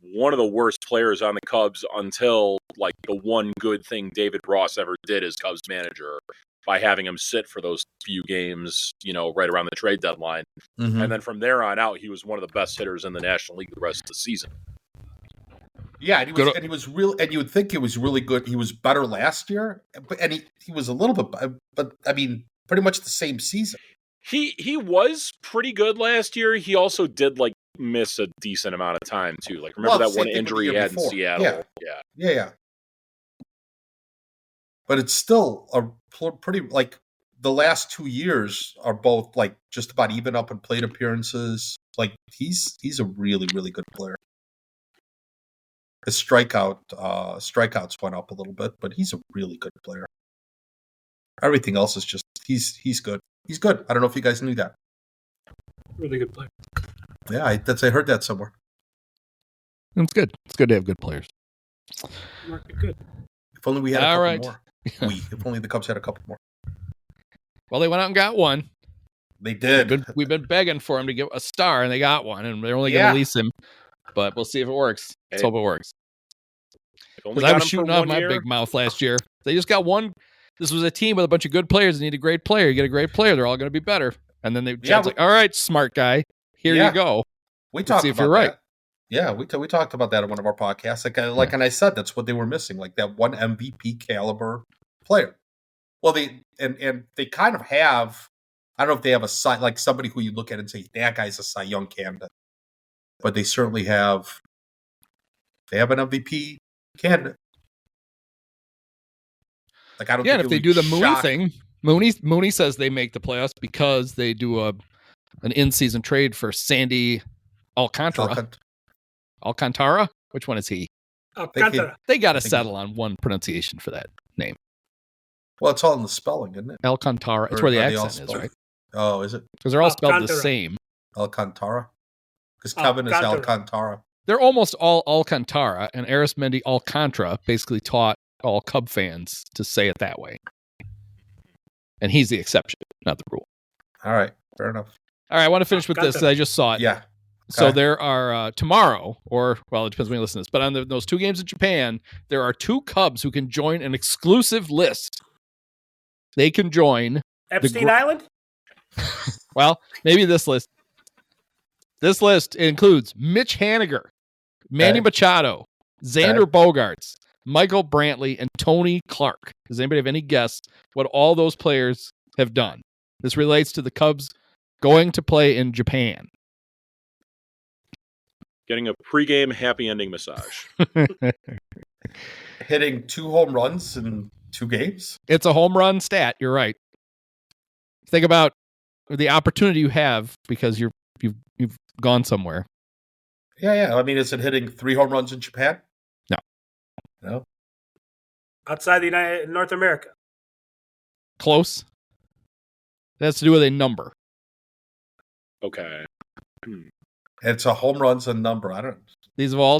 one of the worst players on the Cubs until the one good thing David Ross ever did as Cubs manager by having him sit for those few games, right around the trade deadline. Mm-hmm. And then from there on out, he was one of the best hitters in the National League the rest of the season. Yeah, and he was real, and you would think he was really good. He was better last year, and he was a little bit, but pretty much the same season. He was pretty good last year. He also did miss a decent amount of time too. Remember that one injury he had in Seattle? Yeah. But it's still a pretty the last 2 years are both just about even up in plate appearances. He's a really, really good player. His strikeouts went up a little bit, but he's a really good player. Everything else is just he's good. He's good. I don't know if you guys knew that. Really good player. Yeah, I heard that somewhere. It's good. It's good to have good players. Good. If only we had a couple more. If only the Cubs had a couple more. Well, they went out and got one. They did. We've been begging for him to get a star, and they got one, and they're only going to lease him. But we'll see if it works. Let's hope it works. Because I was shooting off my big mouth last year. They just got one. This was a team with a bunch of good players. They need a great player. You get a great player, they're all going to be better. And then Chad's all right, smart guy, here you go. We talked see if about you're right. That. Yeah, we talked about that in one of our podcasts. And I said, that's what they were missing, that one MVP caliber player. Well, they kind of have. I don't know if they have a somebody who you look at and say that guy's a Cy Young candidate, but they certainly have. They have an MVP candidate. I don't. Yeah, and if they do the Mooney thing, Mooney says they make the playoffs because they do an in-season trade for Sandy Alcantara. Alcantara? Which one is he? Alcantara. They got to settle on one pronunciation for that name. Well, it's all in the spelling, isn't it? Alcantara. It's where the accent is, right? Oh, is it? Because they're all spelled the same. Alcantara? Because Kevin is Alcantara. They're almost all Alcantara, and Arismendi Alcantara basically taught all Cub fans to say it that way. And he's the exception, not the rule. All right, fair enough. All right, I want to finish with this. I just saw it. Yeah. Okay. So there are tomorrow, it depends when you listen to this, but on those 2 games in Japan, there are 2 Cubs who can join an exclusive list. They can join Epstein Island? Well, maybe this list. This list includes Mitch Haniger, Manny Machado, Xander Bogaerts, Michael Brantley, and Tony Clark. Does anybody have any guess what all those players have done? This relates to the Cubs going to play in Japan. Getting a pregame happy ending massage. Hitting 2 home runs in 2 games. It's a home run stat. You're right. Think about the opportunity you have because you've gone somewhere. Yeah. I mean, is it hitting 3 home runs in Japan? No. Outside the North America. Close. That has to do with a number. Okay. It's a home runs and number. I don't.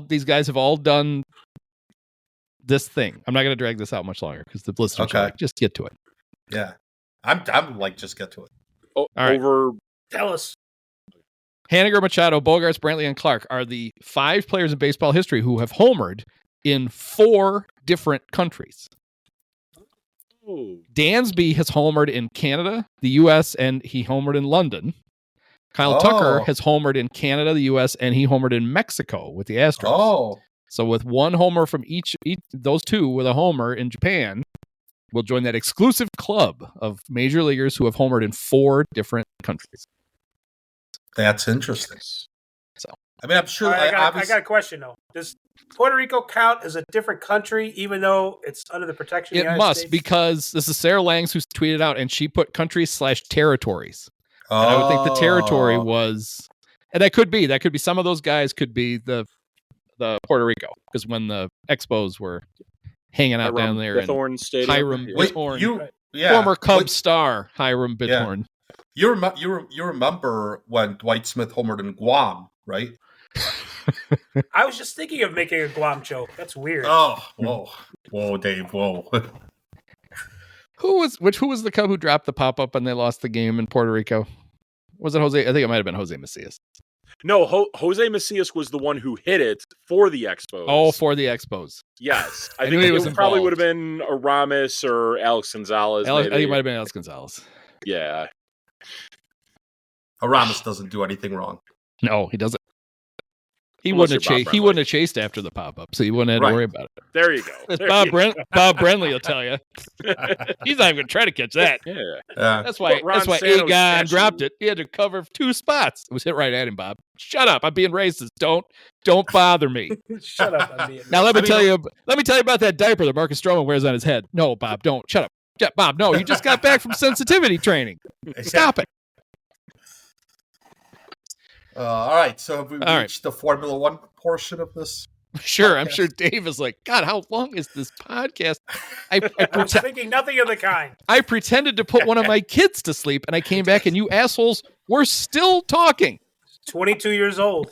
These guys have all done this thing. I'm not going to drag this out much longer because the listeners are like, just get to it. Yeah, I'm like, just get to it. Oh, right. Over. Tell us. Haniger, Machado, Bogarts, Brantley, and Clark are the 5 players in baseball history who have homered in 4 different countries. Oh. Dansby has homered in Canada, the U.S., and he homered in London. Kyle Tucker has homered in Canada, the U.S., and he homered in Mexico with the Astros. Oh, So with 1 homer from each those 2 with a homer in Japan, we'll join that exclusive club of major leaguers who have homered in 4 different countries. that's interesting. So, I mean, I'm sure. All right, I got a question though. Does Puerto Rico count as a different country, even though it's under the protection of the it United must States? because this is Sarah Langs who's tweeted out, and she put countries/territories. And I would think the territory was, and that could be some of those guys could be the Puerto Rico, because when the Expos were hanging out down there in Bithorn Stadium. Hiram Wait, Bithorn, yeah, former Cubs star Hiram Bithorn. You remember when Dwight Smith homered in Guam, right? I was just thinking of making a Guam joke. That's weird. Oh, whoa, Dave, whoa. Who was the Cub who dropped the pop up and they lost the game in Puerto Rico? Was it Jose? I think it might have been Jose Macias. No, Jose Macias was the one who hit it for the Expos. Oh, for the Expos. Yes. I I knew think he was it probably involved. would have been Aramis or Alex Gonzalez. I think it might have been Alex Gonzalez. Yeah. Aramis doesn't do anything wrong. No, he doesn't. He Unless wouldn't have you're chased. Bob He Brenly. wouldn't have chased after the pop up, so you wouldn't have Right. to worry about it. There you go. It's There Bob you go. Bob Brenly will tell you. He's not even going to try to catch that. Yeah. That's why. Ron That's why Santos Egon catching- dropped it. He had to cover 2 spots. It was hit right at him, Bob. Shut up! I'm being racist. Don't bother me. Shut up. I'm being Now let me I mean, tell you. Let me tell you about that diaper that Marcus Stroman wears on his head. No, Bob, don't. Shut up. Yeah, Bob, no. You just got back from sensitivity training. Stop it. All right, so have we All right. reached the Formula One portion of this? Sure, I'm Podcast. sure Dave is like, God, how long is this podcast? I I was thinking nothing of the kind. I pretended to put one of my kids to sleep, and I came back, and you assholes were still talking. 22 years old.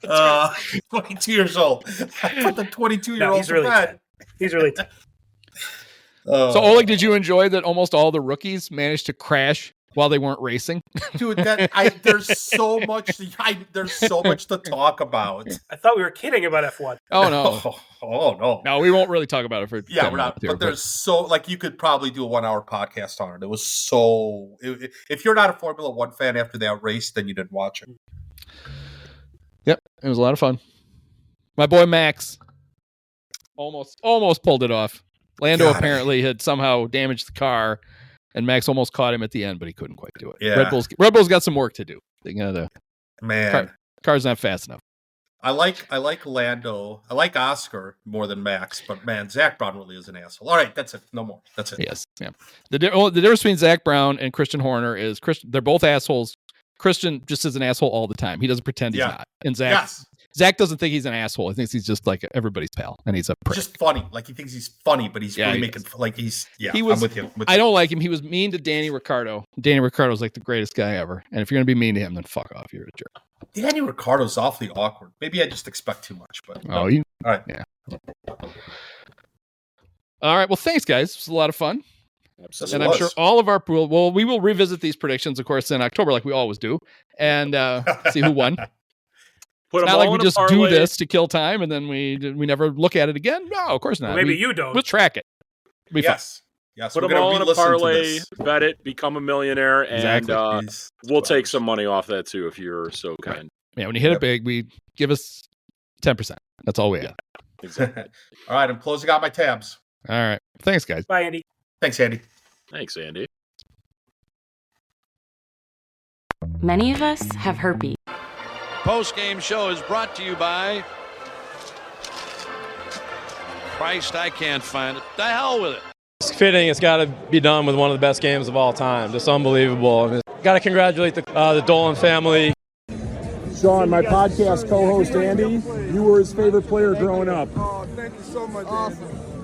22 years old. I put the 22-year-old No, he's really to bed. 10. He's really 10. So, Oleg, did you enjoy that almost all the rookies managed to crash while they weren't racing? Dude, there's so much. There's so much to talk about. I thought we were kidding about F1. Oh, no. Oh no. No, we won't really talk about it for Yeah, 10 we're not. minutes here, But there's so, like, you could probably do a 1-hour podcast on it. It was so. If you're not a Formula One fan after that race, then you didn't watch it. Yep, it was a lot of fun. My boy Max almost pulled it off. Lando God. apparently had somehow damaged the car, and Max almost caught him at the end, but he couldn't quite do it. Yeah. Red Bull's got some work to do. They gotta, Man, car's not fast enough. I like Lando. I like Oscar more than Max, but man, Zach Brown really is an asshole. All right, that's it. No more. That's it. Yes, yeah. The difference between Zach Brown and Christian Horner is they're both assholes. Christian just is an asshole all the time. He doesn't pretend he's Yeah. not. And Yes, Zach doesn't think he's an asshole. He thinks he's just like everybody's pal, and he's a prick. just funny. Like, he thinks he's funny, but he's Yeah, really he making like he's. Yeah, He was- I'm with you. I don't like him. He was mean to Danny Ricciardo. Danny Ricciardo's like the greatest guy ever. And if you're gonna be mean to him, then fuck off. You're a jerk. Danny Ricciardo's awfully awkward. Maybe I just expect too much, but Oh, you. all right. Yeah. All right. Well, thanks, guys. It was a lot of fun. Absolutely. And I'm sure all of our we will revisit these predictions, of course, in October, like we always do, and see who won. Put It's them not like all we in a just do parlay. this to kill time and then we never look at it again. No, of course not. Maybe you don't. We'll track it. It'll be fun. Yes, Put we're them gonna all in a re-listen to parlay, this. bet it, become a millionaire, and Exactly. Jeez. we'll take some money off that too if you're so kind. Yeah, when you hit Yep. it big, we give us 10%. That's all we have. Exactly. All right, I'm closing out my tabs. All right. Thanks, guys. Bye, Andy. Thanks, Andy. Thanks, Andy. Many of us have herpes. Post-game show is brought to you by Christ, I can't find it. The hell with it. It's fitting. It's got to be done with one of the best games of all time. Just unbelievable. I mean, got to congratulate the Dolan family. Sean, my podcast co-host Andy, you were his favorite player growing up. Oh, thank you so much, Andy.